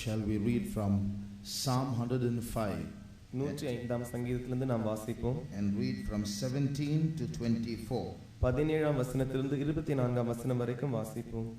Shall we read from Psalm 105? 105ஆம் சங்கீதத்திலிருந்து நாம் வாசிப்போம். And read from 17 to 24. 17ஆம் வசனத்திலிருந்து 24ஆம் வசனம் வரைக்கும் வாசிப்போம்.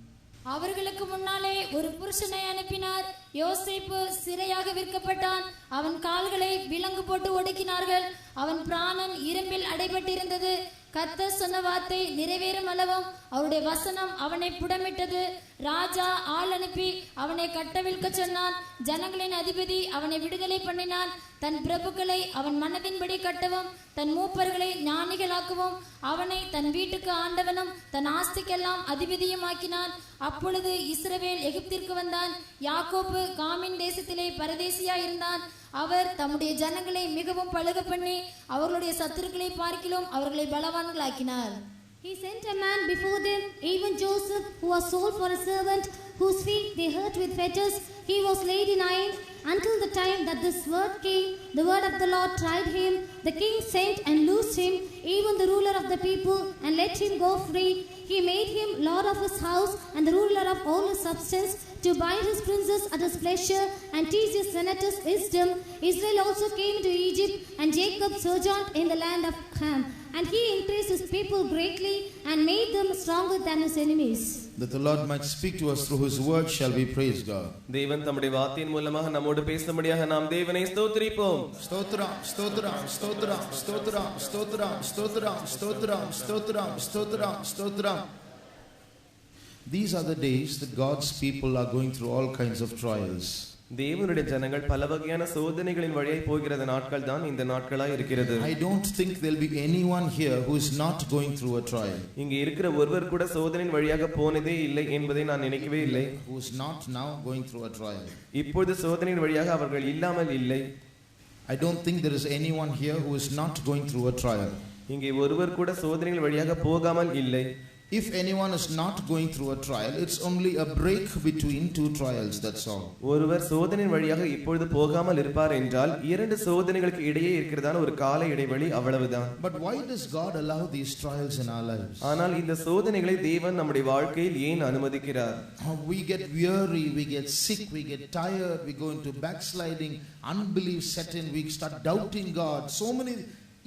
அவர்களுக்கு முன்னாலே ஒரு புருஷனை அனுப்பினார். யோசேப்பு சிறையாக விற்கப்பட்டான். அவன் கால்களை விலங்கு போட்டு ஒடுக்கினார்கள். அவன் பிராணன் இரும்பில் அடைபட்டிருந்தது. கர்த்தர் சொன்ன வார்த்தை நிறைவேறும் அளவும் அவருடைய வசனம் அவனை புடமிட்டது. ராஜா ஆள் அனுப்பி அவனை கட்டவிழ்க்க சொன்னான். ஜனங்களின் அதிபதி அவனை விடுதலை பண்ணினான். தன் பிரபுக்களை அவன் மனதின்படி கட்டவும் தன் மூப்பர்களை ஞானிகளாக்கவும் அவனை தன் வீட்டுக்கு ஆண்டவனும் தன் ஆஸ்திக்கெல்லாம் அதிபதியும் ஆக்கினான். அப்பொழுது இஸ்ரவேல் எகிப்திற்கு வந்தான். யாக்கோப்பு காமின் தேசத்திலே பரதேசியா இருந்தான். அவர் தம்முடைய ஜனங்களை மிகவும் பழுக பண்ணி அவர்களுடைய சத்துருக்களை பார்க்கிலும் அவர்களை பலவான்களாக்கினார். He sent a man before them, even Joseph, who was sold for a servant, whose feet they hurt with fetters. He was laid in irons until the time that this word came. The word of the Lord tried him. The king sent and loosed him, even the ruler of the people, and let him go free. He made him lord of his house and the ruler of all his substance, to bind his princes at his pleasure and teach his senators wisdom. Israel also came to Egypt, and Jacob sojourned in the land of Ham. And he increased his people greatly and made them stronger than his enemies. That the Lord might speak to us through his word, shall we praise God. தேவன் தம்முடைய வார்த்தையின் மூலமாக நம்மோடு பேசும்படியாக நாம் தேவனை ஸ்தோத்திரிப்போம். ஸ்தோத்திரம் ஸ்தோத்திரம் ஸ்தோத்திரம் ஸ்தோத்திரம் ஸ்தோத்திரம் ஸ்தோத்திரம் ஸ்தோத்திரம் ஸ்தோத்திரம் ஸ்தோத்திரம் ஸ்தோத்திரம். These are the days that God's people are going through all kinds of trials. தேவனுடைய ஜனங்கள் பல வகையான சோதனைகளின் வழியாய் போகிற நாட்கள் தான் இந்த நாட்களாய் இருக்கிறது. I don't think there'll be anyone here who is not going through a trial. இங்கே இருக்கிற ஒருவர் கூட சோதனையின் வழியாக போனதே இல்லை என்பதை நான் நினைக்கவே இல்லை. Who is not now going through a trial. இப்பொழுது சோதனையின் வழியாக அவர்கள் இல்லாமல் இல்லை. I don't think there is anyone here who is not going through a trial. இங்கே ஒருவர் கூட சோதனையின் வழியாக போகாமல் இல்லை. If anyone is not going through a trial, it's only a break between two trials, that's all. ஒருவர் சோதனையின் வழியாக இப்பொழுது போகாமல் இருப்பார் என்றால் இரண்டு சோதனைகளுக்கு இடையே இருக்கிறதான ஒரு கால இடைவெளி அவ்வளவுதான். But why does God allow these trials in our lives? ஆனால் இந்த சோதனைகளை தேவன் நம்முடைய வாழ்க்கையில் ஏன் அனுமதிக்கிறார்? We get weary, we get sick, we get tired, we go into backsliding, unbelief set in, we start doubting God. So many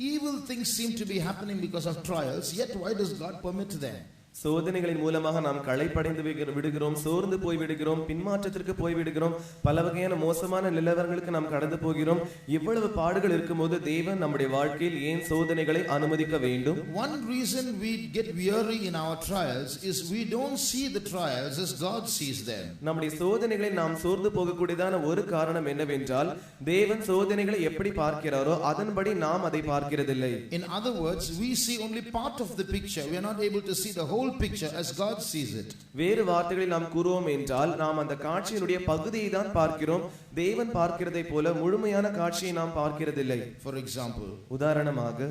evil things seem to be happening because of trials, yet why does God permit them? சோதனைகளின் மூலமாக நாம் களைப்படைந்து விடுகிறோம், சோர்ந்து போய் விடுகிறோம், பின்மாற்றத்திற்கு போய் விடுகிறோம், பல வகையான மோசமான நிலவரங்களுக்கு நாம் கடந்து போகிறோம். இவ்வளவு பாடுகள் இருக்கும்போது தேவன் நம்முடைய வாழ்க்கையில் ஏன் சோதனைகளை அனுமதிக்க வேண்டும்? One reason we get weary in our trials is we don't see the trials as God sees them. நம்முடைய சோதனைகளை நாம் சோர்ந்து போகக்கூடியதான ஒரு காரணம் என்னவென்றால் தேவன் சோதனைகளை எப்படி பார்க்கிறாரோ அதன்படி நாம் அதை பார்க்கிறதில்லை. In other words, we see only part of the picture. We are not able to see the whole picture as God sees it. வேறு வார்த்தைகளில் நாம் கூறுவோம் என்றால் நாம் அந்த காட்சியினுடைய பகுதியை தான் பார்க்கிறோம். தேவன் பார்க்கிறதை போல முழுமையான காட்சியை நாம் பார்க்கிறதில்லை. For example, உதாரணமாக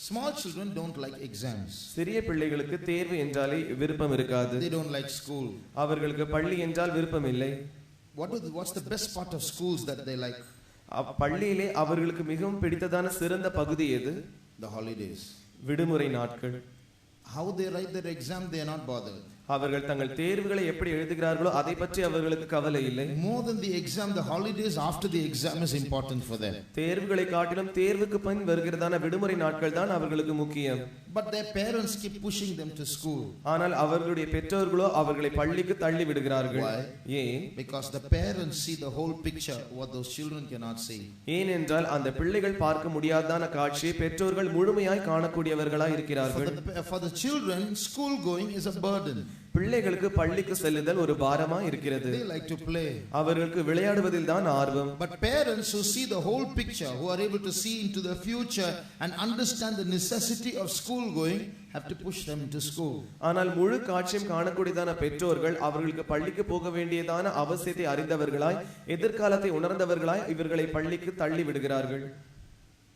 small children don't like exams. சிறிய பிள்ளைகளுக்கு தேர்வு என்றாலே விருப்பம் இருக்காது. They don't like school. அவர்களுக்கு பள்ளி என்றால் விருப்பம் இல்லை. What's the best part of schools that they like? பள்ளியிலே அவர்களுக்கு மிகவும் பிடித்ததான சிறந்த பகுதி எது? The holidays. விடுமுறை நாட்கள். How they write their exam, they are not bothered. அவர்கள் தங்கள் தேர்வுகளை எப்படி எழுதுகிறார்களோ அதை பற்றி அவர்களுக்கு கவலை இல்லை. More than the exam, the holidays after the exam is important for them. தேர்வுகளை காட்டிலும் தேர்வுக்கு பின் வருகிறதான விடுமுறை நாட்கள் தான் அவர்களுக்கு முக்கியம். But their parents keep pushing them to school. ஆனால் அவர்களுடைய பெற்றோர்களோ அவர்களை பள்ளிக்கு தள்ளி விடுகிறார்கள். Why? ஏன்? Because the parents see the whole picture what those children cannot see. ஏனென்றால் அந்த பிள்ளைகள் பார்க்க முடியாதான காட்சியை பெற்றோர்கள் முழுமையாய் காணக்கூடியவர்களாய் இருக்கிறார்கள். For the children, school going is a burden. பிள்ளைகளுக்கு பள்ளிக்கு செல்லுதல் ஒரு பாரமா இருக்கிறது. They like to play. அவர்களுக்கு விளையாடுவதில் தான் ஆர்வம். But parents who see the whole picture, who are able to see into the future and understand the necessity of school going, have to push them to school. ஆனால் முழு காட்சியும் காணக்கூடியதான பெற்றோர்கள் அவர்களுக்கு பள்ளிக்கு போக வேண்டியதான அவசியத்தை அறிந்தவர்களாய் எதிர்காலத்தை உணர்ந்தவர்களாய் இவர்களை பள்ளிக்கு தள்ளி விடுகிறார்கள்.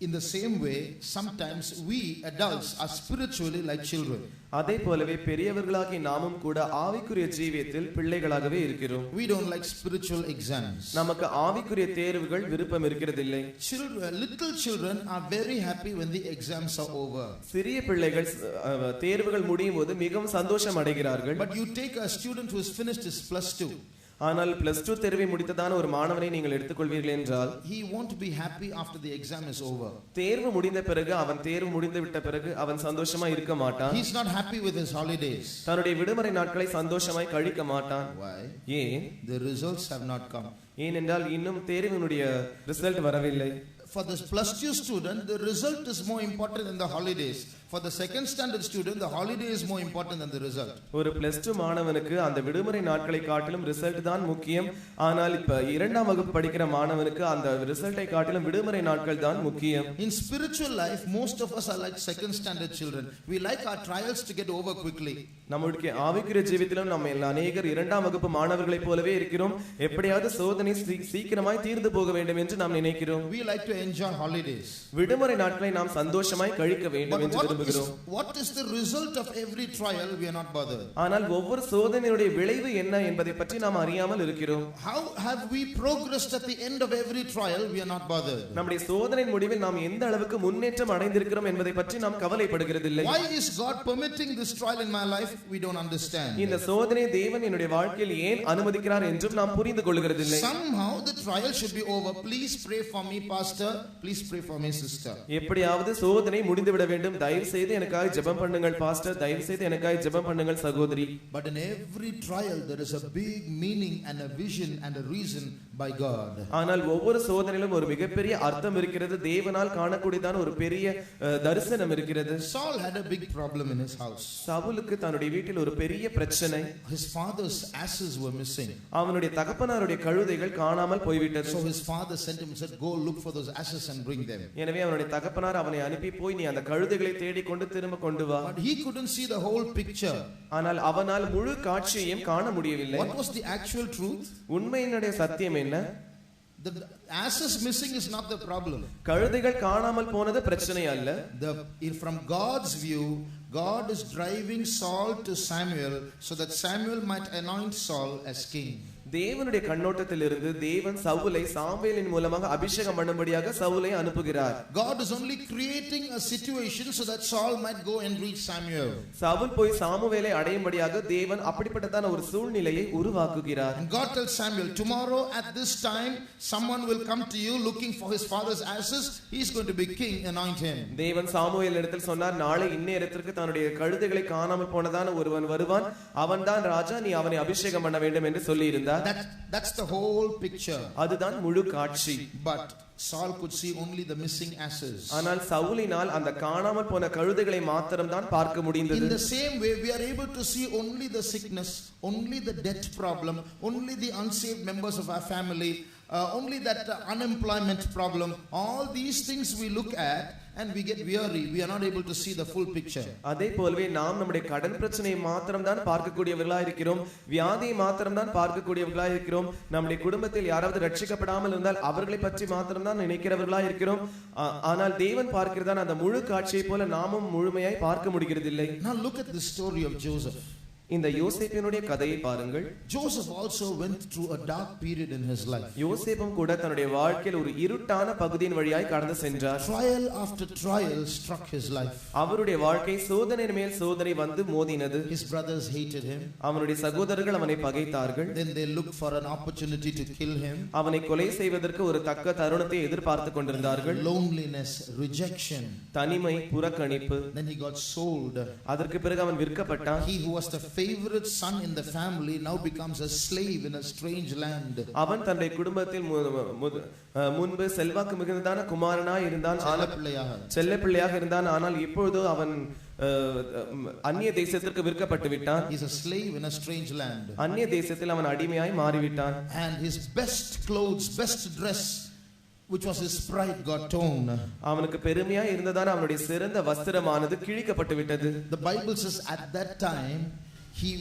In the same way, sometimes we adults are spiritually like children. அதே போலவே பெரியவர்களாகி நாமும் கூட ஆவிக்குரிய ஜீவியத்தில் பிள்ளைகளாகவே இருக்கிறோம். We don't like spiritual exams. நமக்கு ஆவிக்குரிய தேர்வுகள் விருப்பம் இருக்கிறதில்லை. Little children are very happy when the exams are over. சிறிய பிள்ளைகள் தேர்வுகள் முடியும் போது மிகவும் சந்தோஷம் அடைகிறார்கள். But you take a student who has finished his +2. ஆனால் +2 தேர்வை முடித்ததான ஒரு மாணவனை நீங்கள் எடுத்துக்கொள்வீர்கள் என்றால் he won't be happy after the exam is over. தேர்வு முடிந்த பிறகு அவன் தேர்வு முடிந்து விட்ட பிறகு அவன் சந்தோஷமா இருக்க மாட்டான். He's not happy with his holidays. தன்னுடைய விடுமுறை நாட்களை சந்தோஷமாய் கழிக்க மாட்டான். Why? ஏன்? The results have not come. ஏனென்றால் இன்னும் தேர்வினுடைய ரிசல்ட் வரவில்லை. For this +2 student, the result is more important than the holidays. For the second standard student, the holiday is more important than the result. ஒரு +2 மாணவனுக்கு அந்த விடுமுறை நாட்களை காட்டிலும் ரிசல்ட் தான் முக்கியம். ஆனால் இப்ப 2ஆம் வகுப்பு படிக்கிற மாணவனுக்கு அந்த ரிசல்ட்டை காட்டிலும் விடுமுறை நாட்கள் தான் முக்கியம். In spiritual life, most of us are like second standard children. We like our trials to get over quickly. நம்முடைய ஆவிக்குரிய ஜீவிதத்திலும் நம்ம அநேகர் 2ஆம் வகுப்பு மாணவர்களைப் போலவே இருக்கிறோம். எப்படியாவது சோதனை சீக்கிரமாய் தீர்ந்து போக வேண்டும் என்று நாம் நினைக்கிறோம். We like to enjoy holidays. விடுமுறை நாட்களை நாம் சந்தோஷமாய் கழிக்க வேண்டும் என்று விரும்புகிறோம். What is the result of every trial? We are not bothered. ஆனால் ஒவ்வொரு சோதனையுடைய விளைவு என்ன என்பதை பற்றி நாம் அறியாமல் இருக்கிறோம். How have we progressed at the end of every trial? We are not bothered. நம்முடைய சோதனையின் முடிவில் நாம் எந்த அளவுக்கு முன்னேற்றம் அடைந்திருக்கிறோம் என்பதை பற்றி நாம் கவலைப்படுகிறதில்லை. Why is God permitting this trial in my life? We don't understand. இந்த சோதனை தேவன் என்னுடைய வாழ்க்கையில் ஏன் அனுமதிக்கிறார் என்றும் நாம் புரிந்து கொள்கிறதில்லை. Somehow the trial should be over. Please pray for me, pastor. Please pray for me, sister. எப்படியாவது சோதனை முடிந்து விட வேண்டும். தயவு செய்து எனக்காக ஜெபம் பண்ணுங்கள் பாஸ்டர். தயவு செய்து எனக்காக ஜெபம் பண்ணுங்கள் சகோதரி. But in every trial there is a big meaning and a vision and a reason by God. ஆனால் ஒவ்வொரு சோதனையிலும் ஒரு மிகப்பெரிய அர்த்தம் இருக்கிறது. தேவனால் காணக்கூடியதான ஒரு பெரிய தரிசனம் இருக்கிறது. Saul had a big problem in his house. சவுலுக்கு தன்னுடைய வீட்டில் ஒரு பெரிய பிரச்சனை. His father's asses were missing. அவனுடைய தகப்பனாருடைய கழுதைகள் காணாமல் போய்விட்டது. So his father sent him and said, go look for those asses and bring them. எனவே அவனுடைய தகப்பனார் அவனை அனுப்பி போய் நீ அந்த கழுதைகளை தேடி கொண்டு திரும்ப கொண்டு வா. But he couldn't see the whole picture. ஆனால் அவனால் முழு காட்சியையும் காண முடியவில்லை. What was the actual truth? உண்மையினுடைய சத்தியம் என்ன? The asses missing is not the problem. கழுதைகள் காணாமல் போனது பிரச்சனை அல்ல. From God's view, God is driving Saul to Samuel so that Samuel might anoint Saul as king. தேவனுடைய கண்ணோட்டத்தில் இருந்து தேவன் சவுலை சாமுவேலின் மூலமாக அபிஷேகம் பண்ணும்படியாக சவுலை அனுப்புகிறார். God is only creating a situation so that Saul might go and reach Samuel. Saul போய் சாமுவேலை அடையும்படியாக தேவன் அப்படிப்பட்டதான ஒரு சூழ்நிலையை உருவாக்குகிறார். And God tells Samuel, tomorrow at this time someone will come to you looking for his father's ashes. He is going to be king, anoint him. தேவன் Samuel இடத்தில் சொன்னார், நாளை இந்நேரத்திற்கு தன்னுடைய கழுதைகளை காணாமல் போனதான ஒருவன் வருவான், அவன்தான் ராஜா, நீ அவனை அபிஷேகம் பண்ண வேண்டும் என்று சொல்லி இருந்தார். That's the whole picture. அதுதான் முழு காட்சி. But Saul could see only the missing asses. ஆனால் சவுலினால் அந்த காணாமல் போன கழுதைகளை மாத்திரம் தான் பார்க்க முடிந்தது. In the same way we are able to see only the sickness, only the debt problem, only the unsaved members of our family, only that unemployment problem. All these things we look at and we get weary. We are not able to see the full picture. அதே போலவே நாம் நம்முடைய கடன் பிரச்சனையை மாத்திரம் தான் பார்க்கக்கூடியவர்களாக இருக்கிறோம். வியாதியை மாத்திரம் தான் பார்க்கக்கூடியவர்களாக இருக்கிறோம். நம்முடைய குடும்பத்தில் யாராவது ரட்சிக்கப்படாமல் இருந்தால் அவர்களை பற்றி மாத்திரம் தான் நினைக்கிறவர்களாக இருக்கிறோம். ஆனால் தேவன் பார்க்கிறதான அந்த முழு காட்சியை போல நாமும் முழுமையாய் பார்க்க முடிகிறதில்லை. Now look at the story of Joseph. இந்த யோசேப்பினுடைய கதையை பாருங்கள். Joseph also went through a dark period in his life. யோசேப்பும் கூட தன்னுடைய வாழ்க்கையில் ஒரு இருட்டான பகுதியின் வழியாய் கடந்து சென்றார். Trial after trial struck his life. அவருடைய வாழ்க்கை சோதனையின் மேல் சோதனை வந்து மோதினது. His brothers hated him. அவனுடைய சகோதரர்கள் அவனை பகைத்தார்கள். Then they looked for an opportunity to kill him. அவனை கொலை செய்வதற்கு ஒரு தக்க தருணத்தை எதிர்பார்த்து கொண்டிருந்தார்கள். Loneliness, rejection, தனிமை, புறக்கணிப்பு. Then he got sold. அதற்கு பிறகு அவன் விற்கப்பட்டான். He who was the favorite son in the family now becomes a slave in a strange land. அவன் தன்னுடைய குடும்பத்தில் முன்பு செல்வாக்கு மிகுந்ததான குமாரனாய் இருந்தான், செல்ல பிள்ளையாக இருந்தான். ஆனால் இப்பொழுது அவன் அந்நிய தேசத்திற்கு விற்கப்பட்டு விட்டான். He is a slave in a strange land. அந்நிய தேசத்தில் அவன் அடிமையாய் மாறிவிட்டான். And his best clothes, best dress, which was his pride, got torn. அவனுக்கு பெருமையா இருந்ததான அவனுடைய சிறந்த வஸ்திரமானது கிழிக்கப்பட்டு விட்டது. The Bible says at that time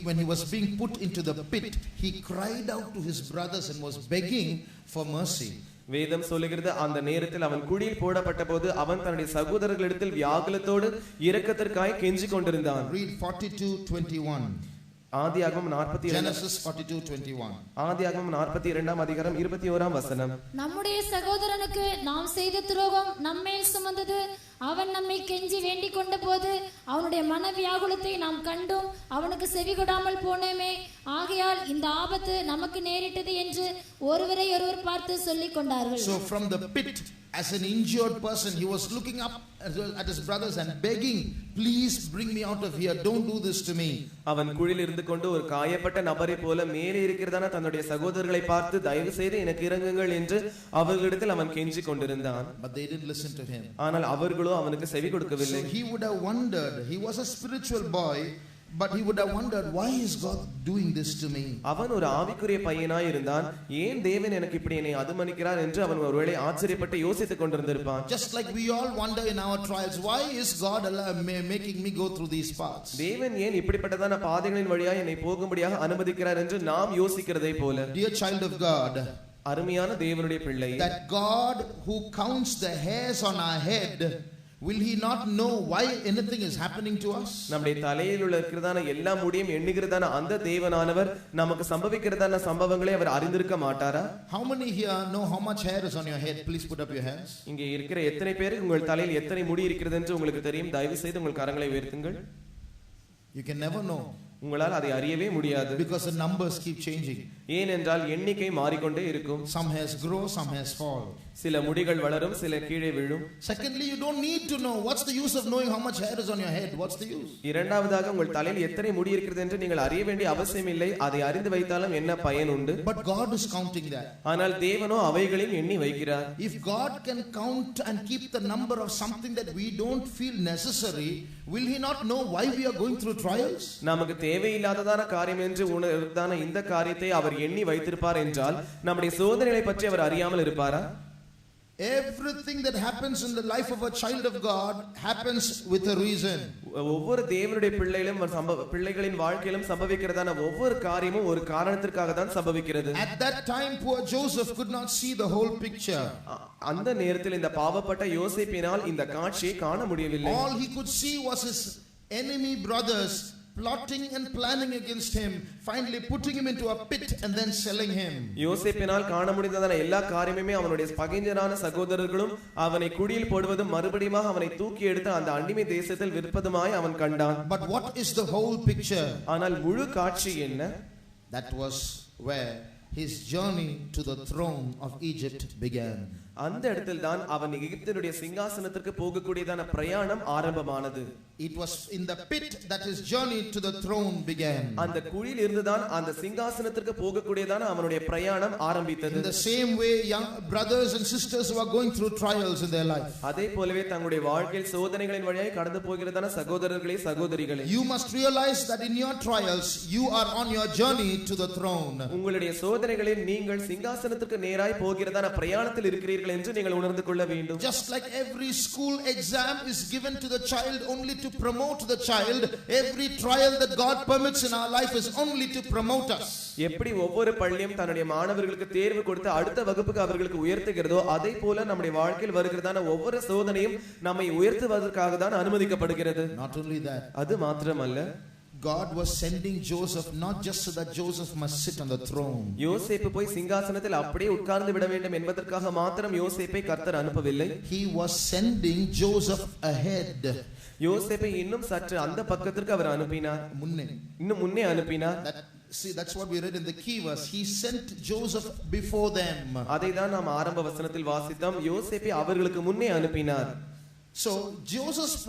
when he was being put into the pit, he cried out to his brothers and was begging for mercy. வேதம் சொல்லுகிறது, அந்த நேரத்தில் அவன் குழியில் போடப்பட்ட போது அவன் தன்னுடைய சகோதரர்களிடத்தில் வியாகுலத்தோடு இரக்கத்திற்காய் கெஞ்சி கொண்டிருந்தான். Read 42:21. ஆதியாகமம் 42 Genesis 42:21. ஆதியாகமம் 42ஆம் அதிகாரம் 21ஆம் வசனம். நம்முடைய சகோதரனுக்கு நாம் செய்த துரோகம் நம்மேல் சுமந்தது. அவன் நம்மை கெஞ்சி வேண்டிக் கொண்ட போது அவனுடைய மனவியாகுலத்தை நாம் கண்டும் அவனுக்கு செவி கொடாமல் போனோமே. ஆகையால் இந்த ஆபத்து நமக்கு நேரிட்டது என்று ஒருவரை ஒருவர் பார்த்து சொல்லிக் கொண்டார்கள். So from the pit, as an injured person, he was looking up at his brothers and begging, please bring me out of here, don't do this to me. அவன் குழியில் இருந்து கொண்டு ஒரு காயப்பட்ட நபரை போல மேலே இருக்கிறதான தன்னுடைய சகோதரர்களை பார்த்து தயவு செய்து எனக்கு இறங்குங்கள் என்று அவர்களிடத்தில் அவன் கெஞ்சி கொண்டிருந்தான். But they didn't listen to him. ஆனால் அவர்களோ அவனுக்கு செவி கொடுக்கவில்லை. So he would have wondered, he was a spiritual boy, but he would have wondered, why is God doing this to me? அவன் ஒரு ஆவிக்குரிய பையனாய் இருந்தான். ஏன் தேவன் எனக்கு இப்படி என்னை அதுமணிக்கிறார் என்று அவன் ஒருவேளை ஆச்சரியப்பட்டு யோசித்துக் கொண்டிருந்திருப்பான். Just like we all wonder in our trials, why is God making me go through these paths? தேவன் ஏன் இப்படிப்பட்டதான பாதைகளின் வழியாக என்னை போகும்படியாக அனுமதிக்கிறார் என்று நாம் யோசிக்கிறதை போல. Dear child of God, அருமையான தேவனுடைய பிள்ளை, that God who counts the hairs on our head, will he not know why anything is happening to us? நம்முடைய தலையில் உள்ள இருக்கிறதான எல்லா முடியும் எண்ணுகிறதான அந்த தேவனானவர் நமக்கு சம்பவிக்கிறதான சம்பவங்களை அவர் அறிந்திருக்க மாட்டாரா? How many here know how much hair is on your head? Please put up your hands. இங்கே இருக்கிற எத்தனை பேருக்கு உங்கள் தலையில் எத்தனை முடி இருக்கிறது என்று உங்களுக்கு தெரியும்? தயவு செய்து உங்கள் கரங்களை உயர்த்துங்கள். You can never know. உங்களால் அதை அறியவே முடியாது. Because the numbers keep changing. ஏனென்றால் எண்ணிக்கை மாறிக்கொண்டே இருக்கும். Some hairs grow, some hairs fall. சில முடிகள் வளரும், சில கீழே விழும். Secondly, you don't need to know. What's the use of knowing how much hair is on your head? What's the use? இரண்டாவதாக உங்கள் தலையில் எத்தனை முடி இருக்கிறது என்று நீங்கள் அறிய வேண்டிய அவசியம் இல்லை. அதை அறிந்து வைத்தாலும் என்ன பயன் உண்டு? But God is counting that. ஆனால் தேவனோ அவைகளையும் எண்ணி வைக்கிறார். If God can count and keep the number of something that we don't feel necessary, will he not know why we are going through trials? நமக்கு தேவையில்லாததான காரியம் என்று உணர்ந்தான இந்த காரியத்தை அவர் எண்ணி வைத்திருப்பார் என்றால் நம்முடைய சோதனைகளை பற்றி அவர் அறியாமல் இருப்பாரா? Everything that happens in the life of a child of God happens with a reason. ஒவ்வொரு தேவனுடைய பிள்ளைகளின் வாழ்க்கையிலும் சம்பவிக்கிறதான ஒவ்வொரு காரியமும் ஒரு காரணத்திற்காக தான் சம்பவிக்கிறது. At that time poor Joseph could not see the whole picture. அந்த நேரத்தில் இந்த பாவப்பட்ட யோசேப்பினால் இந்த காட்சியை காண முடியவில்லை. All he could see was his enemy brothers plotting and planning against him, finally putting him into a pit and then selling him. யோசேப்பினால் காண முடிந்ததான எல்லா காரியமுமே அவனுடைய பகைஞரான சகோதரர்களும் அவனை குடியில் போடுவதும் மறுபடியும் அவனை தூக்கி எடுத்து அந்த அடிமை தேசத்தில் விற்பதுமாய் அவன் கண்டான். But what is the whole picture? ஆனால் முழு காட்சி என்ன? That was where his journey to the throne of Egypt began. அந்த இடத்தில் தான் அவன் எகிப்தினுடைய சிங்காசனத்திற்கு போகக்கூடியதான பிரயாணம் ஆரம்பமானது. It was in the pit that his journey to the throne began. அந்த குழியில் இருந்து தான் அந்த சிங்காசனத்திற்கு போகக்கூடியதான அவனுடைய பிரயாணம் ஆரம்பித்தது. In the same way, young brothers and sisters who are going through trials in their life, அதே போலவே தங்களுடைய வாழ்க்கையில் சோதனைகளின் வழியாக கடந்து போகிறதான சகோதரர்களே சகோதரிகளே, you must realize that in your trials you are on your journey to the throne. உங்களுடைய சோதனைகளில் நீங்கள் சிங்காசனத்திற்கு நேராய் போகிறதான பிரயாணத்தில் இருக்கிறீர்கள் என்று நீங்கள் உணர்ந்து கொள்ள வேண்டும். Just like every school exam is given to the child only to promote the child, every trial that God permits in our life is only to promote us. எப்படி ஒவ்வொரு பள்ளியும் தன்னுடைய மாணவர்களுக்கு தேர்வு கொடுத்து அடுத்த வகுப்புக்கு அவர்களுக்கு உயர்த்துகிறதோ அதே போல நம்முடைய வாழ்க்கையில் வருகிறதான ஒவ்வொரு சோதனையும் நம்மை உயர்த்துவதற்காக தான் அனுமதிக்கப்படுகிறது. Not only that, அது மாத்திரமல்ல, God was sending Joseph not just so that Joseph must sit on the throne. யோசேப்பு போய் சிங்காசனத்தில் அப்படியே உட்கார்ந்து விட வேண்டும் என்பதற்காக மாத்திரம் யோசேப்பை கர்த்தர் அனுப்பவில்லை. He was sending Joseph ahead. யோசேப்பை இன்னும் சற்று அந்த பக்கத்திற்கு அவர் அனுப்பினார். இன்னும் முன்னே அனுப்பினார். See, that's what we read in the key verse. He sent Joseph before them. அதை தான் நாம் ஆரம்ப வசனத்தில் வாசித்தோம். யோசேப்பை அவர்களுக்கு முன்னே அனுப்பினார். So Joseph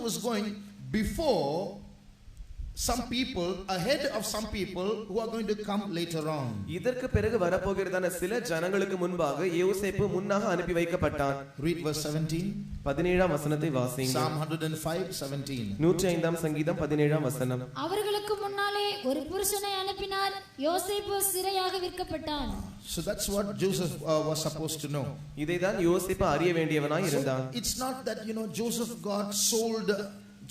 was going before some people, ahead of some people who are going to come later on. இதற்கு பிறகு வரப்போகிறதான சில ஜனங்களுக்கு முன்பாக யோசேப்பு முன்னாக அனுப்பி வைக்கப்பட்டான். Read verse 17. 17ஆம் வசனத்தை வாசியுங்கள். Psalm 105:17. 105ஆம் சங்கீதம் 17ஆம் வசனம். அவர்களுக்கு முன்னாலே ஒரு புருஷனை அனுப்பினார், யோசேப்பு சிறையாக விற்கப்பட்டான். So that's what Joseph was supposed to know. இதைதான் யோசேப்பு அறிய வேண்டியவனாய் இருந்தான். It's not that Joseph got sold,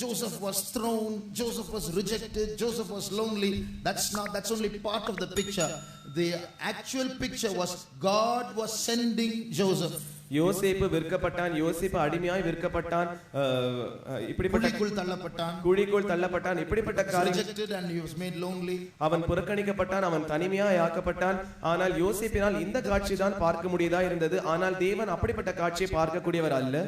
Joseph was thrown, Joseph was rejected, Joseph was lonely. That's only part of the picture. The actual picture was God was sending Joseph. யோசேப்பு விற்கப்பட்டான், யோசேப்பு அடிமையாய் விற்கப்பட்டான், இப்படிப்பட்ட குழிக்குள் தள்ளப்பட்டான், இப்படிப்பட்ட அவன் புறக்கணிக்கப்பட்டான், அவன் தனிமையாய் ஆக்கப்பட்டான். ஆனால் யோசேப்பினால் இந்த காட்சி தான் பார்க்க முடியதா இருந்தது. ஆனால் தேவன் அப்படிப்பட்ட காட்சியை பார்க்கக்கூடியவர் அல்ல.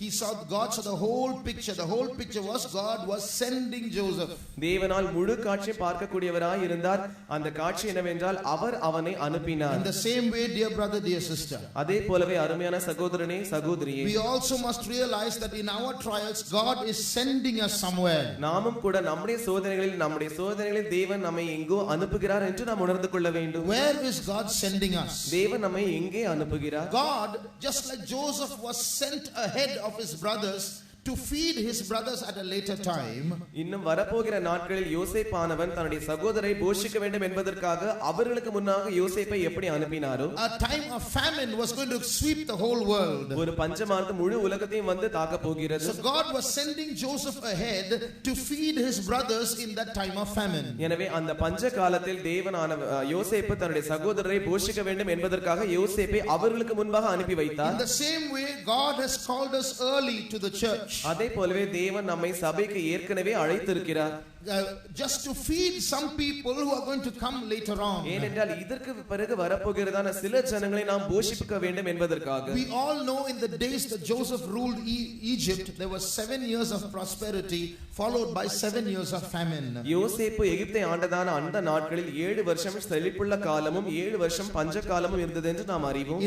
He saw, God saw the whole picture. The whole picture was God was sending Joseph. தேவனால் முழு காட்சியை பார்க்கக்கூடியவராய் இருந்தார். அந்த காட்சி என்னவென்றால் அவர் அவனை அனுப்பினார். In the same way, dear brother, dear sister, அதே போலவே அருமையான சகோதரனே சகோதரியே, we also must realize that in our trials God is sending us somewhere. நாமும் கூட நம்முடைய சோதனைகளில் தேவன் நம்மை எங்கோ அனுப்புகிறார் என்று நாம் உணர்ந்து கொள்ள வேண்டும். Where is God sending us? தேவன் நம்மை எங்கே அனுப்புகிறார்? God, just like Joseph was sent ahead of his brothers to feed his brothers at a later time, இன்னும் வரப்போகிற நாட்களில் யோசேப்பானவன் தன்னுடைய சகோதரரை போஷிக்க வேண்டும் என்பதற்காக அவர்களுக்கு முன்னாக யோசேப்பை எப்படி அனுப்பினாரோ, a time of famine was going to sweep the whole world. ஒரு பஞ்சமானது முழு உலகத்தையும் வந்து தாக்க போகிறது. So God was sending Joseph ahead to feed his brothers in that time of famine. எனவே அந்த பஞ்ச காலத்தில் தேவனான யோசேப்பு தன்னுடைய சகோதரரை போஷிக்க வேண்டும் என்பதற்காக யோசேப்பை அவர்களுக்கு முன்பாக அனுப்பி வைத்தார். In the same way, God has called us early to the church. அதே போலவே தேவன் நம்மை சபைக்கு ஏற்கனவே அழைத்திருக்கிறார். Just to feed some people who are going to come later on. ஏனென்றால் இதற்கு பிறகு வரப்போகிறதான சில ஜனங்களை நாம் போஷிக்க வேண்டும் என்பதற்காக. We all know in the days that Joseph ruled Egypt, there was 7 years of prosperity followed by 7 years of famine. யோசேப்பு எகிப்தை ஆண்டதான அந்த நாட்களில் 7 வருஷம் செழிப்புள்ள காலமும் 7 வருஷம் பஞ்ச காலமும் இருந்தது என்று நாம் அறிவோம்.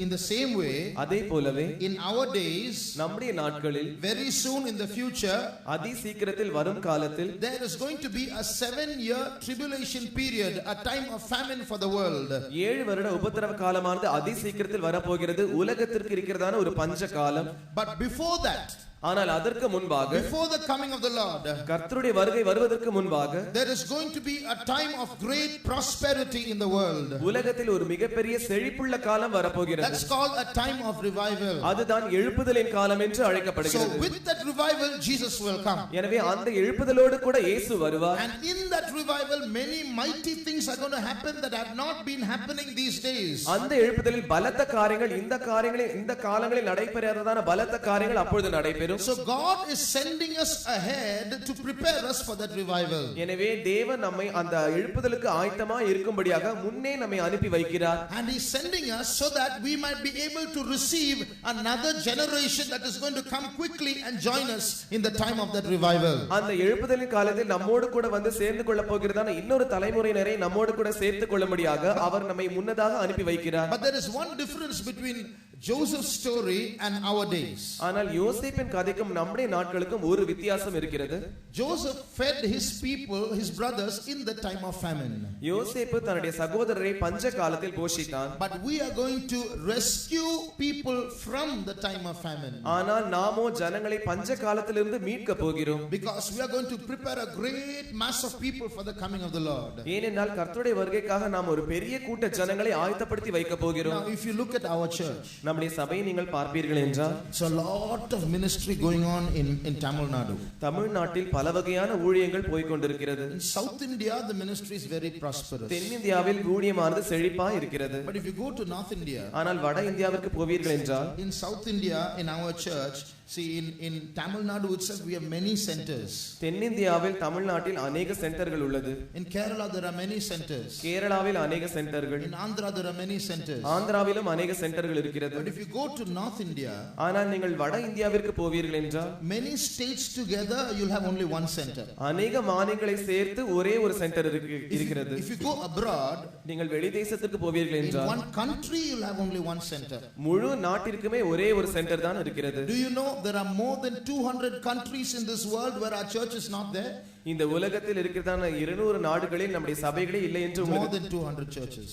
In the same way, அதே போலவே in our days, நம்முடைய நாட்களில் very soon in the future, அதி சீக்கிரத்தில் வரும் காலத்தில் there is going to be a 7-year tribulation period, a time of famine for the world. 7 வருட உபத்திரவ காலமானது அதி சீக்கிரத்தில் வரப்போகிறது. உலகத்திற்கு இருக்கிறதான ஒரு பஞ்ச காலம். But before that, ஆனால் அதற்கு முன்பாக, before the coming of the Lord, கர்த்தருடைய வருகை வருவதற்கு முன்பாக, there is going to be a time of great prosperity in the world. உலகத்தில் ஒரு மிகப்பெரிய செழிப்புள்ள காலம் வரப்போகிறது. That's called a time of revival. அதுதான் எழுப்புதலின் காலம் என்று அழைக்கப்படுகிறது. So with that revival Jesus will come. எனவே அந்த எழுப்புதலோடு கூட இயேசு வருவார். And in that revival many mighty things are going to happen that have not been happening these days. அந்த எழுப்புதலில் பலத்த காரியங்கள் இந்த காலங்களில் நடைபெறாததான பலத்த காரியங்கள் அப்பொழுது நடைபெறும். So God is sending us ahead to prepare us for that revival. எனவே தேவன் நம்மை அந்த எழுப்புதலுக்கு ஆயத்தமாக இருக்கும்படியாக முன்னே நம்மை அனுப்பி வைக்கிறார். And he is sending us so that we might be able to receive another generation that is going to come quickly and join us in the time of that revival. அந்த எழுப்புதலின் காலத்தில் நம்மோடு கூட வந்து சேர்ந்து கொள்ள போகிறதான இன்னொரு தலைமுறையினரை நம்மோடு கூட சேர்த்து கொள்ளும்படியாக அவர் நம்மை முன்னதாக அனுப்பி வைக்கிறார். But there is one difference between Joseph's story and our days. ஆனால் யோசேப்பின் கதைக்கும் நம்முடைய நாட்களுக்கும் ஒரு வித்தியாசம் இருக்கிறது. Joseph fed his people, his brothers, in the time of famine. யோசேப்பு தன்னுடைய சகோதரரை பஞ்ச காலத்தில் போஷித்தான். But we are going to rescue people from the time of famine. ஆனால் நாமோ ஜனங்களை பஞ்ச காலத்திலிருந்து மீட்க போகிறோம். Because we are going to prepare a great mass of people for the coming of the Lord. ஏனென்றால் கர்த்தருடைய வருகைக்காக நாம் ஒரு பெரிய கூட்ட ஜனங்களை ஆயத்தப்படுத்தி வைக்க போகிறோம். Now if you look at our church, நம்முடைய சபையை நீங்கள் பார்ப்பீர்கள் என்றால், it's a lot of ministry going on in Tamil Nadu. தமிழ்நாட்டில் பல வகையான ஊழியங்கள் போய் கொண்டிருக்கிறது. In South India the ministry is very prosperous. தென்னிந்தியாவில் ஊழியமானது செழிப்பாய் இருக்கிறது. But if you go to North India, ஆனால் வட இந்தியாவிற்கு போவீர்கள் என்றால், in South India in our church, see in Tamil Nadu itself we have many centers. தென்னிந்தியாவில் தமிழ்நாட்டில் अनेक சென்டர்கள் உள்ளது. In Kerala there are many centers. கேரளாவில் अनेक சென்டர்கள். In Andhra there are many centers. ஆந்திராவிலும் अनेक சென்டர்கள் இருக்கிறது. But if you go to North India, ஆனால் நீங்கள் வட இந்தியாவிற்கு போவீர்கள் என்றால், many states together you'll have only one center. अनेक மாநிலங்களை சேர்த்து ஒரே ஒரு சென்டர் இருக்கிறது. If you go abroad, நீங்கள் வெளி தேசத்துக்கு போவீர்கள் என்றால், in one country you'll have only one center. முழு நாட்டிற்குமே ஒரே ஒரு சென்டர் தான் இருக்கிறது. Do you know there are more than 200 countries in this world where our church is not there? இந்த உலகத்தில் இருக்கிறதான 200 நாடுகளில் நம்முடைய சபைகளே இல்லை என்று more than 200 churches.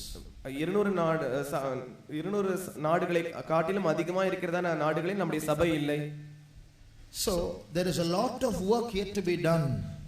200 நாடுகளை காட்டிலும் அதிகமாக இருக்கிறதான நாடுகளில் நம்முடைய சபை இல்லை. So there is a lot of work yet to be done.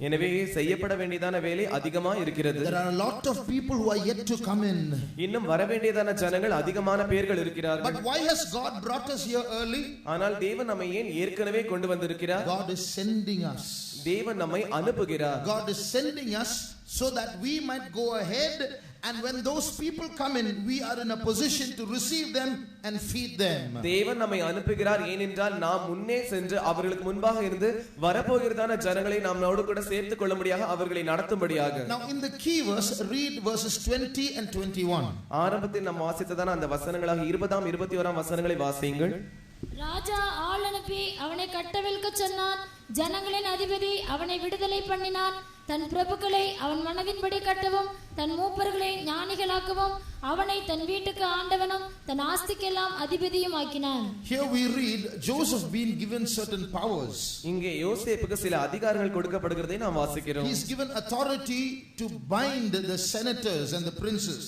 எனவே செய்யப்பட வேண்டியதான வேலை அதிகமாக இருக்கிறது. There are a lot of people who are yet to come in. இன்னும் வர வேண்டியதான ஜனங்கள் அதிகமான பேர்கள் இருக்கிறார்கள். But why has God brought us here early? ஆனால் தேவன் நம்மை ஏன் ஏற்கனவே கொண்டு வந்திருக்கிறார்? God is sending us. தேவன் நம்மை அனுப்புகிறார். God is sending us so that we might go ahead, and when those people come in, we are in a position to receive them and feed them. தேவன் நம்மை அனுப்புகிறார் ஏனென்றால் நாம் முன்னே சென்று அவர்களுக்கு முன்பாக இருந்து வரப்போகிறதான ஜனங்களை நம்மோடு கூட சேர்த்துக் கொள்ளும்படியாக அவர்களை நடத்தும்படியாக. Now in the key verse, read verses 20 and 21. ஆரம்பத்தில் நாம் வாசித்ததான அந்த வசனங்களாக 20ஆம் 21ஆம் வசனங்களை வாசியுங்கள். ராஜா ஆள் அனுப்பி அவனை கட்டவிழ்க்க சொன்னான். ஜனங்களின் அதிபதி அவனை விடுதலை பண்ணினான். தன் பிரபுக்களை அவன் மனதின்படி கட்டவும் தன் மூப்பர்களை ஞானிகளாக்கவும் அவனை தன் வீட்டுக்கு ஆண்டவனும் தன் ஆஸ்திக்கெல்லாம் அதிபதியும் ஆக்கினான். Here we read Joseph being given certain powers. இங்கே யோசேப்புக்கு சில அதிகாரங்கள் கொடுக்கப்படுகிறதை நாம் வாசிக்கிறோம். He is given authority to bind the senators and the princes.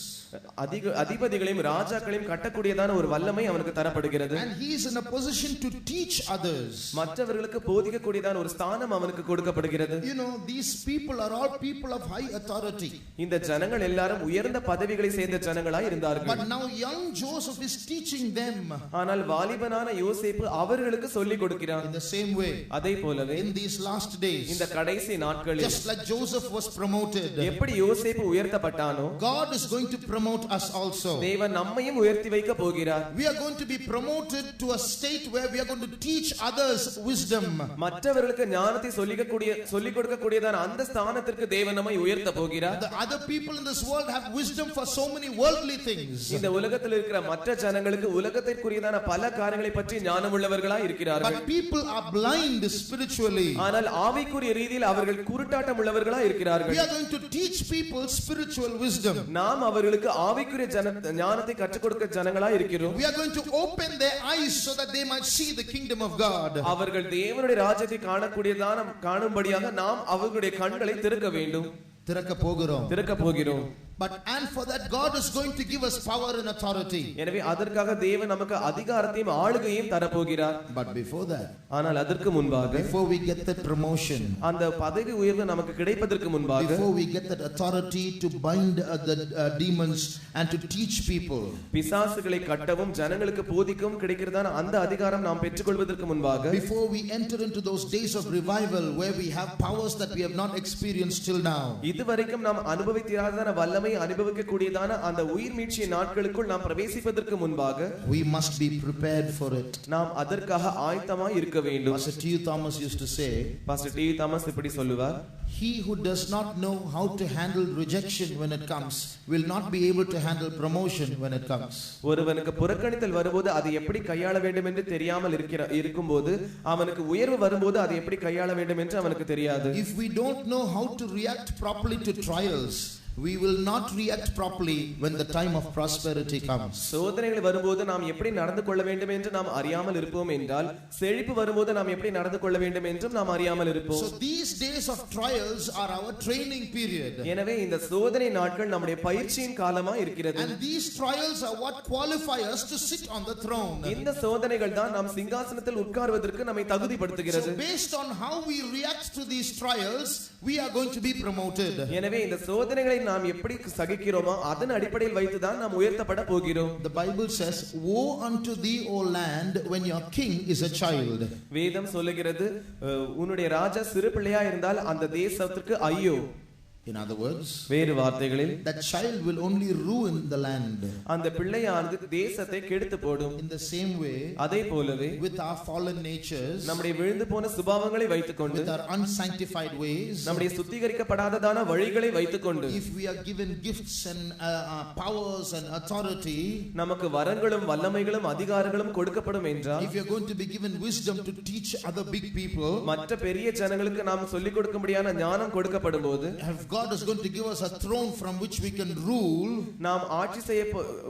அதிபதிகளையும் ராஜாக்களையும் கட்டக்கூடியதான ஒரு வல்லமை அவனுக்கு தரப்படுகிறது. And he is in a position to teach others. மற்றவர்களுக்கு போதிக்கக்கூடியதான ஒரு ஸ்தானம் அவனுக்கு கொடுக்கப்படுகிறது. You know, these people are all people of high authority. இந்த ஜனங்கள் எல்லாரும் உயர்ந்த பதவிகளை சேர்ந்த ஜனங்களாய் இருந்தார்கள். But now young Joseph is teaching them. ஆனால் வாலிபனான யோசேப்பு அவர்களுக்கு சொல்லிக் கொடுக்கிறான். In the same way, அதே போலவே in these last days, இந்த கடைசி நாட்களில் just like Joseph was promoted, எப்படி யோசேப்பு உயர்த்தப்பட்டானோ God is going to promote us also. தேவன் நம்மையும் உயர்த்தி வைக்க போகிறார். We are going to be promoted to a state where we are going to teach others wisdom. மற்றவர்களுக்கு ஞானத்தை சொல்லிக் கொடுக்கக்கூடியதான அந்த ஸ்தானத்திற்கு தேவன் நம்மை உயர்த்த போகிறார். The other people in this world have wisdom for so many worldly things. இந்த உலகத்தில் இருக்கிற மற்ற ஜனங்களுக்கு உலகத்திற்குரியதான பல காரியங்களை பற்றி ஞானம் உள்ளவர்களாய் இருக்கிறார்கள். But people are blind spiritually. ஆனால் ஆவிக்குரிய ரீதியில் அவர்கள் குருட்டாட்டம் உள்ளவர்களாய் இருக்கிறார்கள். We are going to teach people spiritual wisdom. நாம் அவர்களுக்கு ஆவிக்குரிய ஞானத்தை கற்றுக் கொடுக்க ஜனங்களாய் இருக்கிறோம். We are going to open their eyes so that they might see the kingdom of God. அவர்கள் தேவனுடைய ராஜ்யத்தை காணும்படியாக நாம் அவர்களுடைய கண்களை திறக்க வேண்டும். திறக்க போகிறோம். But and for that God is going to give us power and authority. எனவே அதற்காக தேவன் நமக்கு அதிகாரத்தையும் ஆளுகையும் தர போகிறார். But before that, ஆனால் அதற்கு முன்பாக, before we get that promotion, அந்த பதவி உயர்வு நமக்கு கிடைப்பதற்கு முன்பாக, before we get that authority to bind the demons and to teach people, பிசாசுகளை கட்டவும் ஜனங்களுக்கு போதிக்கவும் கிடைக்கிறதான அந்த அதிகாரம் நாம் பெற்றுக்கொள்வதற்கு முன்பாக, before we enter into those days of revival where we have powers that we have not experienced till now, இதுவரைக்கும் நாம் அனுபவித்திராததான வல்லமை அனுபவிக்கக்கூடியதான அந்த உயிர் மீட்சியின் நாட்களுக்குள் நாம் பிரவேசிப்பதற்கு முன்பாக, we must be prepared for it. நாம் அதற்காக ஆயத்தமாய் இருக்க வேண்டும். Pastor T. Thomas used to say, Pastor T. Thomas இப்படி சொல்லுவார், he who does not know how to handle rejection when it comes will not be able to handle promotion when it comes. ஒருவனுக்கு புறக்கணித்தல் வரும்போது அதை எப்படி கையாள வேண்டும் என்று தெரியாமல் இருக்கும்போது அவனுக்கு உயர்வு வரும்போது அதை எப்படி கையாள வேண்டும் என்று அவனுக்கு தெரியாது. If we don't know how to react properly to trials, we will not react properly when the time of prosperity comes. சோதனைகள் வரும்போது நாம் எப்படி நடந்து கொள்ள வேண்டும் என்று நாம் அறியாமல் இருப்போம் என்றால், செழிப்பு வரும்போது நாம் எப்படி நடந்து கொள்ள வேண்டும் என்றும் நாம் அறியாமல் இருப்போம். So these days of trials are our training period. எனவே இந்த சோதனை நாட்கள் நம்முடைய பயிற்சியின் காலமாக இருக்கிறது. And these trials are what qualify us to sit on the throne. இந்த சோதனைகள் தான் நாம் சிங்காசனத்தில் உட்கார்வதற்கு நம்மை தகுதிப்படுத்துகிறது. So based on how we react to these trials, we are going to be promoted. எனவே இந்த சோதனைகளை நாம் எப்படி சகிக்கிறோமோ அதன் அடிப்படையில் வைத்து தான் நாம் உயர்த்தப்பட போகிறோம். The Bible says, woe unto thee, O land, when your king is a child. வேதம் சொல்லுகிறது, உன்னுடைய ராஜா சிறு பிள்ளையா இருந்தால் அந்த தேசத்திற்கு ஐயோ. In other words, வேறு வார்த்தைகளில், that child will only ruin the land. அந்த பிள்ளையானது தேசத்தை கெடுத்து போடும். In the same way, அதே போலவே with our fallen natures, நம்முடைய விழுந்து போன சுபாவங்களை வைத்துக்கொண்டு, with our unsanctified ways, நம்முடைய சுத்திகரிக்கப்படாததான வழிகளை வைத்துக்கொண்டு, if we are given gifts and powers and authority, நமக்கு வரங்களும் வல்லமைகளும் அதிகாரங்களும் கொடுக்கப்படும் என்றால், if you are going to be given wisdom to teach other big people, மற்ற பெரிய ஜனங்களுக்கு நாம் சொல்லிக் கொடுக்கும்படியான ஞானம் கொடுக்கப்படும் போது, God is going to give us a throne from which we can rule, நாம்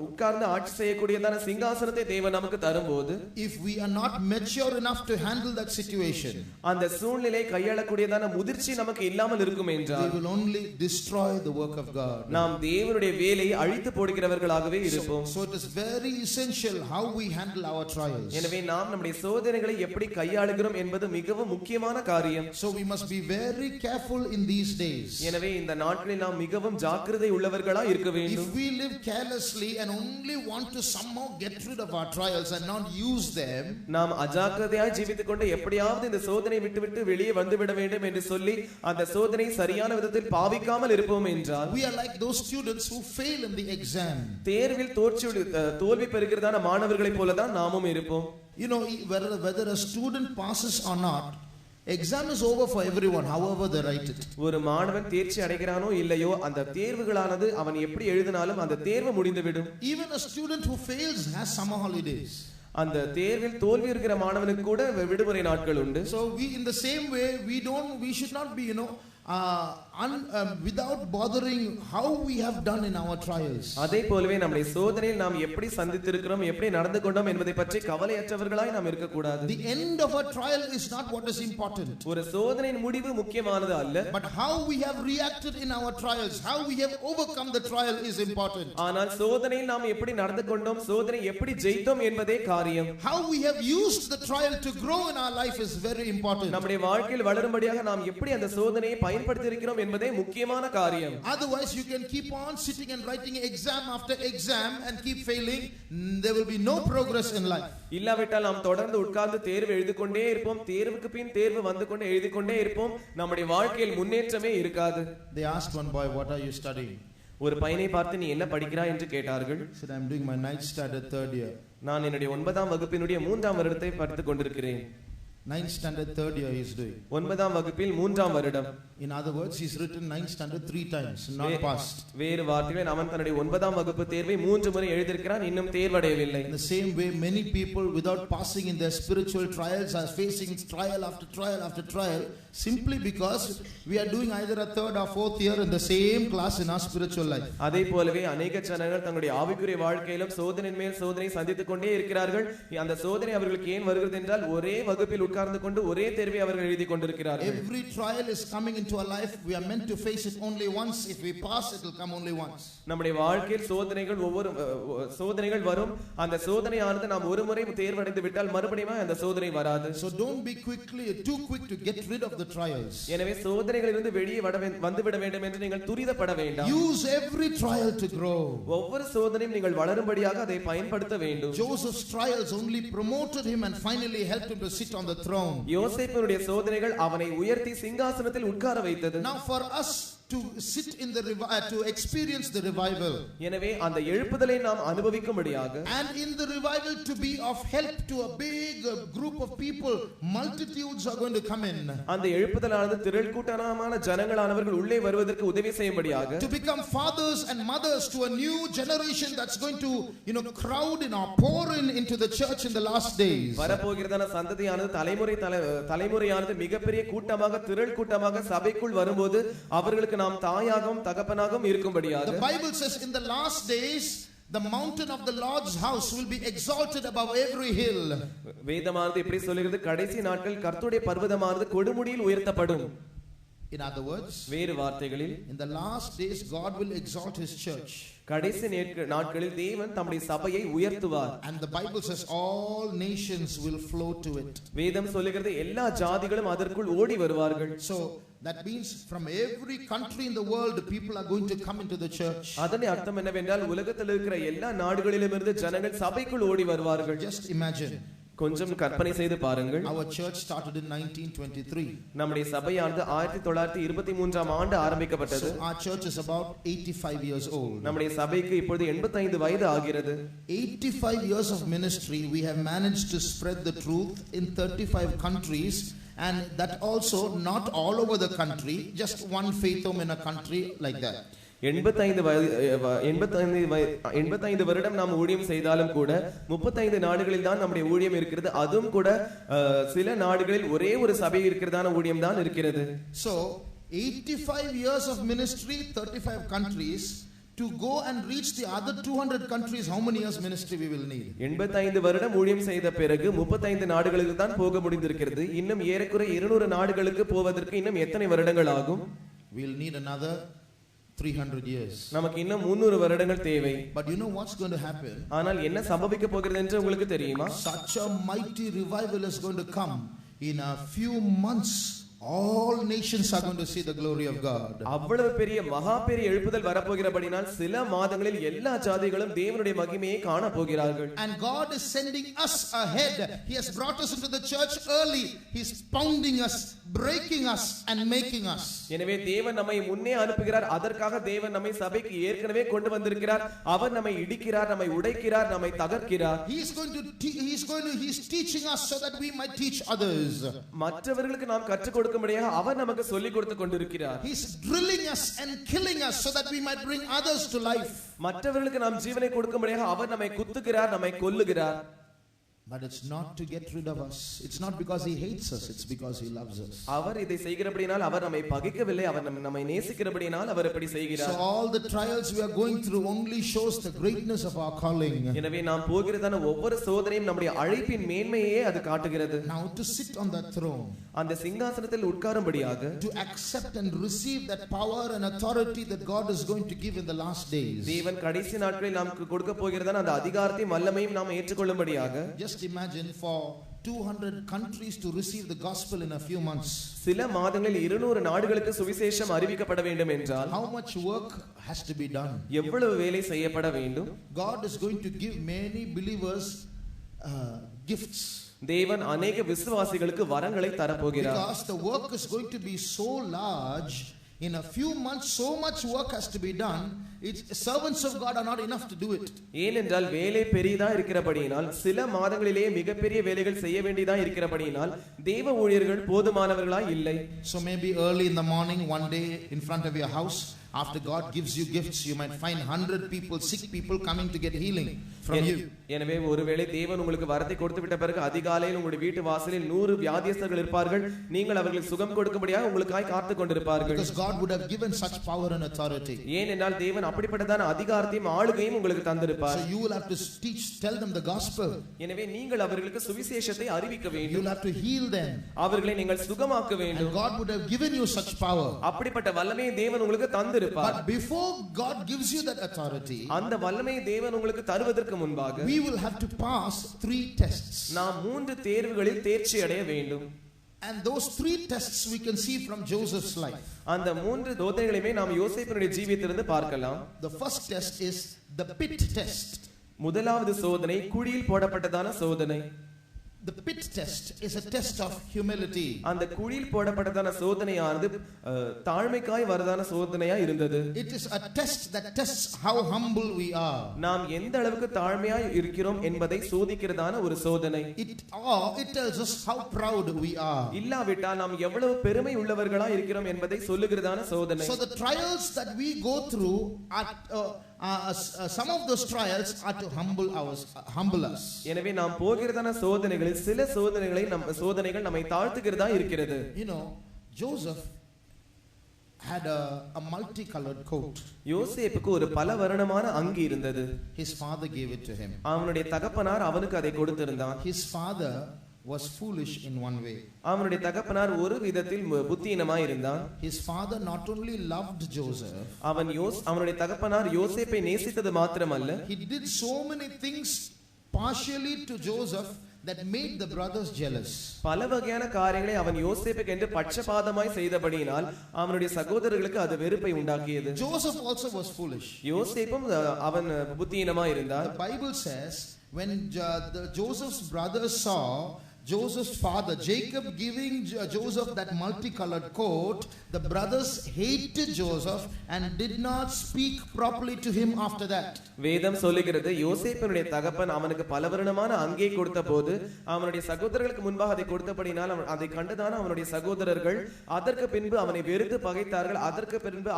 உட்கார்ந்து ஆட்சி செய்யக்கூடியதான சிங்காசனத்தை தேவன் நமக்கு தரும்போது, if we are not mature enough to handle that situation, அந்த சூழ்நிலை கையாளக்கூடியதான முதிர்ச்சி நமக்கு இல்லாமல் இருக்கும் என்றால், we will only destroy the work of God. நாம் தேவனுடைய வேலையை அழித்து போடுகிறவர்களாகவே இருப்போம். So it is very essential how we handle our trials. எனவே நாம் நம்முடைய சோதனைகளை எப்படி கையாளுகிறோம் என்பது மிகவும் முக்கியமான காரியம். So we must be very careful in these days. எனவே இந்த நாட்களில் நாம் மிகவும் ஜாக்கிரதை உள்ளவர்களாய் இருக்க வேண்டும். If we live carelessly and only want to somehow get rid of our trials and not use them, நாம் அஜாக்கிரதையாய் ஜீவித்துக் கொண்டு எப்படியாவது இந்த சோதனை விட்டு வெளியே வந்து விட வேண்டும் என்று சொல்லி அந்த சோதனை சரியான விதத்தில் பாவிக்காமல் இருப்போம் என்றால், we are like those students who fail in the exam. தேர்வில் தோல்வி பெறுகிறதான மாணவர்களைப் போலதான் நாமும் இருப்போம். You know, whether a student passes or not, exam is over for everyone, however they write it. ஒரு மாணவன் தேர்ச்சி அடைகிறானோ இல்லையோ அந்த தேர்வுகளானது அவன் எப்படி எழுதினாலும் அந்த தேர்வு முடிந்துவிடும். Even a student who fails has summer holidays. அந்த தேர்வில் தோல்வி இருக்கிற மாணவனுக்கு கூட விடுமுறை நாட்கள் உண்டு. So we, in the same way, we should not be, without bothering how we have done in our trials. அதே போலவே நம்முடைய சோதனையில் நாம் எப்படி சந்தித்திருக்கிறோம், எப்படி நடந்து கொண்டோம் என்பதை பற்றி கவலையற்றவர்களாய் நாம் இருக்க கூடாது. The end of a trial is not what is important. ஒரு சோதனையின் முடிவு முக்கியமானது அல்ல, but how we have reacted in our trials, how we have overcome the trial is important. ஆனால் சோதனையில் நாம் எப்படி நடந்து கொண்டோம், சோதனை எப்படி ஜெயித்தோம் என்பதே காரியம். How we have used the trial to grow in our life is very important. நம்முடைய வாழ்க்கையில் வளரும்படியாக நாம் எப்படி அந்த சோதனையை பயன்படுத்தி இருக்கிறோம் என்பதே முக்கியமான காரியம். Otherwise you can keep on sitting and writing exam after exam and keep failing. There will be no progress in life. இல்லாவிட்டால் நாம் தொடர்ந்து உட்கார்ந்து தேர்வு எழுதிக் கொண்டே இருப்போம், தேர்வுக்கு பின் தேர்வு வந்து கொண்டே எழுதிக் கொண்டே இருப்போம், நம்முடைய வாழ்க்கையில் முன்னேற்றமே இருக்காது. They asked one boy, what are you studying? ஒரு பையனை பார்த்து நீ என்ன படிக்கிறாய் என்று கேட்டார்கள். He said, I'm doing my night standard 3rd year. நான் என்னுடைய 9ஆம் வகுப்பினுடைய 3ஆம் வருடத்தை படித்துக் கொண்டிருக்கிறேன். 9th standard 3rd year he is doing. 9ஆம் வகுப்பில் 3ஆம் வருடம். In other words, he's written 9th standard 3 times, not passed. வேறு வார்த்தைகளில் அவன் தன்னுடைய 9ஆம் வகுப்பு தேர்வை 3 முறை எழுதியிருக்கிறான், இன்னும் தேர்வடையவில்லை. In the same way, many people without passing in their spiritual trials are facing trial after trial after trial, simply because we are doing either a 3rd or 4th year in the same class in our spiritual life. அதே போலவே अनेक ஜனங்கள் தங்களுடைய ஆவிக்குரிய வாழ்க்கையிலும் சோதனையின் மேல் சோதனை சந்தித்துக் கொண்டே இருக்கிறார்கள். அந்த சோதனை அவர்களுக்கு ஏன் வருகிறது என்றால் ஒரே வகுப்பில் உட்கார்ந்து கொண்டு ஒரே தேர்வை அவர்கள் எழுதி கொண்டிருக்கிறார்கள். Every trial is coming into our life. We are meant to face it only once. If we pass, it will come only once. நம்முடைய வாழ்க்கையில் சோதனைகள் வரும். அந்த சோதனையானது நாம் ஒரு முறை தேர்வடைந்து விட்டால் மறுபடியும் அந்த சோதனை வராது. So don't be too quick to get rid of the trials. எனவே சோதனைகளிலிருந்து வெளியே வந்து விட வேண்டும் என்று நீங்கள் துரிதப்பட வேண்டாம். Use every trial to grow. ஒவ்வொரு சோதனையும் நீங்கள் வளரும்படியாக அதை பயன்படுத்த வேண்டும். Joseph's trials only promoted him and finally helped him to sit on the throne. யோசேப்பினுடைய சோதனைகள் அவனை உயர்த்தி சிங்காசனத்தில் உட்கார வைத்தது. Now for us to sit in the to experience the revival, எனவே அந்த எழுப்புதலை நாம் அனுபவிக்கும்படியாக, and in the revival to be of help to a big group of people, multitudes are going to come in. அந்த எழுப்புதலானது திரள் கூட்டமான ஜனங்களானவர்கள் உள்ளே வருவதற்கு உதவி செய்யும்படியாக, to become fathers and mothers to a new generation that's going to crowd in or pour into the church in the last days. வரப்போகிறதான சந்ததியானது தலைமுறையானது மிகப்பெரிய கூட்டமாக திரள் கூட்டமாக சபைக்குள் வரும்போது அவர்களுக்கு நாம் தாயாகவும் தகப்பனாகவும் இருக்கும்படியாக, the Bible says in the last days the mountain of the Lord's house will be exalted above every hill. வேதமானது இப்படி சொல்கிறது, கடைசி நாட்கள் கர்த்தருடைய பர்வதமானது கொடுமுடியில் உயர்த்தப்படும். In other words, வேறு வார்த்தைகளில், in the last days God will exalt his church. கடைசி நாட்களில் தேவன் தம்முடைய சபையை உயர்த்துவார். And the Bible says all nations will flow to it. வேதம் சொல்லுகிறது எல்லா ஜாதிகளும் அதற்குள் ஓடி வருவார்கள். So that means from every country in the world people are going to come into the church. அதன் அர்த்தம் என்னவென்றால் உலகத்தில் இருக்கிற எல்லா நாடுகளிலுமிருந்து ஜனங்கள் சபைக்குள் ஓடி வருவார்கள். Just imagine. கொஞ்சம் கற்பனை செய்து பாருங்கள். Our church started in 1923. நம்முடைய சபையானது 1923ஆம் ஆண்டு ஆரம்பிக்கப்பட்டது. So our church is about 85 years old. நம்முடைய சபைக்கு இப்பொழுது 85 வயது ஆகிறது. 85 years of ministry, we have managed to spread the truth in 35 countries, and that also not all over the country, just one faith home in a country like that. 85 வருடம் நாம் ஊழியம் செய்தாலும் கூட 35 நாடுகளில் தான் நம்முடைய ஊழியம் இருக்கிறது. அதுவும் கூட சில நாடுகளில் ஒரே ஒரு சபை இருக்கிறதான ஊழியம் தான் இருக்கிறது. So 85 years of ministry, 35 countries. To go and reach the other 200 countries, how many years ministry we will need? 85 வருடம் ஊழியம் செய்த பிறகு 35 நாடுகளுக்கு தான் போக முடிந்திருக்கிறது. இன்னும் ஏறக்குறைய 200 நாடுகளுக்கு போவதற்கு இன்னும் எத்தனை வருடங்கள் ஆகும்? We'll need another 300 years. நமக்கு இன்னும் 300 வருடங்கள் தேவை. But you know what's going to happen? ஆனால் என்ன சம்பவிக்க போகிறது என்று உங்களுக்கு தெரியுமா? Such a mighty revival is going to come in a few months. all nations are going to see the glory of God. அவ்வளவு பெரிய மகா பெரிய எழுப்புதல் வரப்போகிறபடினால் சில மாதங்களில் எல்லா ஜாதிகளும் தேவனுடைய மகிமையை காண போகிறார்கள். And God is sending us ahead. He has brought us into the church early. He is pounding us, breaking us and making us. எனவே தேவன் நம்மை முன்னே அனுப்புகிறார். அதற்காக தேவன் நம்மை சபைக்கு ஏற்கனவே கொண்டு வந்திருக்கிறார். அவர் நம்மை இடிக்கிறார், நம்மை உடைக்கிறார், நம்மை தகர்க்கிறார். He is teaching us so that we might teach others. மற்றவர்களுக்கு நாம் கற்றுக் கொடுக்கும்படியாக அவர் நமக்கு சொல்லிக் கொடுத்து கொண்டிருக்கிறார். He is drilling us and killing us so that we might bring others to life. மற்றவர்களுக்கு நாம் ஜீவனை கொடுக்கும்படியாக அவர் நம்மை குத்துகிறார், நம்மை கொல்லுகிறார். But it's not to get rid of us. It's not because he hates us. It's because he loves us. அவர் இதை செய்கிறபடியால் அவர் நம்மை பகைக்கவில்லை, அவர் நம்மை நேசிக்கிறபடியால் அவர் இப்படி செய்கிறார். So all the trials we are going through only shows the greatness of our calling. எனவே நாம் போகிறதான ஒவ்வொரு சோதனையும் நம்முடைய அழைப்பின் மேன்மையே அது காட்டுகிறது. Now to sit on that throne, அந்த சிங்காசனத்தில் உட்காரும்படியாக, to accept and receive that power and authority that God is going to give in the last days. தேவன் கடைசி நாட்களில் நமக்கு கொடுக்க போகிறதான அந்த அதிகாரத்தையும் வல்லமையும் நாம் ஏற்றுக்கொள்ளும்படியாக, Just imagine for 200 countries to receive the gospel in a few months. சில மாதங்களில் 200 நாடுகளுக்கு சுவிசேஷம் அறிவிக்கப்பட வேண்டும் என்றால் how much work has to be done? எவ்வளவு வேலை செய்யப்பட வேண்டும்? God is going to give many believers gifts. தேவன் अनेक விசுவாசிகளுக்கு வரங்களை தரப்போகிறார். Because the work is going to be so large. In a few months so much work has to be done. It's servants of God are not enough to do it. ஏனென்றால் வேலை பெரியதா இருக்கிறபடியினால் சில மாதங்களிலே மிகப்பெரிய வேலைகள் செய்ய வேண்டியதா இருக்கிறபடியினால் தேவ ஊழியர்கள் போதுமானவர்களாய் இல்லை. So maybe early in the morning one day in front of your house, after God gives you gifts, you might find 100 people, sick people coming to get healing from you. எனவே ஒருவேளை தேவன் உங்களுக்கு வரத்தை கொடுத்து விட்ட பிறகு அதிகாலையில் உங்களுடைய வீட்டு வாசலில் 100 வியாதியஸ்தர்கள் இருப்பார்கள். நீங்கள் அவர்களுக்கு சுகம் கொடுக்கும்படியாக உங்களுக்காய் காத்துக் கொண்டிருப்பார்கள். Because God would have given such power and authority. ஏனென்றால் தேவன் அப்படிப்பட்டதான அதிகாரத்தையும் ஆளுகையும் உங்களுக்கு தந்திருப்பார். So you will have to tell them the gospel. எனவே நீங்கள் அவர்களுக்கு சுவிசேஷத்தை அறிவிக்க வேண்டும். You will have to heal them. அவர்களை நீங்கள் சுகமாக்க வேண்டும். And God would have given you such power. அப்படிப்பட்ட வல்லமையை தேவன் உங்களுக்கு தந்திருப்பார். But before God gives you that authority, அந்த வல்லமையை தேவன் உங்களுக்கு தருவதற்கு முன்பாக we will have to pass 3 tests. நாம் 3 தேர்வுகளில் தேர்ச்சி அடைய வேண்டும். And those 3 tests we can see from Joseph's life. அந்த 3 சோதனைகளையுமே நாம் யோசேப்பினுடைய ஜீவியத்திலிருந்து பார்க்கலாம். The first test is the pit test. முதலாவது சோதனை குழியில் போடப்பட்டதான சோதனை. The pit test is a test of humility. அந்த குழியில் போடப்பட்டதான சோதனையானது தாழ்மைக்காய் வரதான சோதனையா இருந்தது. It is a test that tests how humble we are. நாம் எந்த அளவுக்கு தாழ்மையாய் இருக்கிறோம் என்பதை சோதிக்கிறதான ஒரு சோதனை. It tells us how proud we are. இல்லாவிட்டால் நாம் எவ்வளவு பெருமை உள்ளவர்களாய் இருக்கிறோம் என்பதை சொல்லுகிறதான சோதனை. So the trials that we go through are some of those trials are to humble us. எனவே நாம் போகிறதான சோதனைகளில் சில சோதனைகள் நம்மை தாழ்த்துகிறதா இருக்கிறது. You know, Joseph had a multicolored coat. யோசேப்புக்கு ஒரு பல வர்ணமான அங்கி இருந்தது. His father gave it to him. அவனுடைய தகப்பனார் அவனுக்கு அதை கொடுத்திருந்தான். His father was foolish in one way. அவனுடைய தகப்பனார் ஒரு விதத்தில் புத்தியீனமாய் இருந்தான். His father not only loved Joseph, அவனுடைய தகப்பனார் யோசேப்பை நேசித்தது மாத்திரமல்ல, he did so many things partially to Joseph that made the brothers jealous. பல வகையான காரியங்களை அவன் யோசேப்புக்கு என்று பட்சபாதமாய் செய்தபடியினால் அவனுடைய சகோதரர்களுக்கு அது வெறுப்பை உண்டாக்கியது. Joseph also was foolish. யோசேப்பும் அவன் புத்தியீனமாய் இருந்தான். The Bible says when Joseph's brothers saw Joseph's father Jacob giving Joseph that multicolored coat, the brothers hated Joseph and did not speak properly to him after that. வேதம் சொல்லுகிறது யோசேப்பினுடைய தகப்பன் அவனுக்கு பலவர்ணமான அங்கை கொடுத்தபோது அவனுடைய சகோதரர்களுக்கு முன்பாக அதை கொடுத்தபடினால் அதை கண்டதான அவனுடைய சகோதரர்கள் அதற்கு பின்பு அவனை வெறுத்து பகைத்தார்கள். அதற்கு பின்பு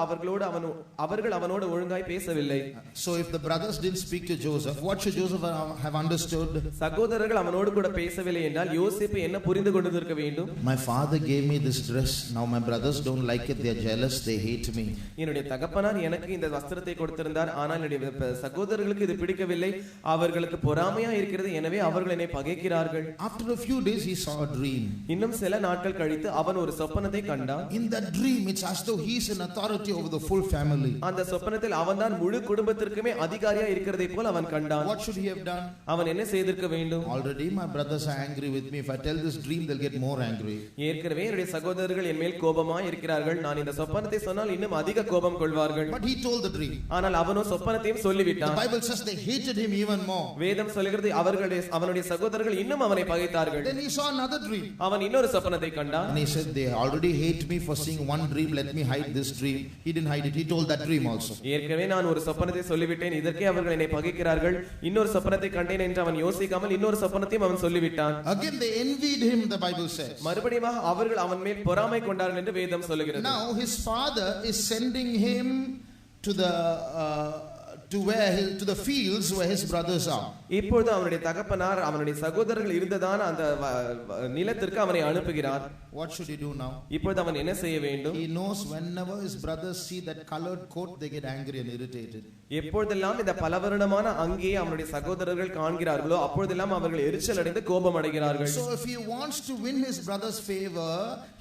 அவர்கள் அவனோடு ஒழுங்காய் பேசவில்லை. So if the brothers didn't speak to Joseph, what should Joseph have understood? சகோதரர்கள் அவனோடு கூட பேசவில்லை என்றால் யோசேப்பு என்ன புரிந்து கொண்டிருக்க வேண்டும்? My father gave me this dress, now my brothers don't like it, they are jealous, they hate me. என்னுடைய தகப்பனார் எனக்கு இந்த வஸ்திரத்தை கொடுத்திருந்தார், ஆனால் என்னுடைய சகோதரர்களுக்கு இது பிடிக்கவில்லை, அவர்களுக்கு பொறாமையா இருக்கிறது, எனவே அவர்கள் என்னை பகைக்கிறார்கள். After a few days he saw a dream. இன்னும் சில நாட்கள் கழித்து அவன் ஒரு சொப்பனத்தை கண்டான். In that dream it's as though he is in authority over the full family. அந்த சொப்பனத்தில் அவன்தான் முழு குடும்பத்திற்குமே அதிகாரியா இருக்கிறதை போல் அவன் கண்டான். What should he have done? அவன் என்ன செய்திருக்க வேண்டும்? Already my brothers are angry with me. If I tell this dream, they'll get more angry. ஏற்கனவே என்னுடைய சகோதரர்கள் என் மேல் கோபமாய் இருக்கிறார்கள். நான் இந்த சொப்பனத்தை சொன்னால் இன்னும் அதிக கோபம் கொள்வார்கள். But he told the dream. ஆனால் அவனோ சொப்பனத்தையும் சொல்லிவிட்டான். The Bible says they hated him even more. வேதம் சொல்கிறது அவனுடைய சகோதரர்கள் இன்னும் அவனை பகைத்தார்கள். Then he saw another dream. அவன் இன்னொரு சொப்பனத்தை கண்டான். And he said, they already hate me for seeing one dream. Let me hide this dream. He didn't hide it. He told that dream also. ஏற்கனவே நான் ஒரு சொப்பனத்தை சொல்லிவிட்டேன், இதற்கே அவர்கள் என்னை பகைக்கிறார்கள். இன்னொரு சொப்பனத்தை கண்டேன் என்று அவன் யோசிக்காமல் இன்னொரு சொப்பனத்தையும் அவன் சொல்லிவிட்டான். Again they envied him, the Bible says. மறுபடியும் அவர்கள் அவன் மேல் பொறாமை கொண்டார்கள் என்று வேதம் சொல்லுகிறது. Now his father is sending him to the fields where his brothers are. இப்பொழுது அவனுடைய தகப்பனார் அவனுடைய சகோதரர்கள் இருந்ததான அந்த நிலத்திற்கு அவனை அனுப்புகிறார். What should he do now? இப்பொழுது அவன் என்ன செய்ய வேண்டும்? He knows whenever his brothers see that colored coat, they get angry and irritated. எப்பொழுதெல்லாம் இந்த பலவர்ணமான அங்கியை அவனுடைய சகோதரர்கள் காண்கிறார்களோ அப்பொழுதெல்லாம் அவர்கள் எரிச்சல் அடைந்து கோபம் அடைகிறார்கள். So if he wants to win his brother's favor,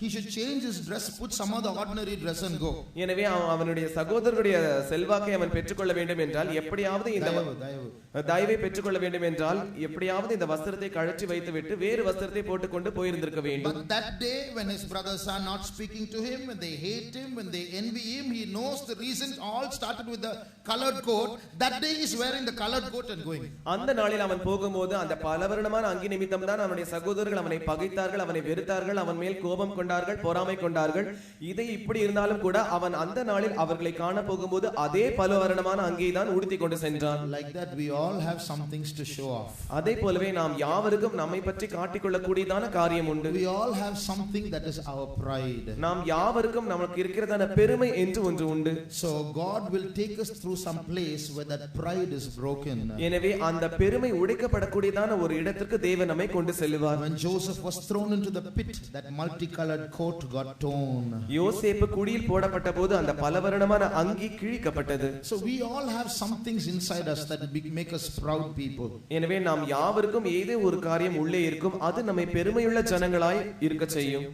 he should change his dress, put some other ordinary dress and go. எனவே அவனுடைய சகோதரருடைய செல்வாக்கை அவன் பெற்றுக்கொள்ள வேண்டும் என்றால் எப்படியாவது இந்த தயவை பெற்றுக்கொள்ள வேண்டும் என்றால் எப்படியாவது இந்த வஸ்திரத்தை கழற்றி வைத்துவிட்டு வேறு வஸ்திரத்தை போட்டுக்கொண்டு போயிருந்திருக்க வேண்டும். But that day when his brothers are not speaking to him, when they hate him, when they envy him, he knows the reason all started with the colored coat. That day he is wearing the colored coat and going. அந்த நாளில் அவன் போகும்போது அந்த பலவர்ணமான அங்கி நிமித்தம் தான் அவனுடைய சகோதரர்கள் அவனை பகைத்தார்கள், அவனை வெறுத்தார்கள், அவன் மேல் கோபம் கொண்டார்கள், பொறாமை கொண்டார்கள். இதை இப்படி இருந்தாலும் கூட அவன் அந்த நாளில் அவர்களை காண போகும்போது அதே பலவர்ணமான அங்கியை தான் உடுத்திக் கொண்டு சென்றான். Like that we all have some things to show off. அதே போலவே நாம் யாவருக்கும் நம்மை பற்றி காட்டிக்கொள்ள கூடியதான காரியம் உண்டு. We all have something that is our pride. நாம் யாவருக்கும் நமக்கு இருக்கிறதான பெருமை என்று ஒன்று உண்டு. So God will take us through some place where that pride is broken. எனவே அந்த பெருமை உடைக்கப்படக்கூடியதான ஒரு இடத்திற்கு தேவன் நம்மை கொண்டு செல்வார். When Joseph was thrown into the pit, that multicolored coat got torn. யோசேப்பு குழியில் போடப்பட்ட போது அந்த பலவர்ணமான அங்கி கிழிக்கப்பட்டது. So we all have some things inside us that make us proud people. எனவே நாம் யாவருக்கும் ஏதோ ஒரு காரியம் உள்ளே இருக்கும், அது நம்மை பெருமையுள்ள ஜனங்களாய் இருக்க செய்யும்.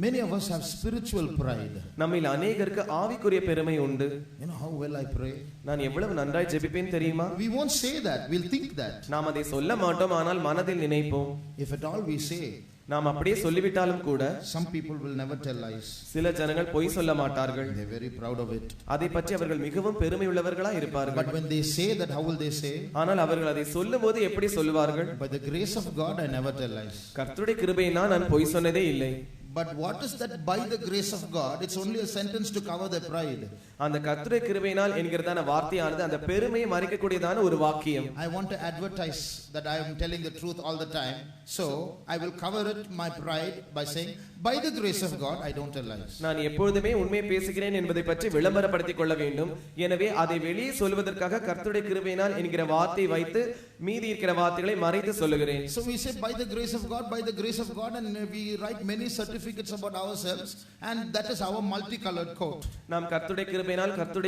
Many of us have spiritual pride. நம்மில் अनेகருக்கு ஆவிக்குரிய பெருமை உண்டு. You know how well I pray. நான் எவ்வளவு நன்றாய் ஜெபிப்பேன் தெரியுமா? We won't say that. We'll think that. நாம் அதை சொல்ல மாட்டோம், ஆனால் மனதில் நினைப்போம். If at all we say, நாம் அப்படியே சொல்லிவிட்டாலும் கூட some people will never tell lies. சில ஜனங்கள் பொய் சொல்ல மாட்டார்கள். They're very proud of it. அதை பற்றி அவர்கள் மிகவும் பெருமை உள்ளவர்களாய் இருப்பார்கள். But when they say that, how will they say? ஆனால் அவர்கள் அதை சொல்லும்போது எப்படி சொல்வார்கள்? By the grace of God I never tell lies. கர்த்தருடைய கிருபையினால் நான் பொய் சொன்னதே இல்லை. But what is that by the grace of God? It's only a sentence to cover their pride. அந்த கர்த்தருடைய கிருபையினால் என்கிறதான வார்த்தையானது அந்த பெருமையை மறைக்கக்கூடியதான ஒரு வாக்கியம். I want to advertise that I am telling the truth all the time. So I will cover it my pride by saying by the grace of God I don't tell lies. நான் எப்பொழுதுமே உண்மை பேசுகிறேன் என்பதை பற்றி விளம்பரப்படுத்திக் கொள்ள வேண்டும். எனவே அதை வெளியே சொல்வதற்காக கர்த்தருடைய கிருபையினால் என்கிற வார்த்தை வைத்து மீதி இருக்கிற வார்த்தைகளை மறைத்து சொல்லுகிறேன். So we say by the grace of God, by the grace of God, and we write many certificates about ourselves, and that is our multicolored coat. நாம் கர்த்தருடைய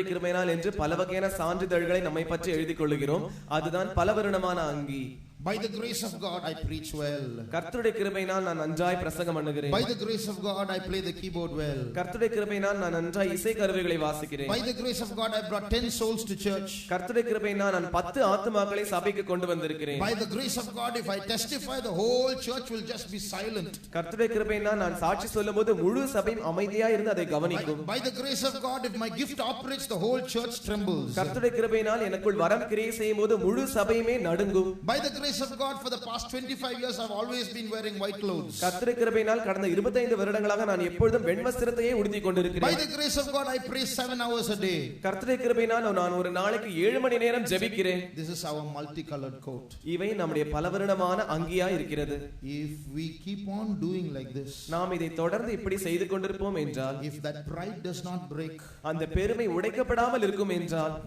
கிருபையினால் என்று பல வகையான சான்றிதழ்களை நம்மை பற்றி எழுதிக் கொள்கிறோம். அதுதான் பலவர்ணமான அங்கி. By the grace of God I preach well. கர்த்தருடைய கிருபையினால் நான் நன்றாய் பிரசங்கம் பண்ணுகிறேன். By the grace of God I play the keyboard well. கர்த்தருடைய கிருபையினால் நான் நன்றாய் இசை கருவிகளை வாசிக்கிறேன். By the grace of God I brought 10 souls to church. கர்த்தருடைய கிருபையினால் நான் 10 ஆத்துமாக்களை சபைக்கு கொண்டு வந்திருக்கிறேன். By the grace of God if I testify, the whole church will just be silent. கர்த்தருடைய கிருபையினால் நான் சாட்சி சொல்லும்போது முழு சபையும் அமைதியாக இருந்து அதை கவனிக்கும். By the grace of God if my gift operates, the whole church trembles. கர்த்தருடைய கிருபையினால் எனக்குள் வரம் கிரியை செய்யும்போது முழு சபையுமே நடுங்கும். By the grace of God for the past 25 years I've always been wearing white clothes. கர்த்தருடைய கிருபையினால் கடந்த 25 வருடங்களாக நான் எப்பொழுதும் வெண் வஸ்திரத்தையே உடுத்திக் கொண்டிருக்கிறேன். By the grace of God I pray 7 hours a day. கர்த்தருடைய கிருபையினால் நான் ஒரு நாளைக்கு 7 மணி நேரம் ஜெபிக்கிறேன். This is our multicolored coat. இவை நம்முடைய பலவர்ணமான அங்கியாய் இருக்கிறது. If we keep on doing like this, நாம் இதை தொடர்ந்து இப்படி செய்து கொண்டிருப்போம் என்றால், if that pride does not break, அந்த பெருமை உடைக்கப்படாமல் இருக்கும் என்றால்,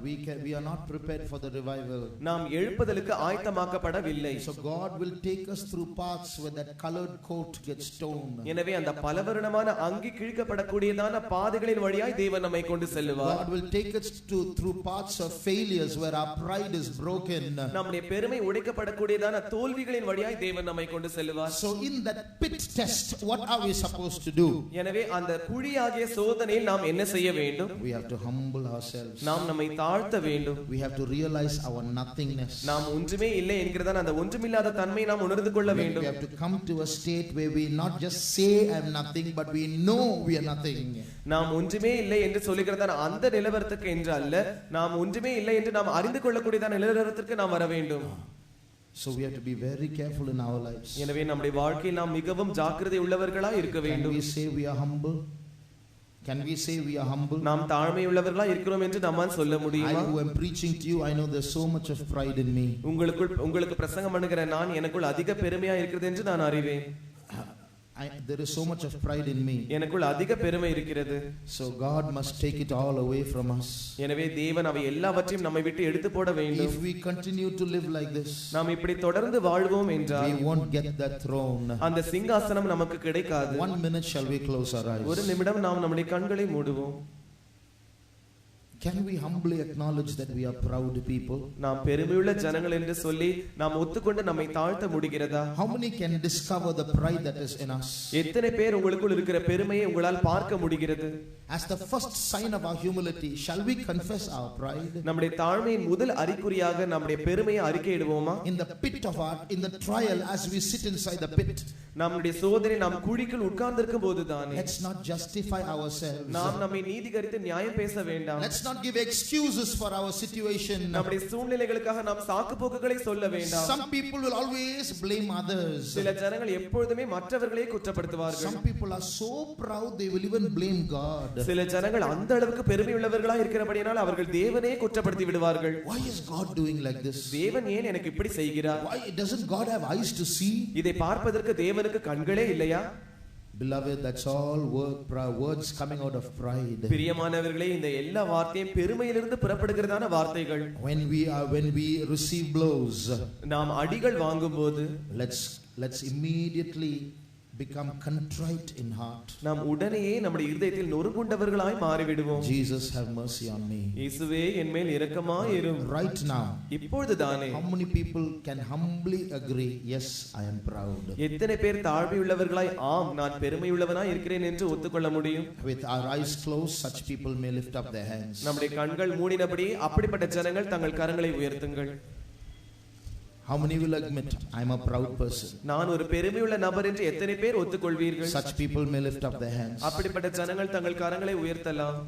we are not prepared for the revival. நாம் எழுப்புதலுக்கு ஆயத்தமாக்கப்படவில்லை. So God will take us through paths where that colored coat gets torn. எனவே அந்த பலவர்ணமான அங்கி கிழிக்கப்படக்கூடியதான பாதைகளின் வழியாய் தேவன் நம்மை கொண்டு செல்வார். God will take us through paths of failures where our pride is broken. நம்முடைய பெருமை உடைக்கப்படக்கூடியதான தோல்விகளின் வழியாய் தேவன் நம்மை கொண்டு செல்வார். So in that pit test, what are we supposed to do? எனவே அந்த குழியாகிய சோதனையில் நாம் என்ன செய்ய வேண்டும்? We have to humble ourselves. நாம் நம்மை தாழ்த்த வேண்டும். We have to realize our nothingness. நாம் ஒன்றுமே இல்லை என்கிறதான அந்த ஒன்றுமில்லாத தன்மையை நாம் உணர்ந்து கொள்ள வேண்டும். We have to come to a state where we not just say I am nothing, but we know we are nothing. நாம் ஒன்றுமே இல்லை என்று சொல்லுகிறதான அந்த நிலவரத்துக்கு என்று அல்ல, நாம் ஒன்றுமே இல்லை என்று நாம் அறிந்து கொள்ளக்கூடியதான நிலவரத்திற்கு நாம் வர வேண்டும். So we have to be very careful in our lives. எனவே நம்முடைய வாழ்க்கையில் நாம் மிகவும் ஜாக்கிரதை உள்ளவர்களாய் இருக்க வேண்டும். Can we say we are humble? Can we say we are humble? நாம் தாழ்மை உள்ளவர்களாய் இருக்கிறோம் என்று நம்மால் சொல்ல முடியுமா? I who am preaching to you, I know there's so much of pride in me. உங்களுக்கு பிரசங்கம் பண்ணுகிற நான் எனக்குள் அதிக பெருமையா இருக்கிறது என்று நான் அறிவேன். There is so much of pride in me. எனக்குள் அதிக பெருமை இருக்கிறது. So God must take it all away from us. எனவே தேவன் அவை எல்லாவற்றையும் நம்மை விட்டு எடுத்து போட வேண்டும். If we continue to live like this, நாம் இப்படி தொடர்ந்து வாழ்வோம் என்றால் we won't get that throne. அந்த சிங்காசனம் நமக்கு கிடைக்காது. 1 minute shall we close our eyes? ஒரு நிமிடம் நாம் நம்முடைய கண்களை மூடுவோம். Can we humbly acknowledge that we are proud people? நாம் பெருமையுள்ள ஜனங்கள் என்று சொல்லி நாம் ஒத்துக்கொண்டு நம்மை தாழ்த்த முடிகிறதா? How many can discover the pride that is in us? எத்தனை பேர் உங்களுக்குள் இருக்கிற பெருமையை உங்களால் பார்க்க முடிகிறது? As the first sign of our humility, shall we confess our pride? நம்முடைய தாழ்மையின் முதல் அறிகுறியாக நம்முடைய பெருமையை அறிக்கையிடுவோமா? In the pit of our, in the trial, as we sit inside the pit, நம்முடைய சோதனை நாம் குழிக்குள் உட்கார்ந்திருக்கும் போதுதானே. let's not justify ourselves. நாம் நம்மை நீதிகரித்து நியாயம் பேச வேண்டாம். Let's not give excuses for our situation. நம்முடைய சூழ்நிலைகளுக்காக நாம் சாக்கு போக்குகளை சொல்ல வேண்டாம். Some people will always blame others. சில ஜனங்கள் எப்பொழுதுமே மற்றவர்களே குற்றப்படுத்துவார்கள். Some people are so proud they will even blame God. சில ஜனங்கள் அந்த அளவுக்கு பெருமை உள்ளவர்களாக இருக்கிறபடியால் அவர்கள் தேவனே குற்றப்படுத்தி விடுவார்கள். Why is God doing like this? தேவன் ஏன் எனக்கு இப்படி செய்கிறார்? Why doesn't God have eyes to see? இதை பார்ப்பதற்கு தேவனுக்கு கண்களே இல்லையா? Beloved, that's all words coming out of pride. பிரியமானவர்களே, இந்த எல்லா வார்த்தையும் பெருமையிலிருந்து புறப்படுகிறதான வார்த்தைகள். When we receive blows, நாம் அடிகள் வாங்கும்போது let's immediately become contrite in heart. நாம் உடனேயே நம்முடைய இதயத்தில் நொறுங்குண்டவர்களாய் மாறிவிடுவோம். Jesus, have mercy on me. இயேசுவே, என் மேல் இரக்கமாய் இரும். Right now, இப்பொழுதுதானே. how many people can humbly agree, yes, I am proud? எத்தனை பேர் தாழ்மை உள்ளவர்களாய் ஆம் நான் பெருமை உள்ளவனாய் இருக்கிறேன் என்று ஒத்துக்கொள்ள முடியும்? With our eyes closed, such people may lift up their hands. நம்முடைய கண்கள் மூடினபடி அப்படிப்பட்ட ஜனங்கள் தங்கள் கரங்களை உயர்த்துங்கள். How many will admit I am a proud person? நான் ஒரு பெருமையுள்ள நபர் என்று எத்தனை பேர் ஒத்துக்கொள்வீர்கள்? Such people may lift up their hands. அப்படிப்பட்ட ஜனங்கள் தங்கள் கரங்களை உயர்த்தலாம்.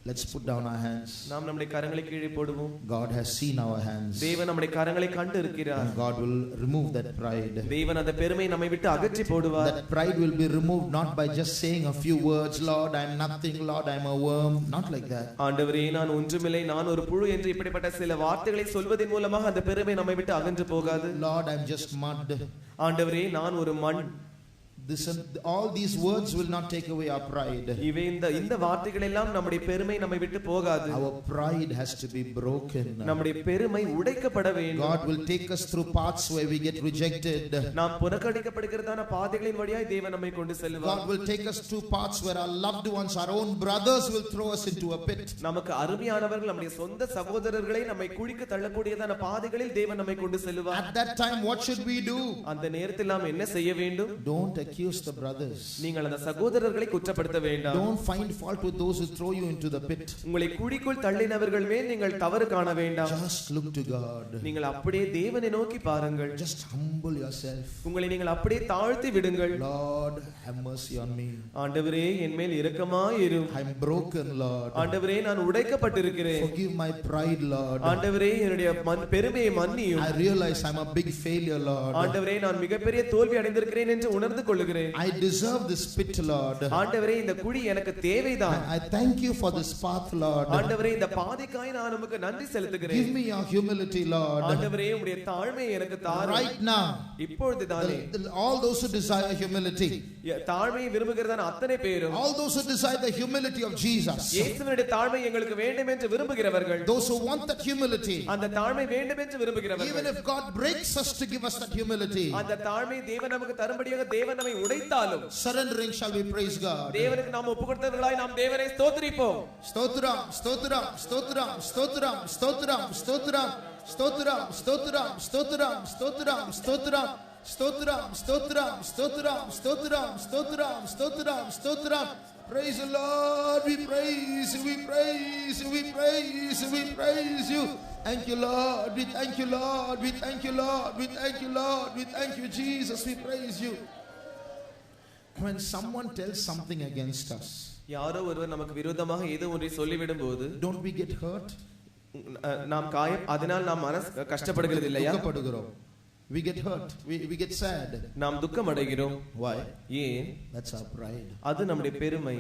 Let's put down our hands. நாம் நம்முடைய கரங்களை கீழே போடுவோம். God has seen our hands. தேவன் நம்முடைய கரங்களை கண்டு இருக்கிறார். God will remove that pride. தேவன் அந்த பெருமையை நம்மை விட்டு அகற்றி போடுவார். That pride will be removed not by just saying a few words, Lord, I am nothing, Lord, I am a worm, not like that. ஆண்டவரே, நான் ஒன்றுமில்லை, நான் ஒரு புழு என்று இப்படிப்பட்ட சில வார்த்தைகளை சொல்வதன் மூலமாக அந்த பெருமை நம்மை விட்டு அகன்று போகாது. Lord, I am just mud. ஆண்டவரே, நான் ஒரு மண். All these words will not take away our pride. இந்த வார்த்தைகள் எல்லாம் நம்முடைய பெருமை நம்மை விட்டு போகாது. Our pride has to be broken. நம்முடைய பெருமை உடைக்கப்பட வேண்டும். God will take us through paths where we get rejected. நாம் புறக்கணிக்கப்படுகிறதான பாதைகளின் வழியாய் தேவன் நம்மை கொண்டு செல்வார். God will take us through paths where our loved ones, our own brothers will throw us into a pit. நமக்கு அருமையானவர்கள் நம்முடைய சொந்த சகோதரர்களை நம்மை குழிக்கு தள்ளக்கூடியதான பாதைகளில் தேவன் நம்மை கொண்டு செல்வார். At that time, what should we do? அந்த நேரத்தில் நாம் என்ன செய்ய வேண்டும்? Don't accuse the brothers. நீங்கள் அந்த சகோதரர்களை குற்றப்படுத்த வேண்டாம். Don't find fault with those who throw you into the pit. உங்களை குழிக்குள் தள்ளினவர்கள் மேல் நீங்கள் தவறு காண வேண்டாம். Just look to God. நீங்கள் அப்படியே தேவனை நோக்கி பாருங்கள். Just humble yourself. உங்களை நீங்கள் அப்படியே தாழ்த்தி விடுங்கள். Lord, have mercy on me. ஆண்டவரே, என் மேல் இரக்கமாய் இரும். I am broken, Lord. ஆண்டவரே, நான் உடைக்கப்பட்டிருக்கிறேன். Forgive my pride, Lord. ஆண்டவரே, என்னுடைய பெருமையை மன்னியும். I realize I am a big failure, Lord. ஆண்டவரே, நான் மிகப்பெரிய தோல்வி அடைந்திருக்கிறேன் என்று உணர்ந்து கொள்கிறேன். I deserve this pit, Lord. ஆண்டவரே, இந்த குழி எனக்கு தேவைதான். I thank you for this path, Lord. ஆண்டவரே, இந்த பாதைக்காய் நான் உமக்கு நன்றி செலுத்துகிறேன். Give me your humility, Lord. ஆண்டவரே, உம்முடைய தாழ்மையை எனக்கு தாரும். Right now, இப்பொழுதுதானே all those who desire humility, தாழ்மையை விரும்புகிறதான அத்தனை பேரும், all those who desire the humility of Jesus, இயேசுவினுடைய தாழ்மை எங்களுக்கு வேண்டும் என்று விரும்புகிறவர்கள், those who want that humility, அந்த தாழ்மை வேண்டும் என்று விரும்புகிறவர்கள், even if God breaks us to give us that humility, அந்த தாழ்மை தேவன் நமக்கு தரும்படியாக தேவன் நம்மை உடைத்தாலும் surrendering, shall we praise God? தேவனுக்கு நாம் ஒப்புக்கொடுத்தவர்களாய் நாம் தேவனை ஸ்தோத்திரிப்போம். ஸ்தோத்திரம், ஸ்தோத்திரம், ஸ்தோத்திரம், ஸ்தோத்திரம், ஸ்தோத்திரம், ஸ்தோத்திரம், ஸ்தோத்திரம், ஸ்தோத்திரம், ஸ்தோத்திரம், ஸ்தோத்திரம், ஸ்தோத்திரம், Stotram, stotram, stotram, stotram, stotram, stotram, stotram. Praise the Lord. We praise you, we praise you, we praise you, we praise you. Thank you, Lord. We thank you, Lord. We thank you, Lord. We thank you, Lord. We thank you, Jesus. We praise you. When someone tells something against us, யாரோ ஒருவர் நமக்கு விரோதமாக ஏதோ ஒன்றை சொல்லிவிடும்போது don't we get hurt? நாம் அதனால் நாம் மனசு கஷ்டப்படுகிறது இல்லையா? துக்கப்படுகிறோம். We get hurt. We get sad. நாம் துக்கம் அடைகிறோம். Why? ஏன்? That's our pride. அது நம்முடைய பெருமை.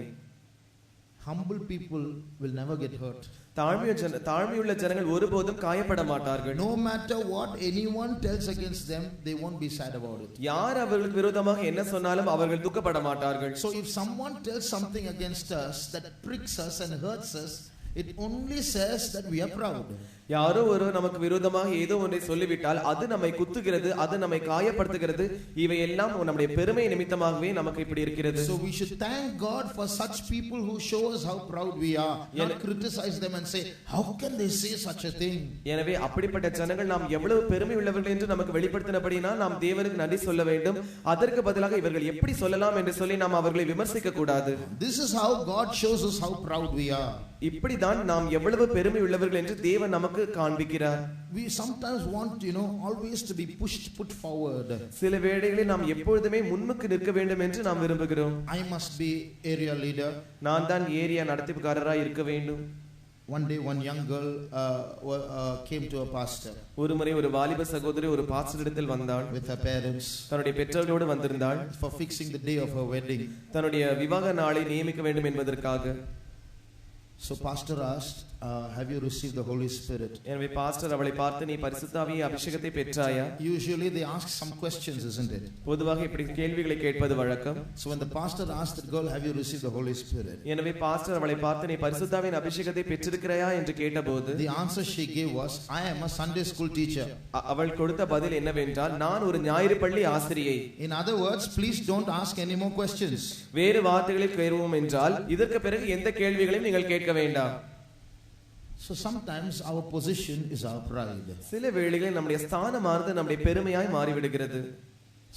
Humble people will never get hurt. தாழ்மையுள்ள ஜனங்கள் ஒருபோதும் காயப்பட மாட்டார்கள். No matter what anyone tells against them, they won't be sad about it. யார் அவர்களுக்கு விரோதமாக என்ன சொன்னாலும் அவர்கள் துக்கப்பட மாட்டார்கள். So if someone tells something against us that pricks us and hurts us, it only says that we are proud. யாரோ ஒருவர் நமக்கு விரோதமாக ஏதோ ஒன்றை சொல்லிவிட்டால் அது நம்மை குத்துகிறது, அது நம்மை காயப்படுத்துகிறது. இவை எல்லாம் நம்முடைய பெருமை நிமித்தமாகவே நமக்கு இப்படி இருக்கிறது. So we should thank God for such people who show us how proud we are, not criticize them and say how can they say such a thing. எனவே அப்படிப்பட்ட ஜனங்கள் நாம் எவ்வளவு பெருமை உள்ளவர்கள் என்று நமக்கு வெளிப்படுத்தினபடினால் நாம் தேவனுக்கு நன்றி சொல்ல வேண்டும். அதற்கு பதிலாக இவர்கள் எப்படி சொல்லலாம் என்று சொல்லி நாம் அவர்களை விமர்சிக்க கூடாது. This is how God shows us how proud we are. இப்படிதான் நாம் எவ்வளவு பெருமை உள்ளவர்கள் என்று தேவன் நமக்கு காண்பிக்கிறார். We sometimes want, always to be put forward. சில வேளைகளில் நாம் எப்பொழுதுமே முன்னுக்கு நிற்க வேண்டும் என்று நாம் விரும்புகிறோம். I must be area leader. நான் தான் ஏரியா நடத்திப்புக்காரராய் இருக்க வேண்டும். One day one young girl came to a pastor. ஒருமுறை ஒரு வாலிப சகோதரி ஒரு பாஸ்டரிடத்தில் வந்தாள். With her parents. தன்னுடைய பெற்றோர்களோடு வந்திருந்தாள். For fixing the day of her wedding. தன்னுடைய விவாக நாளை நியமிக்க வேண்டும் என்பதற்காக. So pastor asked, have you received the Holy Spirit? எனவே பாஸ்டர் அவளை பார்த்து நீ பரிசுத்த ஆவியை அபிஷேகத்தை பெற்றாயா? Usually they ask some questions, isn't it? பொதுவாக இப்படி கேள்விகளை கேட்பது வழக்கம். So when the pastor asked the girl, have you received the Holy Spirit? எனவே பாஸ்டர் அவளை பார்த்து நீ பரிசுத்த ஆவியின் அபிஷேகத்தை பெற்றிருக்கிறாயா என்று கேட்டபோது the answer she gave was, I am a Sunday school teacher. அவள் கொடுத்த பதில் என்னவென்றால் நான் ஒரு ஞாயிறு பள்ளி ஆசிரியை. In other words, please don't ask any more questions. வேறு வார்த்தைகளில் கூறுவோம் என்றால் இதற்கு பிறகு எந்த கேள்விகளையும் நீங்கள் கேட்க வேண்டாம். So sometimes our position is our pride. சில வேளைகளில் நம்முடைய ஸ்தானமானது நம்முடைய பெருமையாய் மாறிவிடுகிறது.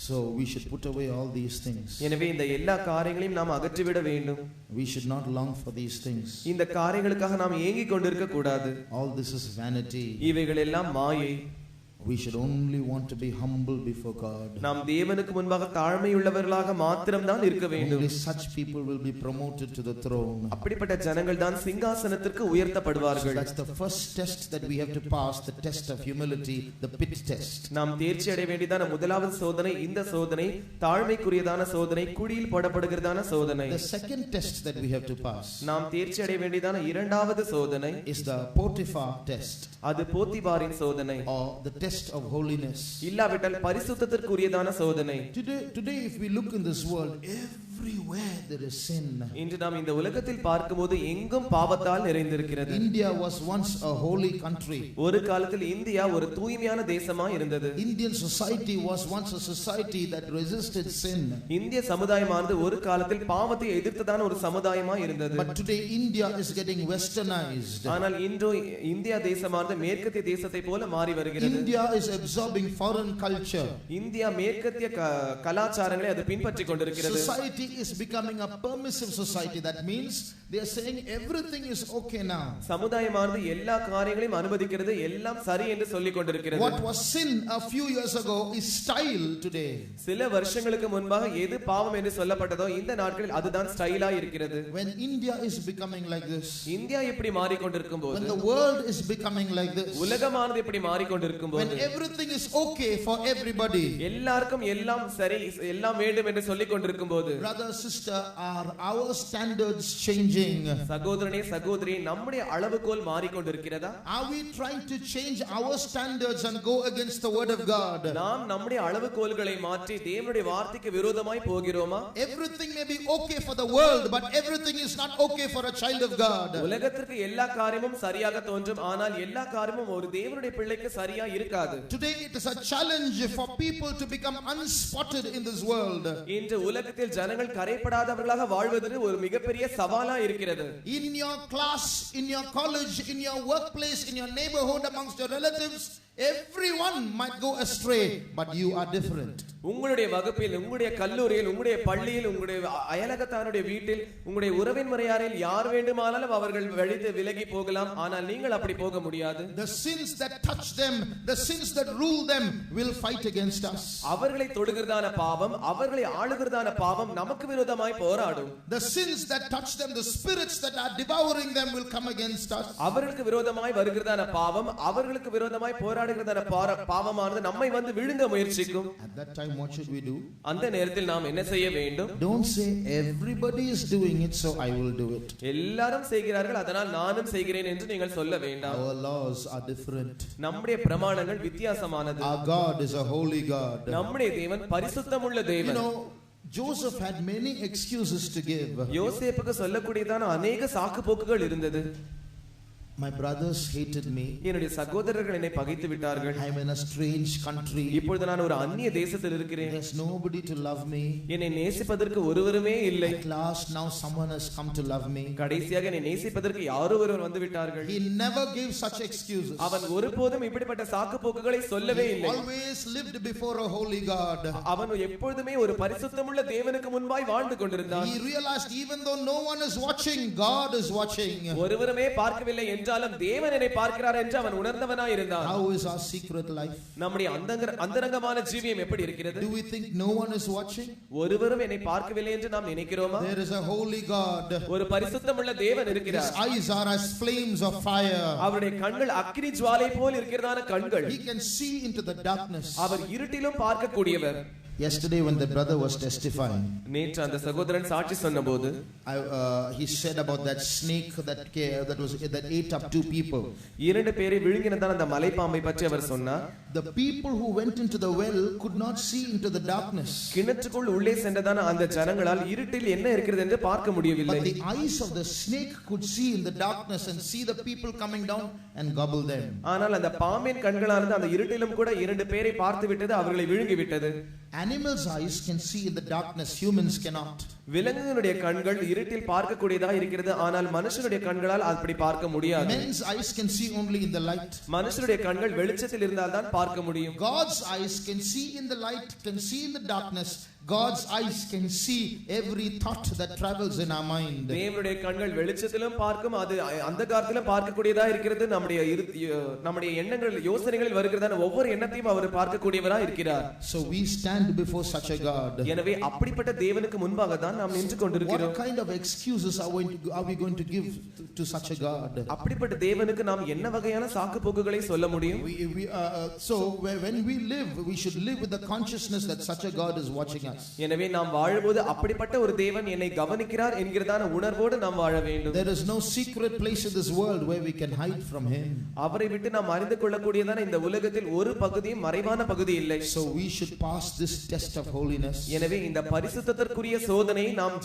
So we should put away all these things. எனவே இந்த எல்லா காரியங்களையும் நாம் அகற்றிவிட வேண்டும். We should not long for these things. இந்த காரியங்களுக்காக நாம் ஏங்கிக் கொண்டிருக்க கூடாது. All this is vanity. இவைகள் எல்லாம் மாயை. We should only want to be humble before God. நாம் தேவனுக்கு முன்பாக தாழ்மையுள்ளவர்களாக மாத்திரம்தான் இருக்க வேண்டும். Only such people will be promoted to the throne. அப்படிப்பட்ட ஜனங்கள் தான் சிங்காசனத்திற்கு உயர்த்தப்படுவார்கள். That's the first test that we have to pass, the test of humility, the pit test. நாம் தேர்ச்சி அடைய வேண்டியதான முதலாவது சோதனை இந்த சோதனை, தாழ்மைக்குரியதான சோதனை, குழியில் போடப்படுகிறதான சோதனை. The second test that we have to pass, நாம் தேர்ச்சி அடைய வேண்டியதான இரண்டாவது சோதனை is the Potiphar test. அது போத்திபாரின் சோதனை, or the test of holiness. இல்லாவிட்டால் பரிசுத்தத்திற்குரியதான சோதனை. Today if we look in this world, everywhere there is sin. இன்று நாம் இந்த உலகத்தில் பார்க்கும்போது எங்கும் பாவத்தால் நிறைந்திருக்கிறது. India was once a holy country. ஒரு காலத்தில் இந்தியா ஒரு தூய்மையான தேசமாய் இருந்தது. Indian society was once a society that resisted sin. இந்திய சமுதாயமானது ஒரு காலத்தில் பாவத்தை எதிர்த்ததான ஒரு சமுதாயமாய் இருந்தது. But today India is getting westernized. ஆனால் இன்று இந்தியா தேசமானது மேற்கத்திய தேசத்தை போல மாறி வருகிறது. India is absorbing foreign culture. India மேற்கத்திய கலாச்சாரங்களை அது பின்பற்றிக் கொண்டிருக்கிறது. Society is becoming a permissive society. That means they are saying everything is okay now. சமுதாயமானது எல்லா காரியங்களையும் அனுமதிக்கிறது, எல்லாம் சரி என்று சொல்லிக் கொண்டிருக்கிறது. What was sin a few years ago is style today. சில வருஷங்களுக்கு முன்பாக எது பாவம் என்று சொல்லப்பட்டதோ இந்த நாட்களில் அதுதான் ஸ்டைலா இருக்கிறது. When India is becoming like this, India இப்படி மாறிக்கொண்டிருக்கும் போது, when the world is becoming like this, உலகமானது இப்படி மாறிக்கொண்டிருக்கும் போது, when everything is okay for everybody, எல்லாருக்கும் எல்லாம் சரி எல்லாம் வேண்டும் என்று சொல்லிக் கொண்டிருக்கும் போது, brother sister, are our standards changing? சகோதரனே சகோதரி, நம்முடைய அளவுகோல் மாறிக்கொண்டிருக்கிறதா? Are we trying to change our standards and go against the word of God? நாம் நம்முடைய அளவுகோல்களை மாற்றி தேவனுடைய வார்த்தைக்கு விரோதமாய் போகிறோமா? Everything may be okay for the world, but everything is not okay for a child of God. உலகத்திற்கு எல்லா காரியமும் சரியாக தோன்றும், ஆனால் எல்லா காரியமும் ஒரு தேவனுடைய பிள்ளைக்கு சரியா இருக்காது. Today it is a challenge for people to become unspotted in this world. இன்று உலகத்தில் ஜனங்கள் கரைப்படாதவர்களாக வாழ்வது ஒரு மிகப்பெரிய சவாலா இருக்கிறது. In your class, in your college, in your workplace, in your neighborhood, amongst your relatives, Everyone might go astray, but you are different. உங்களுடைய வகுப்பில், உங்களுடைய கல்லூரியில், உங்களுடைய பள்ளியில், உங்களுடைய அயலகத்தாருடைய வீட்டில், உங்களுடைய உறவின் முறையாரில் யார் வேண்டுமானாலும் அவர்கள் வழித்து விலகி போகலாம். ஆனால் நீங்கள் அப்படி போக முடியாது. The sins that touch them, the sins that rule them will fight against us. அவர்களை தொடுகிறதான பாவம், அவர்களை ஆளுகிறதான பாவம் நமக்கு விரோதமாய் போராடும். The sins that touch them, the spirits that are devouring them will come against us. அவர்களுக்கு விரோதமாய் வருகிறதான பாவம், அவர்களுக்கு விரோதமாய் போராடுகிறதான பாவமானது நம்மை வந்து விழுங்க முயற்சிக்கும். At that time, what should we do? அந்த நேரத்தில் நாம் என்ன செய்ய வேண்டும்? Don't say everybody is doing it, so I will do it. எல்லாரும் செய்கிறார்கள், அதனால் நானும் செய்கிறேன் என்று நீங்கள் சொல்ல வேண்டாம். Our laws are different. நம்முடைய பிரமாணங்கள் வித்தியாசமானது. Our God is a holy God. நம்முடைய தேவன் பரிசுத்தமுள்ள தேவன். Joseph had many excuses to give. யோசேப்புக்கு சொல்லக்கூடியதான அநேக சாக்கு போக்குகள் இருந்தது. My brothers hated me. என்னுடைய சகோதரர்கள் என்னை பகைத்து விட்டார்கள். I am in a strange country. இப்பொழுது நான் ஒரு அந்நிய தேசத்தில் இருக்கிறேன். There's nobody to love me. என்னை நேசிப்பதற்கு ஒருவருமே இல்லை. At last now someone has come to love me. கடைசியாக என்னை நேசிப்பதற்கு யாரோ ஒருவர் வந்து விட்டார்கள். He never gave such excuses. அவன் ஒருபோதும் இப்படிப்பட்ட சாக்கு போக்குகளை சொல்லவே இல்லை. Always lived before a holy God. அவன் எப்பொழுதுமே ஒரு பரிசுத்தமுள்ள தேவனுக்கு முன்பாய் வாழ்ந்து கொண்டிருந்தான். He realized even though no one is watching, God is watching. ஒருவருமே பார்க்கவில்லை என்றாலும் தேவன் என்னை பார்க்கிறார் என்று அவன் உணர்ந்தவனாய் இருந்தான். How is our secret life? நம்முடைய அந்தரங்கமான ஜீவியம் எப்படி இருக்கிறது? Do we think no one is watching? ஒருவரும் என்னை பார்க்கவில்லை என்று நாம் நினைக்கிறோமா? There is a holy God. ஒரு பரிசுத்தமுள்ள தேவன் இருக்கிறார். His eyes are as flames of fire. அவருடைய கண்கள் அக்கினி ஜுவாலை போல் இருக்கிறதான கண்கள். He can see into the darkness. Our இருட்டிலும் பார்க்கக்கூடியவர். Yesterday when the brother was testifying, நேற்று அந்த சகோதரன் சாட்சி சொன்னபோது he said about that snake that ate up two people. இரண்டு பேரை விழுங்கினதான அந்த மலைப்பாம்பை பற்றி அவர் சொன்னார். The people who went into the well could not see into the darkness. கிணற்றுக்குள் உள்ளே சென்றதான அந்த ஜனங்களால் இருட்டில் என்ன இருக்கிறது என்று பார்க்க முடியவில்லை. But the eyes of the snake could see in the darkness and see the people coming down and gobble them. ஆனால் அந்த பாம்பின் கண்களானது அந்த இருட்டிலும் கூட இரண்டு பேரை பார்த்து விட்டது, அவர்களை விழுங்கி விட்டது. Animals' eyes can see in the darkness, humans cannot. விலங்குகளுடைய கண்கள் இருட்டில் பார்க்கக்கூடியதா இருக்கிறது, ஆனால் மனுஷனுடைய கண்களால் அப்படி பார்க்க முடியாது. Men's eyes can see only in the light. மனுஷனுடைய கண்கள் வெளிச்சத்தில் இருந்தால் தான் பார்க்க முடியும். God's eyes can see in the light, can see in the darkness. God's eyes can see every thought that travels in our mind. தேவனுடைய கண்கள் வெளிச்சத்திலும் பார்க்கும், அது அந்தகாரத்திலும் பார்க்கக்கூடியதா இருக்கிறது. நம்முடைய எண்ணங்கள், யோசனைகளில் வருகிறதான ஒவ்வொரு எண்ணத்தையும் அவர் பார்க்கக்கூடியவரா இருக்கிறார். So we stand before such a God. எனவே அப்படிப்பட்ட தேவனுக்கு முன்பாக தான் நாம் நின்று கொண்டிருக்கிறோம். What kind of excuses are we going to give to such a God? அப்படிப்பட்ட தேவனுக்கு நாம் என்ன வகையான சாக்கு போக்குகளை சொல்ல முடியும்? So when we live, we should live with the consciousness that such a God is watching us. எனவே நாம் வாழும்போது அப்படிப்பட்ட ஒரு தேவன் என்னை கவனிக்கிறார் என்கிறதான உணர்வோடு நாம் வாழ வேண்டும். There is no secret place in this world where we can hide from him. அவரை விட்டு நாம் அறிந்து கொள்ளக்கூடியதான இந்த உலகத்தில் ஒரு பகுதியும் மறைவான பகுதி இல்லை. So we should pass this test of holiness. எனவே இந்த பரிசுத்தத்திற்குரிய சோதனையை நாம்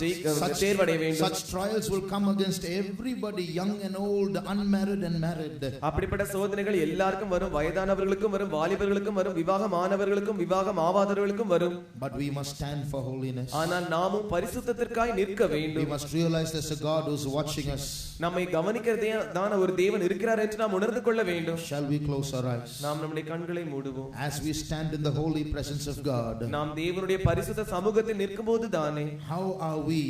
தேர்வடைய வேண்டும். Such trials will come against everybody, young and old, unmarried and married. அப்படிப்பட்ட சோதனைகள் எல்லாருக்கும் வரும், வயதானவர்களுக்கும் வரும், வாலிபர்களுக்கும் வரும், விவாகமானவர்களுக்கும் விவாகம் ஆவாதவர்களுக்கும் வரும். But we must stand for holiness. ஆனால் நாமும் பரிசுத்தத்திற்காய் நிற்க வேண்டும். We must realize there's a God who's watching us. நம்மை கவனிக்கிறதான ஒரு தேவன் இருக்கிறார் என்று நாம் உணர்ந்து கொள்ள வேண்டும். Shall we close our eyes? நாம் நம்முடைய கண்களை மூடுவோம். As we stand in the holy presence of God, நாம் தேவனுடைய பரிசுத்த சமூகத்தில் நிற்கும்போது தானே how are we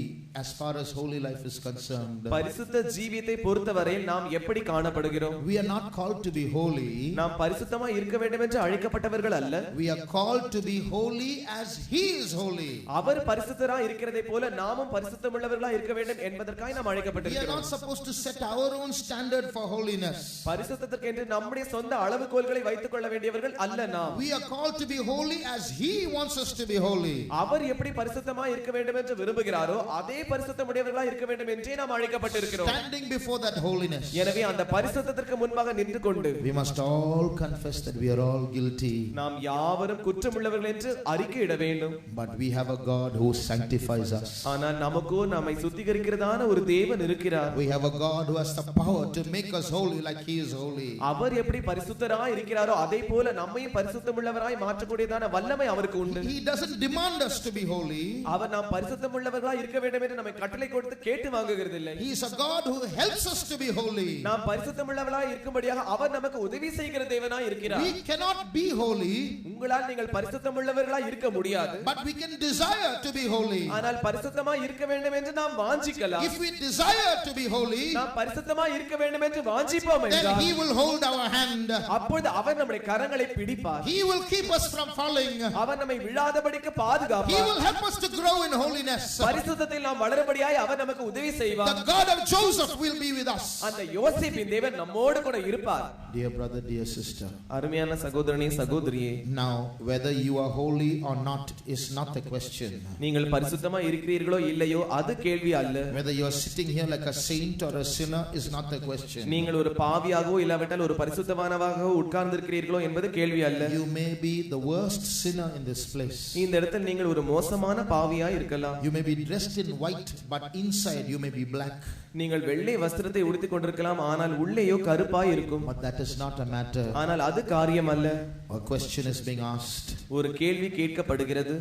as far as holy life is concerned? பரிசுத்த ஜீவியத்தை பொறுத்தவரையில் நாம் எப்படி காணப்படுகிறோம்? We are not called to be holy. நாம் பரிசுத்தமாய் இருக்க வேண்டும் என்று அழைக்கப்பட்டவர்கள் அல்ல. We are called to be holy as he is holy. அவர் பரிசுத்தராய் இருக்கிறதை போல நாமும் பரிசுத்தமுள்ளவர்களாய் இருக்க வேண்டும் என்பதற்காக நாம் அழைக்கப்பட்டிருக்கிறோம். We are not supposed to set our own standard for holiness. பரிசுத்தத்திற்கு என்று நம்முடைய சொந்த அளவுகோல்களை வைத்துக் கொள்ள வேண்டியவர்கள் அல்ல நாம். We are called to be holy as he wants us to be holy. அவர் எப்படி பரிசுத்தமாய் இருக்க வேண்டும் என்று விரும்புகிறாரோ அதே பரிசுத்தமுடையவர்களாய் இருக்க வேண்டும் என்றே நாம் அழைக்கப்பட்டிருக்கிறோம். Standing before that holiness, எனவே அந்த பரிசுத்தத்திற்கு முன்பாக நின்று கொண்டு we must all confess that we are all guilty. நாம் யாவரும் குற்றமுள்ளவர்கள் என்று அறிக்கையிட வேண்டும். But But we have a God who sanctifies us. ஆனால் நமக்கோ நம்மை சுத்திகரிக்கிறதான ஒரு தேவன் இருக்கிறார். We have a God who has the power to make us holy like he is holy. அவர் எப்படி பரிசுத்தராய் இருக்கிறாரோ அதே போல நம்மையும் பரிசுத்தமுள்ளவராய் மாற்றக்கூடியதான வல்லமை அவருக்கு உண்டு. He doesn't demand us to be holy. அவர் நாம் பரிசுத்தமுள்ளவர்களாய் இருக்க வேண்டும் என்று நம்மை கட்டளை கொடுத்து கேட்டு வாங்குகிறது இல்லை. He is a God who helps us to be holy. நாம் பரிசுத்தமுள்ளவர்களாய் இருக்கும்படியாக அவர் நமக்கு உதவி செய்கிற தேவனாய் இருக்கிறார். We cannot be holy. உங்களால் நீங்கள் பரிசுத்தமுள்ளவர்களாய் இருக்க முடியாது. But we can desire to be holy. ஆனால் பரிசுத்தமாய் இருக்க வேண்டும் என்று நாம் வாஞ்சிக்கலாம். If we desire to be holy, நாம் பரிசுத்தமாய் இருக்க வேண்டும் என்று வாஞ்சிப்போம் என்றால் then he will hold our hand. அப்பொழுது அவர் நம்முடைய கரங்களை பிடிப்பார். He will keep us from falling. அவர் நம்மை விழாதபடிக்கு பாதுகாப்பார். He will help us to grow in holiness. பரிசுத்தத்தில் நாம் வளரும்படியாய் அவர் நமக்கு உதவி செய்வார். The God of Joseph will be with us. அந்த யோசேப்பின் தேவன் நம்மோடு கூட இருப்பார். Dear brother, dear sister, அருமையான சகோதரனே சகோதரியே, now whether you are holy or not is not the question. நீங்கள் பரிசுத்தமாய் இருக்கிறீர்களோ இல்லையோ அது கேள்வி அல்ல. Whether you are sitting here like a saint or a sinner is not the question. நீங்கள் ஒரு பாவியாகவோ இல்லாவிட்டால் ஒரு பரிசுத்தவானவாகவோ உட்கார்ந்திருக்கிறீர்களோ என்பது கேள்வி அல்ல. You may be the worst sinner in this place. இந்த இடத்தில் நீங்கள் ஒரு மோசமான பாவியாய் இருக்கலாம். You may be dressed in white but inside you may be black. நீங்கள் வெள்ளை வஸ்திரத்தை உடுத்திக் கொண்டிருக்கலாம் ஆனால் உள்ளேயோ கருப்பாய் இருக்கும். But that is not a matter. ஆனால் அது காரியம் அல்ல. A question is being asked. ஒரு கேள்வி கேட்கப்படுகிறது.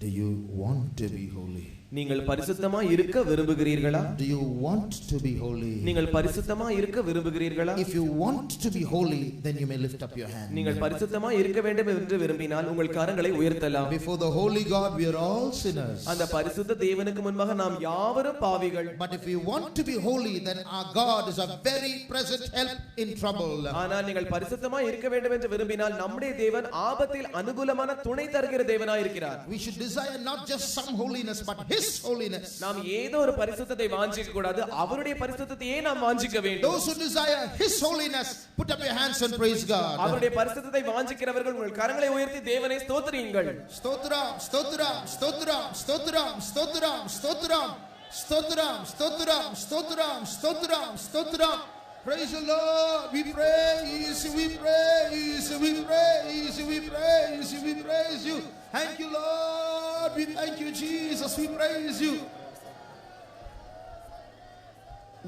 Do you want to be holy? நீங்கள் பரிசுத்தமாய் இருக்க விரும்புகிறீர்களா? Do you want to be holy? நீங்கள் பரிசுத்தமாய் இருக்க விரும்புகிறீர்களா? If you want to be holy, then you may lift up your hand. நீங்கள் பரிசுத்தமாய் இருக்க வேண்டும் என்று விரும்பினால் உங்கள் கரங்களை உயர்த்தலாம். Before the holy God we are all sinners. அந்த பரிசுத்த தேவனுக்கு முன்பாக நாம் யாவரும் பாவிகள். But if we want to be holy, then our God is a very present help in trouble. ஆனால் நீங்கள் பரிசுத்தமாய் இருக்க வேண்டும் என்று விரும்பினால் நம்முடைய தேவன் ஆபத்தில் அனுகூலமான துணை தருகிற தேவனாய் இருக்கிறார். We should desire not just some holiness but his holiness. நாம் ஏதோ ஒரு பரிசுத்தத்தை வாஞ்சிக்க கூடாது, அவருடைய பரிசுத்தத்தையே நாம் வாஞ்சிக்க வேண்டும். Those who desire his holiness, put up your hands and praise God. அவருடைய பரிசுத்தத்தை வாஞ்சிக்கிறவர்கள் உங்கள் கரங்களை உயர்த்தி தேவனை ஸ்தோத்திரியுங்கள். ஸ்தோத்திரம் ஸ்தோத்திரம் ஸ்தோத்திரம் ஸ்தோத்திரம் ஸ்தோத்திரம் ஸ்தோத்திரம் ஸ்தோத்திரம் ஸ்தோத்திரம் ஸ்தோத்திரம் ஸ்தோத்திரம் ஸ்தோத்திரம். Praise the Lord. We praise you, we praise you, we praise you, we praise you, we praise you. Thank you, Lord. We thank you, Jesus. We praise you.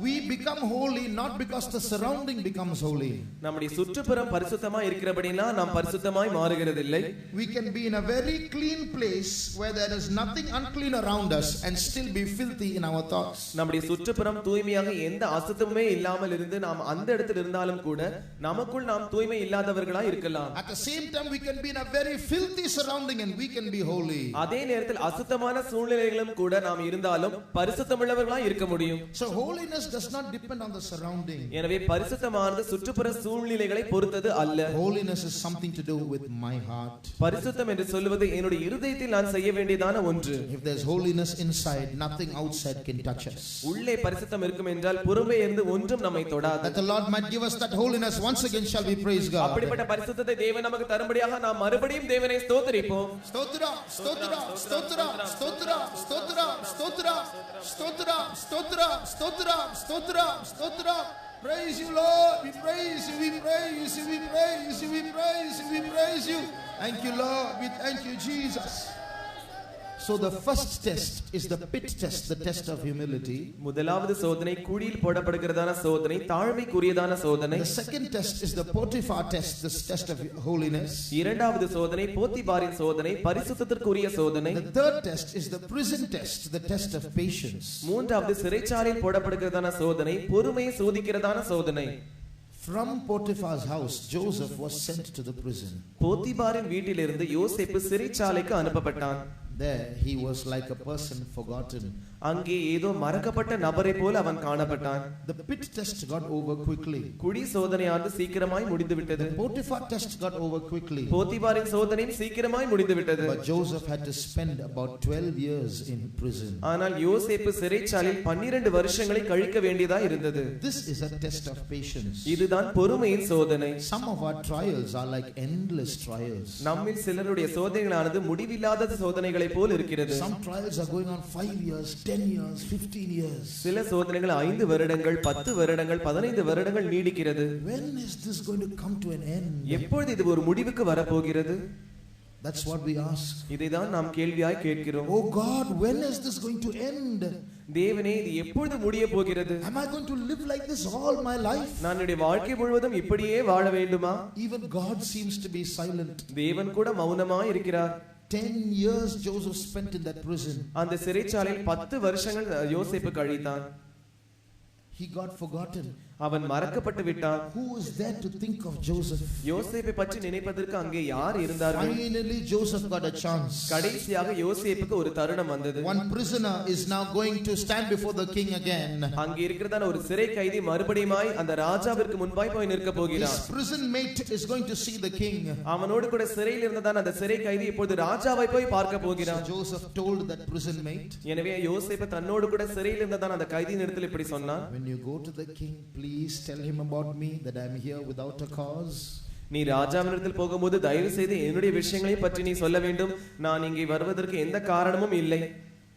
We become holy not because the surrounding becomes holy. நம்முடைய சுற்றுப்புறம் பரிசுத்தமாய் இருக்கிறபடியால் நாம் பரிசுத்தமாய் மாறுகிறதில்லை. We can be in a very clean place where there is nothing unclean around us and still be filthy in our thoughts. நம்முடைய சுற்றுப்புறம் தூய்மையாக எந்த அசுத்தமுமே இல்லாமல் இருந்து நாம் அந்த இடத்தில் இருந்தாலும் கூட நமக்குள் நாம் தூய்மை இல்லாதவர்களாய் இருக்கலாம். At the same time we can be in a very filthy surrounding and we can be holy. அதே நேரத்தில் அசுத்தமான சூழ்நிலைகளும் கூட நாம் இருந்தாலும் பரிசுத்தமுள்ளவர்களாய் இருக்க முடியும். So holiness does not depend on the surrounding. எனவே பரிசுத்தமானது சுற்றுப்புற சூழ்நிலைகளை பொறுத்தது அல்ல. Holiness is something to do with my heart. பரிசுத்தம் என்று சொல்வது என்னுடைய இருதயத்தில் நான் செய்ய வேண்டியதான ஒன்று. If there's holiness inside, nothing outside can touch us. உள்ளே பரிசுத்தம் இருக்கும் என்றால் புறமே இருந்து ஒன்றும் நம்மை தொடாது. That the Lord might give us that holiness once again, shall we praise God. அப்படிப்பட்ட பரிசுத்தத்தை தேவன் நமக்கு தரும்படியாக நாம் மறுபடியும் தேவனை ஸ்தோத்திரிப்போம். ஸ்தோத்திரம் ஸ்தோத்திரம் ஸ்தோத்திரம் ஸ்தோத்திரம் ஸ்தோத்திரம் ஸ்தோத்திரம் ஸ்தோத்திரம் ஸ்தோத்திரம் ஸ்தோத்திரம் ஸ்தோத்திரம் ஸ்தோத்திரம். Praise you, Lord. We praise you, we praise you, we praise you, we praise you, we praise you. Thank you, Lord. We thank you, Jesus. So the first test is the pit test, the test of humility. முதலாவது சோதனை குழியில் போடப்படுகிறதான சோதனை, தாழ்மைக்குரியதான சோதனை. The second test is the Potiphar test, the test of holiness. இரண்டாவது சோதனை போத்திபாரின் சோதனை, பரிசுத்தத்திற்குரிய சோதனை. The third test is the prison test, the test of patience. மூன்றாவது சிறைச்சாலையில் போடப்படுகிறதான சோதனை, பொறுமையை சோதிக்கிறதான சோதனை. From Potiphar's house, Joseph was sent to the prison. போத்திபாரின் வீட்டிலிருந்து யோசேப்பு சிறைச்சாலைக்கு அனுப்பப்பட்டான். There he was like a person forgotten. அங்கே ஏதோ மறக்கப்பட்ட நபரை போல அவன் காணப்பட்டான். The pit test got over quickly. குழி சோதனையானது சீக்கிரமாய் முடிந்துவிட்டது. The Potiphar test got over quickly. போத்திபாரின் சோதனையும் சீக்கிரமாய் முடிந்துவிட்டது. But Joseph had to spend about 12 years in prison. ஆனால் யோசேப்பு சிறைச்சாலையில் 12 வருஷங்களை கழிக்க வேண்டியதா இருந்தது. This is a test of patience. இதுதான் பொறுமையின் சோதனை. Some of our trials are like endless trials. நம்மில் சிலருடைய சோதனைகளானது முடிவில்லாத சோதனைகளை போல் இருக்கிறது. Some trials are going on 5 years, 10 years, 15 years. சில சோதனைகள் 5 வருடங்கள், 10 வருடங்கள், 15 வருடங்கள் நீடிக்கிறது. When is this going to come to an end? எப்பொழுது இது ஒரு முடிவுக்கு வர போகிறது? That's what we ask. இதைதான் நாம் கேள்வியாய் கேட்கிறோம். Oh God, when is this going to end? தேவனே, இது எப்பொழுது முடிய போகிறது? Am I going to live like this all my life? நான் என்னுடைய வாழ்க்கை முழுவதும் இப்படியே வாழ வேண்டுமா? Even God seems to be silent. தேவன் கூட மௌனமாய் இருக்கிறார். 10 years Joseph spent in that prison. அந்த சிறைச்சாலையில் 10 வருஷங்கள் யோசேப்பு கழித்தான். He got forgotten. அவன் மறக்கப்பட்டு விட்டான். Who is there to think of Joseph? யோசேப்பை பற்றி நினைப்பதற்கு அங்கே யார் இருந்தார்கள்? Finally Joseph got a chance. கடைசியாக யோசேப்புக்கு ஒரு தருணம் வந்தது. One prisoner is now going to stand before the king again. அங்கே இருக்கிறதான ஒரு சிறை கைதி மறுபடியுமாய் அந்த ராஜாவிற்கு முன்பாய் போய் நிற்க போகிறான். His prison mate is going to see the king. அவனோடு கூட சிறையில் இருந்ததான அந்த சிறை கைதி இப்பொழுது ராஜாவை போய் பார்க்க போகிறான். So Joseph told that prison mate. எனவே யோசேப்பு தன்னோடு கூட சிறையில் இருந்ததான அந்த கைதியின் இடத்தில் இப்படி சொன்னான். When you go to the king, please tell him about me, that I am here without a cause. நீ ராஜாவினிடத்தில் போகும்போது தயவு செய்து என்னுடைய விஷயங்களை பற்றி நீ சொல்ல வேண்டும். நான் இங்கே வருவதற்கு எந்த காரணமும் இல்லை.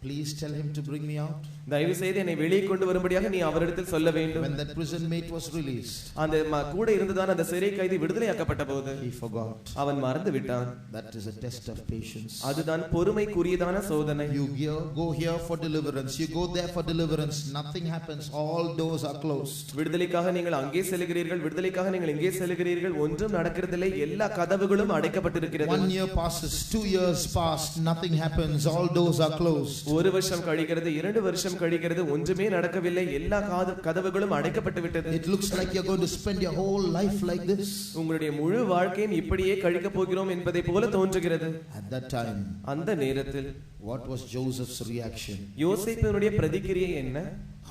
Please tell him to bring me out. தயவு செய்து என்னை வெளியே கொண்டு வரும்படியாக நீ அவரிடத்தில் சொல்ல வேண்டும். When that prison mate was released, அந்த கூட இருந்ததான அந்த சிறை கைதி விடுதலையாக்கப்பட்ட போது he forgot. அவன் மறந்து விட்டான். That is a test of patience. அதுதான் பொறுமைக்குரியதான சோதனை. You go here for deliverance, you go there for deliverance, nothing happens, all doors are closed. விடுதலைக்காக நீங்கள் அங்கே செல்கிறீர்கள், விடுதலைக்காக நீங்கள் இங்கே செல்கிறீர்கள், ஒன்றும் நடக்கிறதில்லை, எல்லா கதவுகளும் அடைக்கப்பட்டிருக்கிறது. 1 year passes, 2 years pass, nothing happens, all doors are closed. ஒரு வருஷம் கழிக்கிறது, 2 வருஷம் கழிக்கிறது, ஒன்றுமே நடக்கவில்லை, எல்லா கதவுகளும் அடைக்கப்பட்டு விட்டது. It looks like you're going to spend your whole life like this. உங்களுடைய முழு வாழ்க்கையும் இப்படியே கழிக்க போகிறோம் என்பதை போல தோன்றுகிறது. At that time, அந்த நேரத்தில் what was Joseph's reaction? யோசேப்பினுடைய பிரதிக்கிரியை என்ன?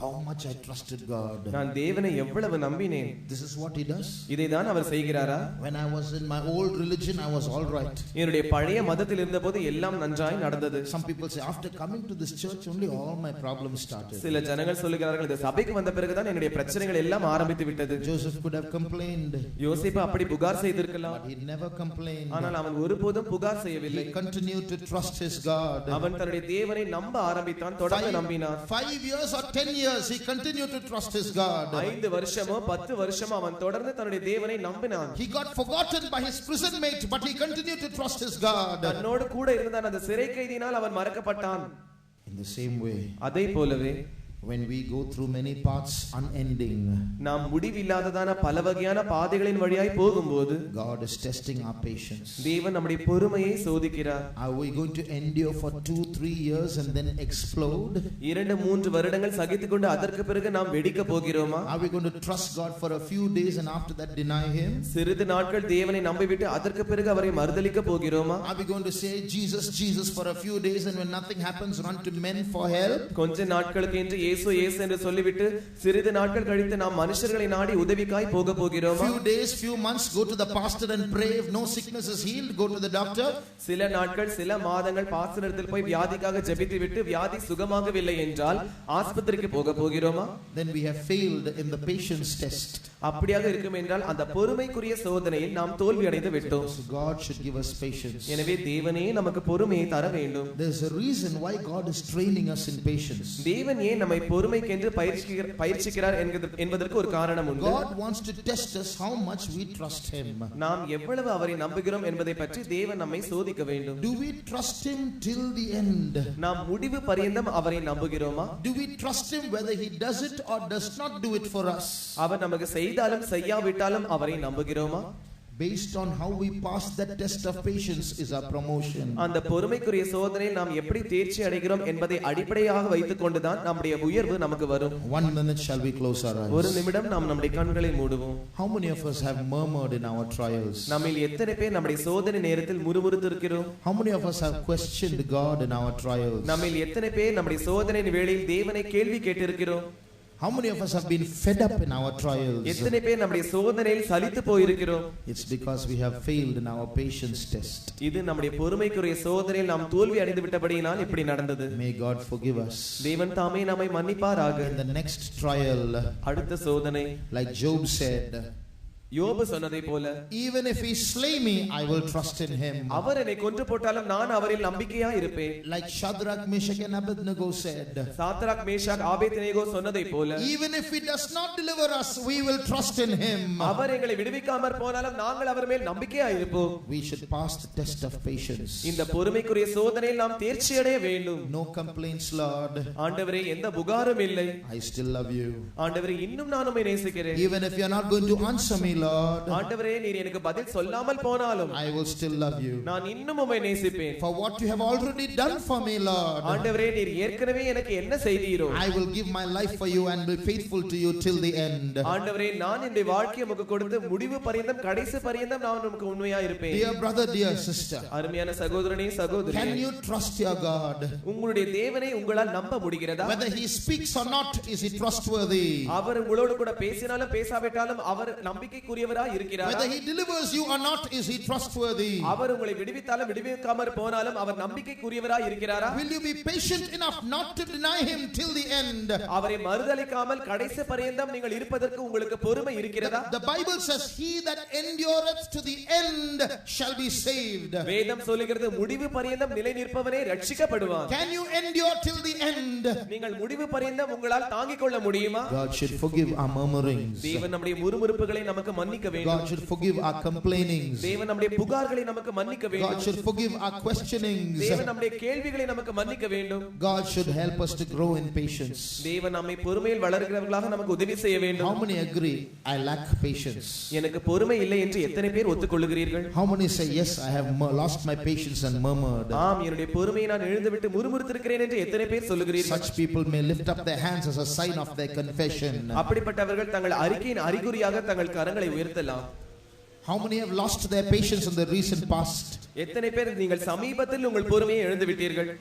How much I trusted God. நான் தேவனை எவ்வளவு நம்பினேன். This is what he does. இதைதான் அவர் செய்கிறாரா? When I was in my old religion, I was all right. என்னுடைய பழைய மதத்தில் இருந்தபோது எல்லாம் நன்றாய் நடந்தது. Some people say after coming to this church only all my problems started. சில ஜனங்கள் சொல்லுகிறார்கள், இந்த சபைக்கு வந்த பிறகுதான் என்னுடைய பிரச்சனைகள் எல்லாம் ஆரம்பித்து விட்டது. Joseph could have complained. யோசேப்பு அப்படி புகார் செய்திருக்கலாம். But he never complained. ஆனால் அவன் ஒருபோதும் புகார் செய்யவில்லை. He continued to trust his God. அவன் தன்னுடைய தேவனை நம்ப ஆரம்பித்தான், தொடர்ந்து நம்பினான். 5 years or 10 years he continued to trust his God. 5 வருஷமோ 10 வருஷமோ அவன் தொடர்ந்து தன்னுடைய தேவனை நம்பினான். He got forgotten by his prison mate, but he continued to trust his God. தன்னோடு கூட இருந்த அந்த சிறை கைதியினால் அவன் மறக்கப்பட்டான். In the same way, அதே போலவே when we go through many paths unending, நாம் முடிவில்லாததான பல வகையான பாதைகளின் வழியாய் போகும்போது God is testing our patience. தேவன் நம்முடைய பொறுமையை சோதிக்கிறார். Are we going to endure for 2-3 years and then explode? 2-3 வருடங்கள் சகித்துக்கொண்டு அதற்கு பிறகு நாம் வெடிக்க போகிறோமா? Are we going to trust God for a few days and after that deny him? சிறிது நாட்கள் தேவனை நம்பிவிட்டு அதற்கு பிறகு அவரை மறுதலிக்க போகிறோமா? Are we going to say Jesus Jesus for a few days and when nothing happens run to men for help? கொஞ்ச நாட்களுக்கு என்று இயேசு இயேசு என்று சொல்லிவிட்டு சிறிது நாட்கள் கழித்து நாம் மனுஷர்களை நாடி உதவிக்காய் போக போகிறோமா? Few days, few months, go to the pastor and pray. If no sickness is healed, go to the doctor. சில நாட்கள் சில மாதங்கள் பாஸ்டரிடத்தில் போய் வியாதிக்காக ஜெபித்துவிட்டு வியாதி சுகமாகவில்லை என்றால் ஆஸ்பத்திரிக்கு போக போகிறோமா? Then we have failed in the patience test. அப்படியாக இருக்கும் என்றால் அந்த பொறுமைக்குரிய சோதனையில் நாம் தோல்வி அடைந்து விட்டோம். So God should give us patience. எனவே தேவனே நமக்கு பொறுமையை தர வேண்டும். There is a reason why God is training us in patience. தேவன் ஏன் நம்மை பொறுமைக்கென்று பயிற்சிக்கிறார் என்பதற்கு ஒரு காரணம் உண்டு. God wants to test us how much we trust him. நாம் எவ்வளவு அவரை நம்புகிறோம் என்பதை பற்றி தேவன் நம்மை சோதிக்க வேண்டும். Do we trust him till the end? நாம் முடிவு பரியந்தம் அவரை நம்புகிறோமா? Do we trust him whether he does it or does not do it for us? அவர் நமக்கு செய்தாலும் செய்யாவிட்டாலும் அவரை நம்புகிறோமா? Based on how we pass that test of patience is our promotion. அந்த பொறுமைக்குரிய சோதனையில் நாம் எப்படி தேர்ச்சி அடைகிறோம் என்பதை அடிப்படையாக வைத்துக் கொண்டுதான் நம்முடைய உயர்வு நமக்கு வரும். 1 minute shall we close our eyes? ஒரு நிமிடம் நாம் நம்முடைய கண்களை மூடுவோம். How many of us have murmured in our trials? நம்மில் எத்தனை பேர் நம்முடைய சோதனை நேரத்தில் முறுமுறுத்து இருக்கிறோம்? How many of us have questioned God in our trials? நம்மில் எத்தனை பேர் நம்முடைய சோதனையின் வேளையில் தேவனை கேள்வி கேட்டிருக்கிறோம்? How many of us have been fed up in our trials? எத்தனை பேர் நம்முடைய சோதனையில் சலித்து போயிருக்கிறோம்? It's because we have failed in our patience test. இது நம்முடைய பொறுமைக்குரிய சோதனையில் நாம் தோல்வி அடைந்து விட்டபடியினால் இப்படி நடந்தது. May God forgive us. தேவன் தாமே நம்மை மன்னிப்பாராக. In the next trial, அடுத்த சோதனை, like Job said, யோபு சொன்னதை போல, even if he slay me, I will trust in him. அவர் என்னை கொன்று போட்டாலும் நான் அவரில் நம்பிக்கையா இருப்பேன். Like Shadrach, Meshach and Abednego said, Shadrach, Meshach, Abednego சொன்னதை போல, even if he does not deliver us, we will trust in him. அவர் எங்களை விடுவிக்காமற் போனாலும் நாங்கள் அவர் மேல் நம்பிக்கையா இருப்போம். We should pass the test of patience. இந்த பொறுமைக்குரிய சோதனையில் நாம் தேர்ச்சி அடைய வேண்டும். No complaints, Lord. ஆண்டவரே, எந்த புகாரும் இல்லை. I still love you. ஆண்டவரே, இன்னும் நான் உம்மை நேசிக்கிறேன். Even if you are not going to answer me, Lord, ஆண்டவரே, நீர் எனக்கு பதில் சொல்லாமல் போனாலும் I will still love you. நான் இன்னும் உம்மை நேசிப்பேன். For what you have already done for me, Lord, ஆண்டவரே, நீர் ஏற்கனவே எனக்கு என்ன செய்தீரோ, I will give my life for you and be faithful to you till the end. ஆண்டவரே, நான் இந்த வாழ்க்கையை உமக்கு கொடுத்து முடிவு பரியந்தம், கடைசி பரியந்தம் நான் உமக்கு உண்மையா இருப்பேன். Dear brother, dear sister, அருமையான சகோதரனே, சகோதரி, can you trust your God? உங்களுடைய தேவனை உங்களால் நம்ப முடிகிறதா? Whether he speaks or not, is he trustworthy? அவர் உங்களோடு கூட பேசினாலும் பேசாவிட்டாலும் அவர் நம்பிக்கைக்குரியவரா இருக்கிறாரா? Whether he delivers you or not, is he trustworthy? அவர் உங்களை விடுவித்தாலும் விடுவிக்காமற் போனாலும் அவர் நம்பிக்கைக்குரியவரா இருக்கிறாரா? Will you be patient enough not to deny him till the end? அவரை மறுதலிக்காமல் கடைசி பரியந்தம் நீங்கள் இருப்பதற்கு உங்களுக்கு பொறுமை இருக்கிறதா? The Bible says, he that endureth to the end shall be saved. வேதம் சொல்லுகிறது, முடிவு பரியந்தம் நிலை நிற்பவனே ரட்சிக்கப்படுவான். Can you endure till the end? நீங்கள் முடிவு பரியந்தம் உங்களால் தாங்கிக் கொள்ள முடியுமா? God should forgive our murmurings. தேவன் நம்முடைய முறுமுறுப்புகளை நமக்கு மன்னிக்க வேண்டும். God should forgive our complainings. தேவன் நம்முடைய புகார்களை நமக்கு மன்னிக்க வேண்டும். God should forgive our questionings. தேவன் நம்முடைய கேள்விகளை நமக்கு மன்னிக்க வேண்டும். God should help us to grow in patience. தேவன் நம்மை பொறுமையில் வளர்கிறவர்களாக நமக்கு உதவி செய்ய வேண்டும். How many agree, I lack patience? எனக்கு பொறுமை இல்லை என்று எத்தனை பேர் ஒத்துக்கொள்கிறீர்கள்? How many say, yes, I have lost my patience and murmured? ஆம், என்னுடைய பொறுமையை நான் இழந்துவிட்டு முறுமுறுத்திருக்கிறேன் என்று எத்தனை பேர் சொல்லுகிறீர்கள்? Such people may lift up their hands as a sign of their confession. அப்படிப்பட்டவர்கள் தங்கள் அறிக்கையின் அறிகுறியாக தங்கள் கரங்களை உயர்த்தலாம். How many have lost their patience in the recent past? எத்தனை பேர் நீங்கள் சமீபத்தில் உங்கள் பொறுமையை இழந்து விட்டீர்கள்?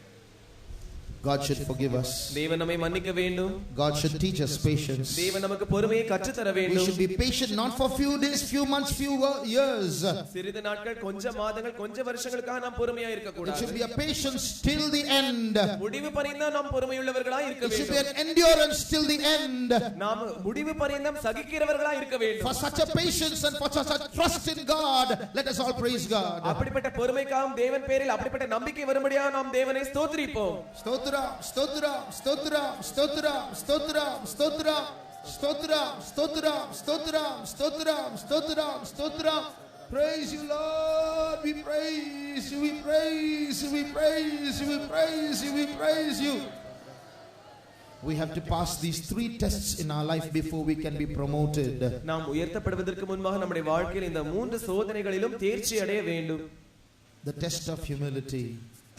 God should forgive us. தேவன் நம்மை மன்னிக்க வேண்டும். God should teach us patience. தேவன் நமக்கு பொறுமையை கற்றுத் தர We வேண்டும். should be patient not for few days, few months, few years. சிறிது நாட்கள், கொஞ்ச மாதங்கள், கொஞ்ச வருஷங்களுக்காக நாம் பொறுமையா இருக்க It கூடாது. should be a patience till the end. முடிவு பரியந்தம் நாம் பொறுமையுள்ளவர்களாய் இருக்க It should be வேண்டும். an endurance till the end. நாம் முடிவு பரியந்தம் சகிக்கிறவர்களாய் இருக்க வேண்டும். For such a patience and for such a trust in God, let us all praise God. அப்படிப்பட்ட பொறுமைக்காகவும் தேவன் பேரில் அப்படிப்பட்ட நம்பிக்கை வரும்படியாக நாம் தேவனை ஸ்தோத்திரிப்போம். Stotra, stotra, stotra, stotra, stotra, stotra, stotra, stotra, stotra, stotra, stotra, stotra. Praise you, Lord. We praise you, we praise you, we praise you, we praise you, we praise you. We have to pass these 3 tests in our life before we can be promoted. நாம் உயர்த்தப்படுவதற்கு முன்பாக நம்முடைய வாழ்க்கையில் இந்த 3 சோதனைகளிலும் தேர்ச்சி அடைய வேண்டும். The test of humility.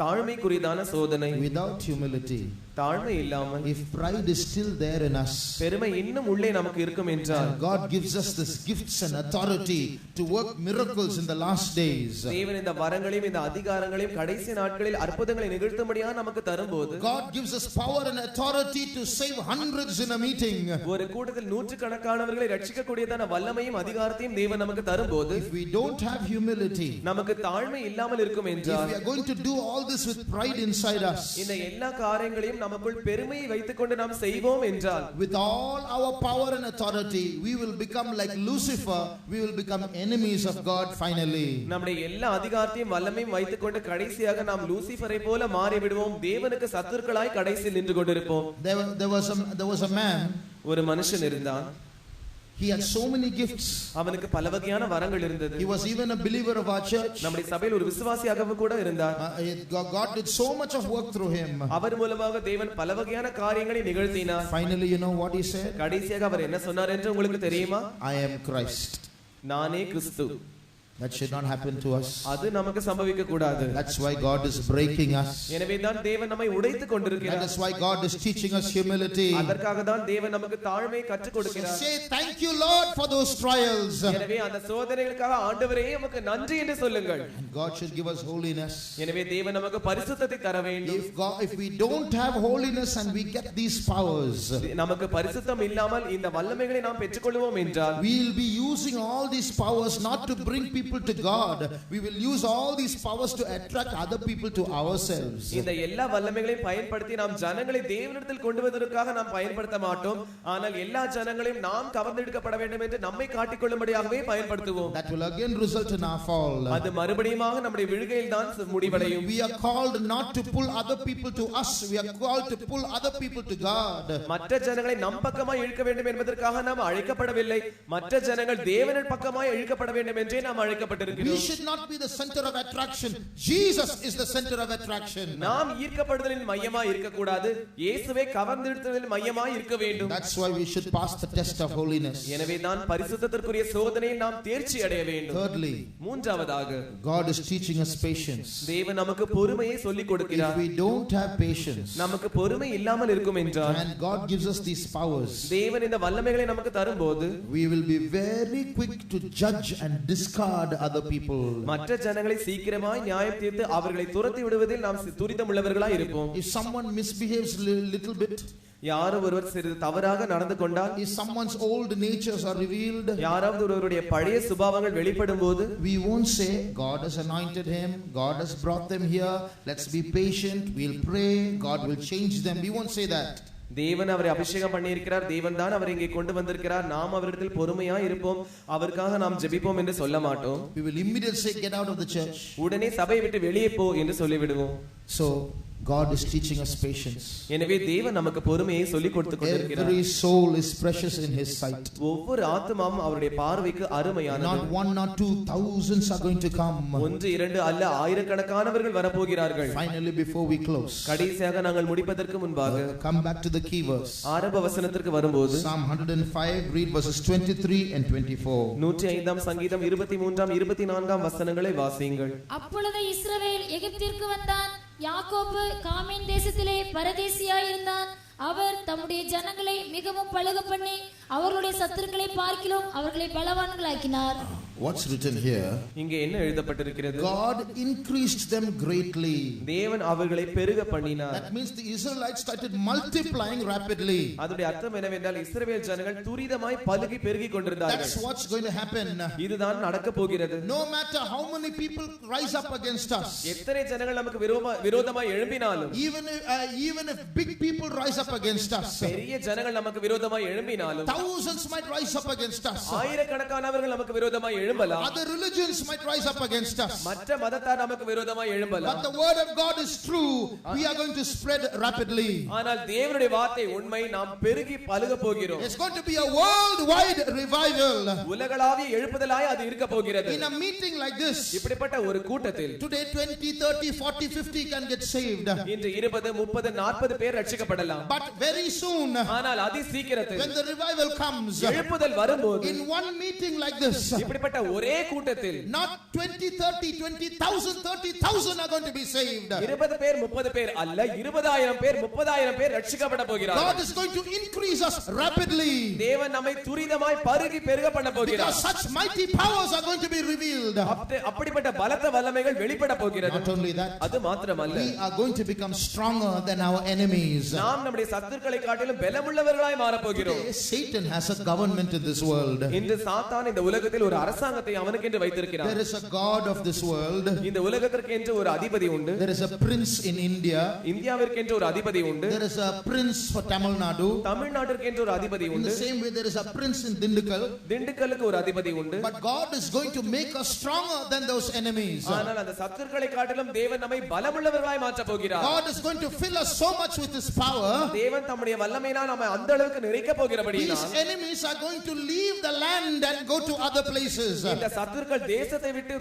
தாழ்மைக்குரியதான சோதனை. Without humility, தாழ்மை இல்லாமல், if pride is still there in us, பெருமை இன்னும் உள்ளே நமக்கு இருக்கும் என்றால், and God gives us this gifts and authority to work miracles in the last days, தேவன் இந்த வரங்களையும் இந்த அதிகாரங்களையும் கடைசி நாட்களில் அற்புதங்களை நிகழ்த்தும்படியாக நமக்கு தரும்போது, God gives us power and authority to save hundreds in a meeting. ஒரு கூட்டத்தில் நூற்றுக்கணக்கானவர்களை ரட்சிக்கக்கூடியதான வல்லமையும் அதிகாரத்தையும் தேவன் நமக்கு தரும்போது, If we don't have humility, நமக்கு தாழ்மை இல்லாமல் இருக்கும் if என்றால், we are going to do all this with pride inside us, இந்த எல்லா காரியங்களையும் நமக்குள் பெருமையை வைத்துக்கொண்டு நாம் செய்வோம் என்றால், with all our power and authority, we will become like Lucifer. We will become enemies of God finally. நம்முடைய எல்லா அதிகாரத்தையும் வல்லமையும் வைத்துக்கொண்டு கடைசியாக நாம் லூசிஃபரை போல மாறி விடுவோம். தேவனுக்கு சத்துருக்களாய் கடைசியில் நின்று கொண்டிருப்போம். There was a man. ஒரு மனுஷன் இருந்தான். He had so many gifts. அவனுக்கு பல வகையான வரங்கள் இருந்தது. He was even a believer of our church. நம்முடைய சபையில் ஒரு விசுவாசியாக கூட இருந்தார். God did so much of work through him. அவர் மூலமாக தேவன் பல வகையான காரியங்களை நிகழ்த்தினார். Finally, you know what he said? கடைசியாக அவர் என்ன சொன்னார் என்று உங்களுக்கு தெரியுமா? I am Christ. நானே கிறிஸ்து. That should not happen to us. அது நமக்கு சம்பவிக்க கூடாது. That's why God is breaking us. எனவே தான் தேவன் நம்மை உடைத்துக் கொண்டிருக்கிறார். That is why God is teaching us humility. அதற்காக தான் தேவன் நமக்கு தாழ்மையை கற்றுக் கொடுக்கிறார். Say thank you, Lord, for those trials. எனவே அந்த சோதனைகளுக்காக ஆண்டவரே உமக்கு நன்றி என்று சொல்லுங்கள். And God should give us holiness. எனவே தேவன் நமக்கு பரிசுத்தத்தை தர வேண்டும். If we don't have holiness and we get these powers, நமக்கு பரிசுத்தம் இல்லாமல் இந்த வல்லமைகளை நாம் பெற்றுக்கொள்வோம் என்றால், we will be using all these powers not to bring people people to God, we will use all these powers to attract other people to ourselves. இந்த எல்லா வல்லமைகளையும் பயன்படுத்தி நாம் ஜனங்களை தேவனிடத்தில் கொண்டு வருவதற்காக நாம் பயன்படுத்த மாட்டோம். ஆனால் எல்லா ஜனங்களையும் நாம் கவர்ந்தெடுக்கப்பட வேண்டும் என்று நம்மை காட்டிக் கொள்ளும்படியாகவே பயன்படுத்துவோம். That will again result in our fall. அது மறுபடியுமாக நம்முடைய விழுகையில் தான் முடிவடையும். We are called not to pull other people to us, we are called to pull other people to God. மற்ற ஜனங்களை நம் பக்கமாய் இழுக்க வேண்டும் என்பதற்காக நாம் அழைக்கப்படவில்லை. மற்ற ஜனங்கள் தேவனின் பக்கமாய் இழுக்கப்பட வேண்டும் என்றே நாம் அழைக்கப்பட்டிருக்கிறோம். We should not be the center of attraction. Jesus is the center of attraction. நாம் ஈர்க்கப்படுதலின் மையமாய் இருக்க கூடாது. இயேசுவே கவர்ந்திழுத்தலின் மையமாய் இருக்க வேண்டும். That's why we should pass the test of holiness. எனவே தான் பரிசுத்தத்திற்குரிய சோதனையில் நாம் தேர்ச்சி அடைய வேண்டும். Thirdly, மூன்றாவதாக God is teaching us patience. தேவன் நமக்கு பொறுமையை சொல்லிக் கொடுக்கிறார். If we don't have patience, நமக்கு பொறுமை இல்லாமல் இருக்கும் என்றால், and God gives us these powers, தேவன் இந்த வல்லமைகளை நமக்கு தரும்போது, we will be very quick to judge and discard other people. மற்ற ஜனங்களை சீக்கிரமாய் நியாயம் தீர்த்து அவர்களை துரத்தி விடுவதில் நாம் துரிதம் உள்ளவர்களாய் இருப்போம். If someone misbehaves little bit, யாரோ ஒருவர் சிறிது தவறாக நடந்து கொண்டால், if someone's old natures are revealed, யாராவது ஒருவருடைய பழைய சுபாவங்கள் வெளிப்படும் போது, we won't say God has anointed him, God has brought them here, let's be patient, we'll pray, God will change them. We won't say that. தேவன் அவரை அபிஷேகம் பண்ணி இருக்கிறார், தேவன் தான் அவரை இங்கே கொண்டு வந்திருக்கிறார், நாம் அவரிடத்தில் பொறுமையா இருப்போம், அவருக்காக நாம் ஜெபிப்போம் என்று சொல்ல மாட்டோம். We will immediately say get out of the church. உடனே சபையை விட்டு வெளியே போ என்று சொல்லிவிடுவோம். So God is teaching us patience. எனவே தேவன் நமக்கு பொறுமையை சொல்லிக் கொடுத்து கொண்டிருக்கிறார். Every soul is precious in his sight. ஒவ்வொரு ஆத்துமாவும் அவருடைய பார்வைக்கு அருமையானது. Not one, not two, thousands are going to come. ஒன்று இரண்டு அல்ல, ஆயிரக்கணக்கானவர்கள் வரப்போகிறார்கள். Finally, before we close, கடைசியாக நாங்கள் முடிப்பதற்கு முன்பாக come back to the key verse. ஆரம்ப வசனத்திற்கு வரும்போது, Psalm 105, read verses 23 and 24. 105ஆம் சங்கீதம் 23ஆம் 24ஆம் வசனங்களை வாசியுங்கள். அப்பொழுது இஸ்ரவேல் எகிப்திற்கு வந்தான், யாக்கோபு காமின் தேசத்திலே பரதேசியாயிருந்தான். அவர் தம்முடைய ஜனங்களை மிகவும் பழுக பண்ணி அவர்களுடைய சத்துருக்களை பார்க்கிலும் அவர்களை பலவான்களாக்கினார். What's written here? இங்கே என்ன எழுதப்பட்டிருக்கிறது? God increased them greatly. தேவன் அவர்களை பெருக பண்ணினார். That means the Israelites started multiplying rapidly. அதோட அர்த்தம் என்னவென்றால் இஸ்ரவேல் ஜனங்கள் துரிதமாய் பலுகி பெருகி கொண்டிருந்தார்கள். That's what's going to happen. இதுதான் நடக்க போகிறது. No matter how many people rise up against us, எத்தனை ஜனங்கள் நமக்கு விரோதமாய் எழும்பினாலும், even if big people rise up against us, பெரிய ஜனங்கள் நமக்கு விரோதமாய் எழும்பினாலும், thousands might rise up against us, ஆயிரக்கணக்கானவர்கள் நமக்கு விரோதமாய் எழும்பலாம், other religions might rise up against us, மற்ற மதத்தார் நமக்கு விரோதமாய் எழும்பலாம், but the word of God is true. We are going to spread rapidly. ஆனால் தேவனுடைய வார்த்தை உண்மை, நாம் பெருகி பலுக போகிறோம். It's going to be a worldwide revival. உலகளாவிய எழுப்புதலாய் அது இருக்க போகிறது. In a meeting like this, இப்படிப்பட்ட ஒரு கூட்டத்தில் today 20, 30, 40, 50 can get saved. இன்று 20, 30, 40 பேர் ரட்சிக்கப்படலாம். But very soon, ஆனால் அதி சீக்கிரத்தில் when the revival comes, எழுப்புதல் வரும்போது, in one meeting like this, இப்படிப்பட்ட ஒரே கூட்டத்தில் not 20, 30, 20,000, 30,000 are going to be saved. 20 பேர் 30 பேர் அல்ல, 20,000 பேர் 30,000 பேர் ரட்சிக்கப்பட போகிறார்கள். God is going to increase us rapidly. தேவன் நம்மை துரிதமாய் பருகி பெருக பண்ண போகிறார். Because such mighty powers are going to be revealed. அப்படிப்பட்ட பலத்த வல்லமைகள் வெளிப்பட போகிறது. Not only that, அது மாத்திரமல்ல, we are going to become stronger than our enemies. நாம் நம்முடைய சத்துருக்களை காட்டிலும் பலமுள்ளவர்களாய் மாற போகிறோம். Satan has a government in this world. இன்று சாத்தான் இந்த உலகத்தில் ஒரு அரசாங்கத்தை அவனுக்கென்று வைத்திருக்கிறான். There is a god of this world. இந்த உலகத்திற்கென்று ஒரு அதிபதி உண்டு. There is a prince in India. இந்தியாவிற்கென்று ஒரு அதிபதி உண்டு. There is a prince for Tamil Nadu. தமிழ்நாட்டிற்கென்று ஒரு அதிபதி In உண்டு. the same way, there is a prince in Dindigul. திண்டுக்கலுக்கு ஒரு அதிபதி உண்டு. But God is going to make us stronger than those enemies. ஆனால் அந்த சத்துருக்களை காட்டிலும் தேவன் நம்மை பலமுள்ளவர்களாய் மாற்ற போகிறார். God is going to fill us so much with his power. தேவன் தம்முடைய வல்லமையினால் நம்மை அந்த அளவுக்கு நிறைக்க போகிறபடியால் These enemies are going to leave the land and go to other places. இந்த சத்துருக்கள் தேசத்தை விட்டு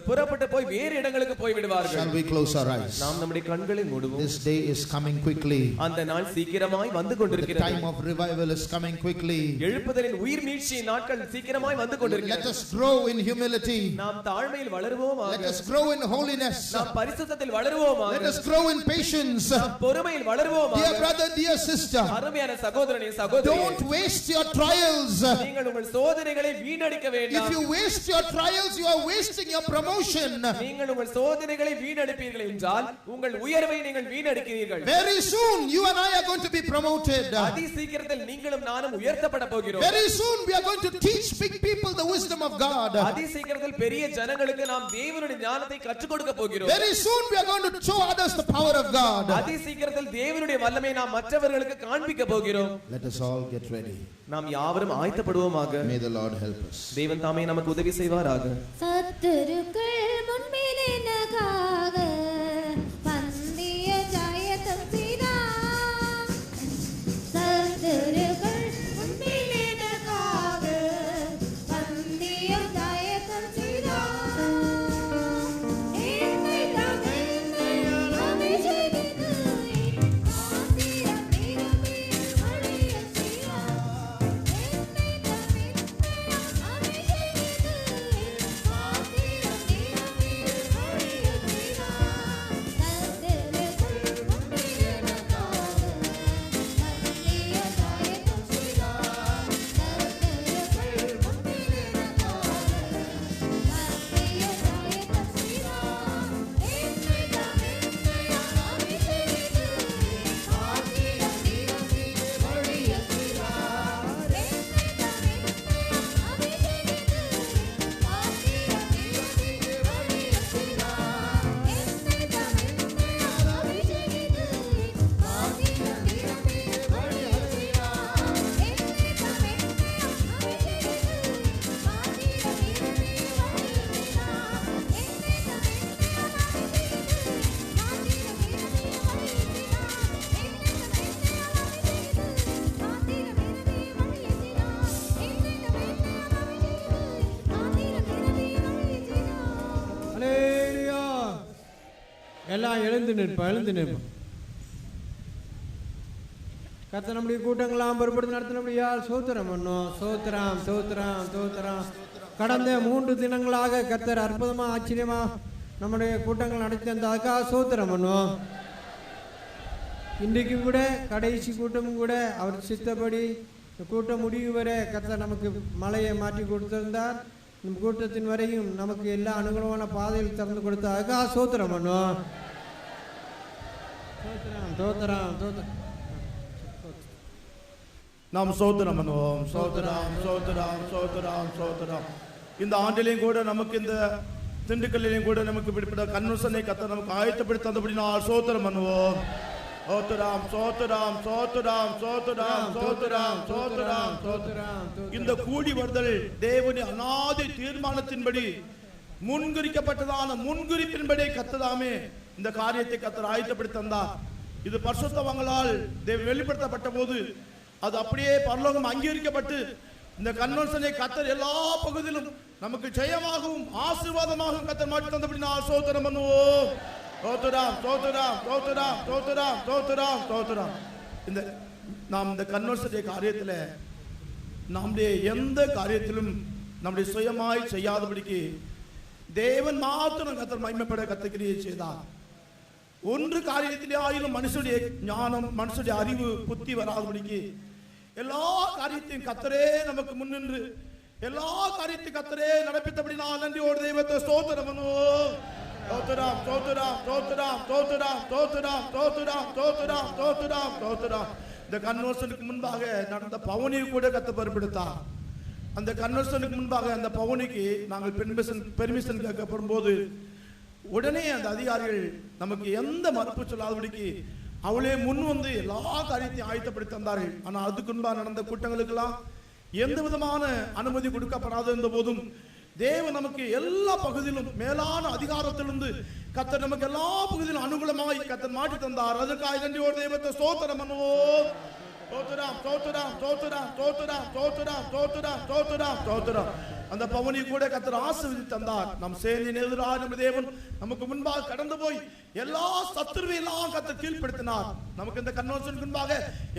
புறப்பட்டு போய் வேறு இடங்களுக்கு போய் விடுவார்கள். Shall we close our eyes? நாம் நம்முடைய கண்களை மூடுவோம். This day is coming quickly. அந்த நாள் சீக்கிரமாய் வந்து The கொண்டிருக்கிறது. time of revival is coming quickly. எழுப்புதலின் உயிர் மீட்சி நாட்கள் சீக்கிரமாய் வந்து கொண்டிருக்கிறது. Let us grow in humility. நாம் தாழ்மையில் வளருவோமாக. Let us grow in holiness. நாம் பரிசுத்தத்தில் வளருவோமாக. Let us grow in patience. நாம் பொறுமையில் வளருவோமாக. Dear brother, dear sister, அருமையான சகோதரனே சகோதரியே, don't waste your trials, நீங்கள் உங்கள் சோதனைகளை வீணடிக்க வேண்டாம். if you waste your trials, you are wasting your promotion. நீங்கள் உங்கள் சோதனைகளை வீணடிப்பீர்கள் என்றால் உங்கள் உயர்வை நீங்கள் வீணடிக்கிறீர்கள். Very soon you and I are going to be promoted. அதி சீக்கிரத்தில் நீங்களும் நானும் உயர்த்தப்பட போகிறோம். Very soon we are going to teach big people the wisdom of God. அதி சீக்கிரத்தில் பெரிய ஜனங்களுக்கு நாம் தேவனுடைய ஞானத்தை கற்றுக் கொடுக்க போகிறோம். Very soon we are going to show others the power of God. அதி சீக்கிரத்தில் தேவனுடைய வல்லமை நாம் மற்றவர்களுக்கு காண்பிக்க போகிறோம். Let us all get ready. நாம் யாவரும் ஆயத்தப்படுவோமாக. May the Lord help us. தேவன் தாமே நமக்கு உதவி செய்வாராக. சத்துருக்கள் முன்பில் எனக்காக பந்திய ஜெயத்தை செய்தார். சத்துருக்கள் முன்பில் எனக்காக பந்திய ஜெயத்தை செய்தார். என்னை தாமே அபிஷேகித்து ஆத்திரம் நிரம்பி வழிய செய்தார். என்னை தாமே அபிஷேகித்து ஆத்திரம் நிரம்பி வழிய செய்தார். சத்துருக்கள் முன்பில் எனக்காக பந்திய ஜெயத்தை செய்தார். சத்துருக்கள் முன்பில் எனக்காக பந்திய ஜெயத்தை செய்தார். என்னை தாமே அபிஷேகித்து ஆத்திரம் நிரம்பி வழிய செய்தார். என்னை தாமே அபிஷேகித்து ஆத்திரம் நிரம்பி வழிய செய்தார். என்னை தாமே அபிஷேகித்து ஆத்திரம் நிரம்பி வழிய செய்தார். என்னை தாமே அல்லேலூயா. எல்லாம் எழுந்து நிற்போம். கர்த்தர் நம்முடைய கூட்டங்களாம் பொறுப்படுத்தி நடத்தினபடியால் சோத்திரம் பண்ணோம். சோத்திரம். கடந்த 3 தினங்களாக கர்த்தர் அற்புதமா ஆச்சரியமா நம்முடைய கூட்டங்கள் நடத்தி தந்ததுக்காக சோத்திரம் பண்ணுவோம். இன்றைக்கும் கூட கடைசி கூட்டமும் கூட அவர் சித்தப்படி கூட்டம் முடிவு வரை கர்த்தர் நமக்கு மலையை மாற்றி கொடுத்திருந்தார். நம்ம கூட்டத்தின் வரையும் நமக்கு எல்லா அனுகூலமான பாதையில் திறந்து கொடுத்ததுக்காக சோத்திரம் பண்ணுவோம். சோத்திரம். நாம் சோத்திரம் பண்ணுவோம். சோத்திரம். இந்த ஆண்டிலையும் கூட நமக்கு இந்த திண்டுக்கல்லையும் கூட நமக்கு இப்படிப்பட்ட கன்வென்ஷனை கர்த்தர் நமக்கு ஆயத்தப்படுத்தி தந்தபடி நான் சோத்திரம் பண்ணுவோம். சோத்திரம். இந்த கூடி வருதல் தேவனுடைய அநாதி தீர்மானத்தின்படி முன்குறிக்கப்பட்டதான முன்குறிப்பின்படி கர்த்தராமே இந்த காரியத்தை கர்த்தர் ஆயத்தப்படுத்தி தந்தார். இது பரிசுத்தவான்களால் வெளிப்படுத்தப்பட்ட போது அது அப்படியே பரலோகம் அங்கீகரிக்கப்பட்டு இந்த கன்வென்ஷனை கர்த்தர் எல்லா பகுதியிலும் நமக்கு ஜெயமாகவும் ஆசீர்வாதமாகவும் கர்த்தர் மாற்றி தந்தபடி நான் சோத்திரம் பண்ணுவோம். சோத்திரம். இந்த நாம் இந்த கன்வென்ஷனுடைய காரியத்தில் நம்முடைய எந்த காரியத்திலும் நம்முடைய சுயமாய் செய்யாதபடிக்கு தேவன் மாத்திரம் கர்த்தர் மகிமைப்பட கர்த்தர் செய்தார். ஒன்று காரியத்திலே ஆயிலும் மனுஷனுடைய ஞானம் மனுஷனுடைய அறிவு புத்தி வராதபடிக்கு எல்லா காரியத்தையும் கர்த்தரே நமக்கு முன்னின்று எல்லா காரியத்தையும் கர்த்தரே நடப்பித்தபடி நான் நன்றியோடு தெய்வத்தை ஸ்தோத்திரம் பண்ணுவோம். இந்த கன்வென்ஷனுக்கு முன்பாக நடந்த பவுனியை கூட கர்த்தர் பொறுப்பெடுத்தார். அந்த கன்வென்ஷனுக்கு முன்பாக அந்த பவுனிக்கு நாங்கள் பெர்மிஷன் கேட்கப்படும் போது உடனே அந்த அதிகாரிகள் நமக்கு எந்த மறுப்பு சொல்லாதபடிக்கு அவளே முன் வந்து எல்லா காரியத்தையும் ஆயத்தப்படுத்தி தந்தார்கள். ஆனால் அதுக்கு முன்பாக நடந்த கூட்டங்களுக்கெல்லாம் எந்த விதமான அனுமதி கொடுக்கப்படாத இருந்த போதும் தேவன் நமக்கு எல்லா பகுதியிலும் மேலான அதிகாரத்திலிருந்து கர்த்தர் நமக்கு எல்லா பகுதியிலும் அனுகூலமாய் கர்த்தர் மாற்றி தந்தார். அதுக்காக நன்றியோடு தெய்வத்தை ஸ்தோத்திரம் பண்ணுவோம். அந்த பவுனி கூட கர்த்தர் ஆசீர்வதித்து தந்தார். நம் சேனையின் எதிராக நம்ம தேவன் நமக்கு முன்பாக கடந்து போய் எல்லா சத்துருவையெல்லாம் கர்த்தர் கீழ்ப்படுத்தினார். நமக்கு இந்த கன்வென்ஷனுக்கு முன்பாக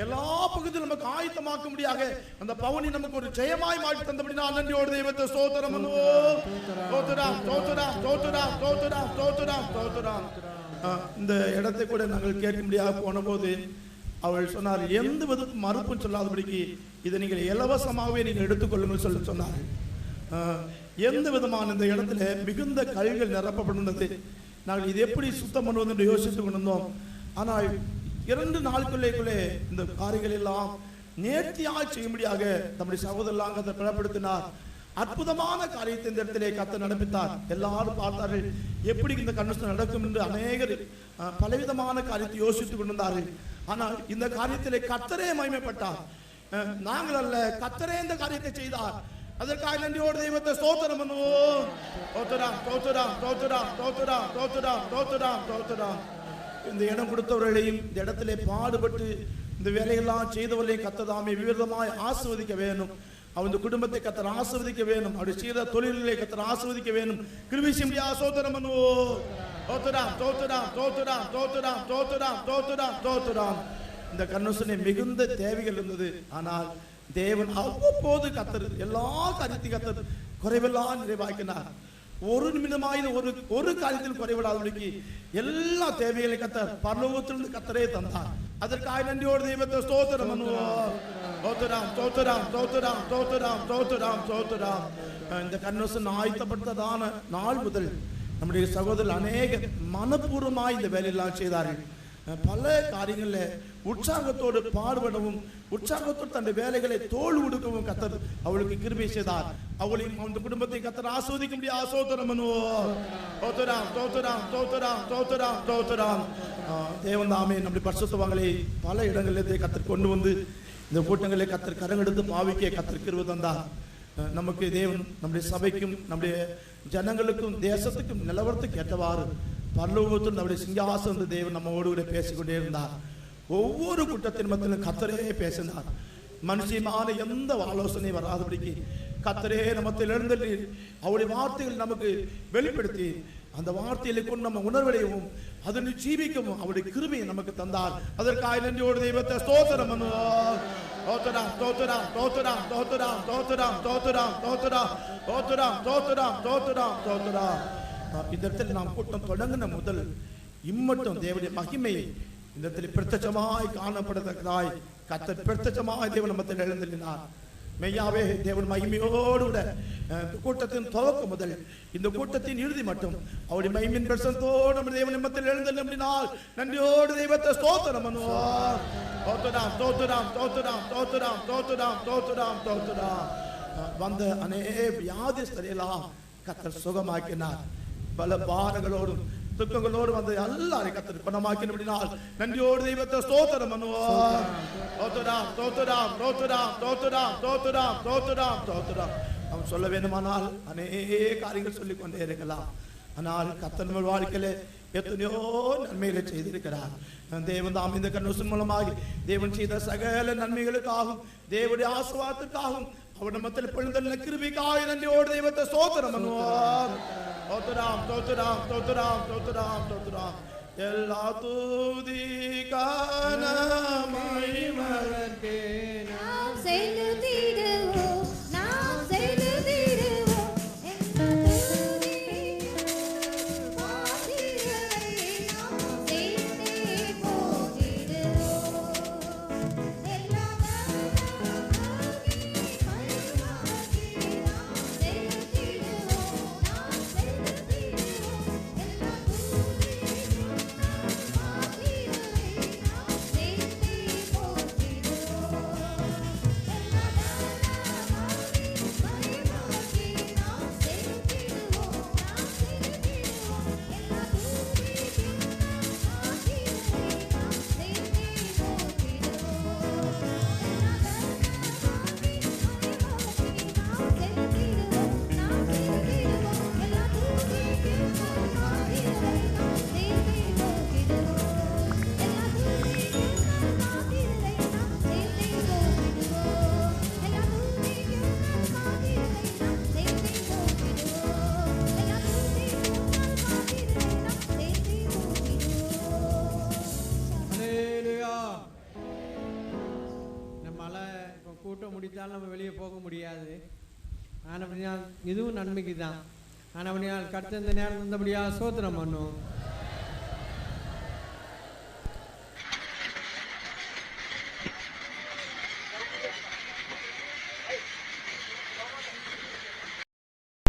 எல்லா பகுதியிலும் நமக்கு ஆயத்தமாக்க முடியாக அந்த பவுனி நமக்கு ஒரு ஜெயமாய் மாற்றி தந்தபடி நான் நன்றியோடு தெய்வத்தை ஸ்தோத்திரம் பண்ணுவோம். இந்த இடத்தை கூட நாங்கள் கேட்க முடியாது போன போது அவள் சொன்னார், எந்த விதத்துக்கும் மறுப்பும் சொல்லாதபடிக்கு இதை நீங்கள் இலவசமாகவே நீங்கள் எடுத்துக்கொள்ளுங்கள் சொல்லி சொன்னார்கள். எந்த விதமான இந்த இடத்துல மிகுந்த கல்கள் நிரப்பப்பட்டிருந்தது. நாங்கள் இது எப்படி சுத்தம் பண்ணுவது என்று யோசித்துக் கொண்டிருந்தோம். ஆனால் 2 நாட்களுக்குள்ளே இந்த காரியங்கள் எல்லாம் நேர்த்தியாக செய்யும்படியாக நம்முடைய சகோதரலாம் கத்தை பலப்படுத்தினார். அற்புதமான காரியத்தை இந்த இடத்திலே கத்த நடப்பித்தார். எல்லாரும் பார்த்தார்கள் எப்படி இந்த கன்வென்ஷன் நடக்கும் என்று. அநேகர் பலவிதமான காரியத்தை யோசித்துக் கொண்டிருந்தார்கள். ஆனால் இந்த காரியத்திலே கர்த்தரே மகிமைப்பட்டார். நாங்கள் அல்ல, கர்த்தரே இந்த காரியத்தை செய்தார். அதற்காக நன்றியோடு தெய்வத்தை ஸ்தோத்திரம் பண்ணுவோம். தோத்திரம் தோத்திரம் தோத்திரம் தோத்திரம் தோத்திரம் தோத்திரம் தோத்திரம். இந்த இடம் கொடுத்தவர்களையும் இந்த இடத்திலே பாடுபட்டு இந்த வேலையெல்லாம் செய்தவர்களையும் கத்ததாமே விவிதமாய் ஆசீர்வதிக்க வேணும். அவன் குடும்பத்தை கத்தர் ஆசீர்வதிக்க வேணும். அவருடைய செய்த தொழில்களை கத்தர் ஆசீர்வதிக்க வேணும். கிருபை செய்ய ஸ்தோத்திரம் பண்ணுவோம். தோத்திரம் தோத்திரம் தோத்திரம் தோத்திரம் தோத்திரம் தோத்திரம் தோத்திரம். இந்த கன்வென்ஷனை மிகுந்த தேவைகள் இருந்தது. ஆனால் தேவன் அவ்வப்போது கத்தர் எல்லா காரியத்தையும் கத்தர் குறைவெல்லாம் நிறைவாக்கினார். ஒரு நிமிடமாய் ஒரு காரியத்தில் குறைவிடாதபடிக்கு எல்லா தேவைகளை கத்தர் பரலோகத்திலிருந்து கத்தரே தந்தார். அதற்காக நன்றியோடு தெய்வத்தை ஸ்தோத்திரம் பண்ணுவோம். தோத்திரம் தோத்திரம் தோத்திரம் தோத்திரம் தோத்திரம் தோத்திரம். இந்த கன்வென்ஷன் ஆயத்தப்பட்டதான நாள் முதல் நம்முடைய சகோதரர் அநேக மனப்பூர்வமாய் இந்த வேலையெல்லாம் செய்தார்கள். பல காரியங்களில் உற்சாகத்தோடு பாடுபடவும் உற்சாகத்தோடு தன்னுடைய வேலைகளை தோல் கொடுக்கவும் கத்தர் அவளுக்கு கிருபை செய்தார். அவளையும் அந்த குடும்பத்தை கத்தர் ஆஸ்வதிக்க முடியாது. ஆசோத்திரம் பண்ணுவோம். தோத்திரம் தோத்திரம் தோத்திரம் தோத்திரம் தோத்திரம். தேவன் தாமே நம்முடைய பரிசுத்தவான்களை பல இடங்களிலே கத்தர் கொண்டு வந்து இந்த கூட்டங்களை கத்தர் கரங்கெடுத்து பாவிக்க கத்தர் கிருபை தந்தார். நமக்கு தேவன் நம்முடைய சபைக்கும் நம்முடைய ஜனங்களுக்கும் தேசத்துக்கும் நிலவரத்துக்கு ஏற்றவாறு பரலோகத்தில் நம்முடைய சிங்காசன தேவன் நம்மோடு கூட பேசிக்கொண்டே இருந்தார். ஒவ்வொரு கூட்டத்தின் மத்தியிலும் கத்தரே பேசினார். மனுஷமான எந்த ஆலோசனை வராதபடிக்கு கத்தரே நமத்தில் எழுந்து அவருடைய வார்த்தைகள் நமக்கு வெளிப்படுத்தி அந்த வார்த்தைகளை கொண்டு நம்ம உணர்வடையவும் அதனை ஜீவிக்கவும் அவருடைய கிருபையை நமக்கு தந்தார். அதற்காக நன்றியோடு தெய்வத்தை ஸ்தோத்திரம் பண்ணுவோம். தோத்திரம் தோத்திரம் தோத்திரம் தோத்திரம் தோத்திரம் தோத்திரம் தோத்திரம் தோத்திரம் தோத்திரம் தோத்திரம் தோத்திரம். இந்த இடத்தில் நாம் கூட்டம் தொடங்கின முதல் இம்மட்டும் தேவனுடைய மகிமை இந்த இடத்தில் பிரத்யட்சமாய் காணப்படத்தக்கதாய் கர்த்தர் பிரத்யட்சமாய் தேவன் நம்மத்தில் எழுந்தினார். மெய்யாவே தேவன் மகிமையோடு கூட கூட்டத்தின் துவக்கம் முதல் இந்த கூட்டத்தின் இறுதி மட்டும் அவருடைய மகிமையின் பிரசன்னத்தோடு நம்ம தேவன் நம்மத்தில் எழுந்தினால் நன்றியோடு தெய்வத்தை ஸ்தோத்திரம் பண்ணுவோம். தோத்திரம் தோத்திரம் தோத்திரம் தோத்திரம் தோத்திரம் தோத்திரம் தோத்திரம். வந்த அநேக வியாதிஸ்தரையெல்லாம் கர்த்தர் சுகமாக்கினார். பல பாரங்களோடும் துக்கங்களோடு வந்து எல்லாரையும் கத்தர் குணமாக்கினால் நன்றியோடு தெய்வத்தை ஸ்தோத்திரம் பண்ணுவோம். தோத்திரம் தோத்திரம் தோத்திரம் தோத்திரம் தோத்திரம் தோத்திரம் தோத்திரம். அவன் சொல்ல வேண்டுமானால் அநேக காரியங்கள் சொல்லிக் கொண்டே இருக்கலாம். ஆனால் கர்த்தர் நம்ம வாழ்க்கையில எத்தனையோ நன்மைகளை செய்திருக்கிறார். தேவன் தாம் இந்த கன்வென்ஷன் மூலமாக தேவன் செய்த சகல நன்மைகளுக்காகவும் தேவனுடைய ஆசீர்வாதத்துக்காகவும் அவர் மத்தியில் பிறந்த கிருபைக்காக நன்றியோடு தெய்வத்தை ஸ்தோத்திரம் பண்ணுவோம். தோத்திரம் தோத்திரம் தோத்திரம் தோத்திரம் தோத்திரம். எல்லா துதி கனம் மகிமைக்கே நாம் செலுத்திடுவோம். நாம் செலுத்திடுவோம். எல்லா துதி பாத்திரரை நாம் சேர்த்தே போற்றிடுவோம். எல்லா கூட்டம் முடித்தால் நம்ம வெளியே போக முடியாது. ஆனால் இதுவும் நன்மைக்கு தான். ஆனால் கர்த்தர் இந்த நேரம் இருந்தபடியாக ஸ்தோத்திரம் பண்ணும்.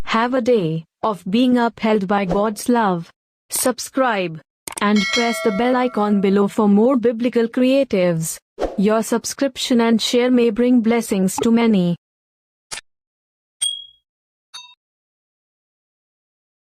Have a day of being upheld by God's love. Subscribe and press the bell icon below for more biblical creatives. Your subscription and share may bring blessings to many.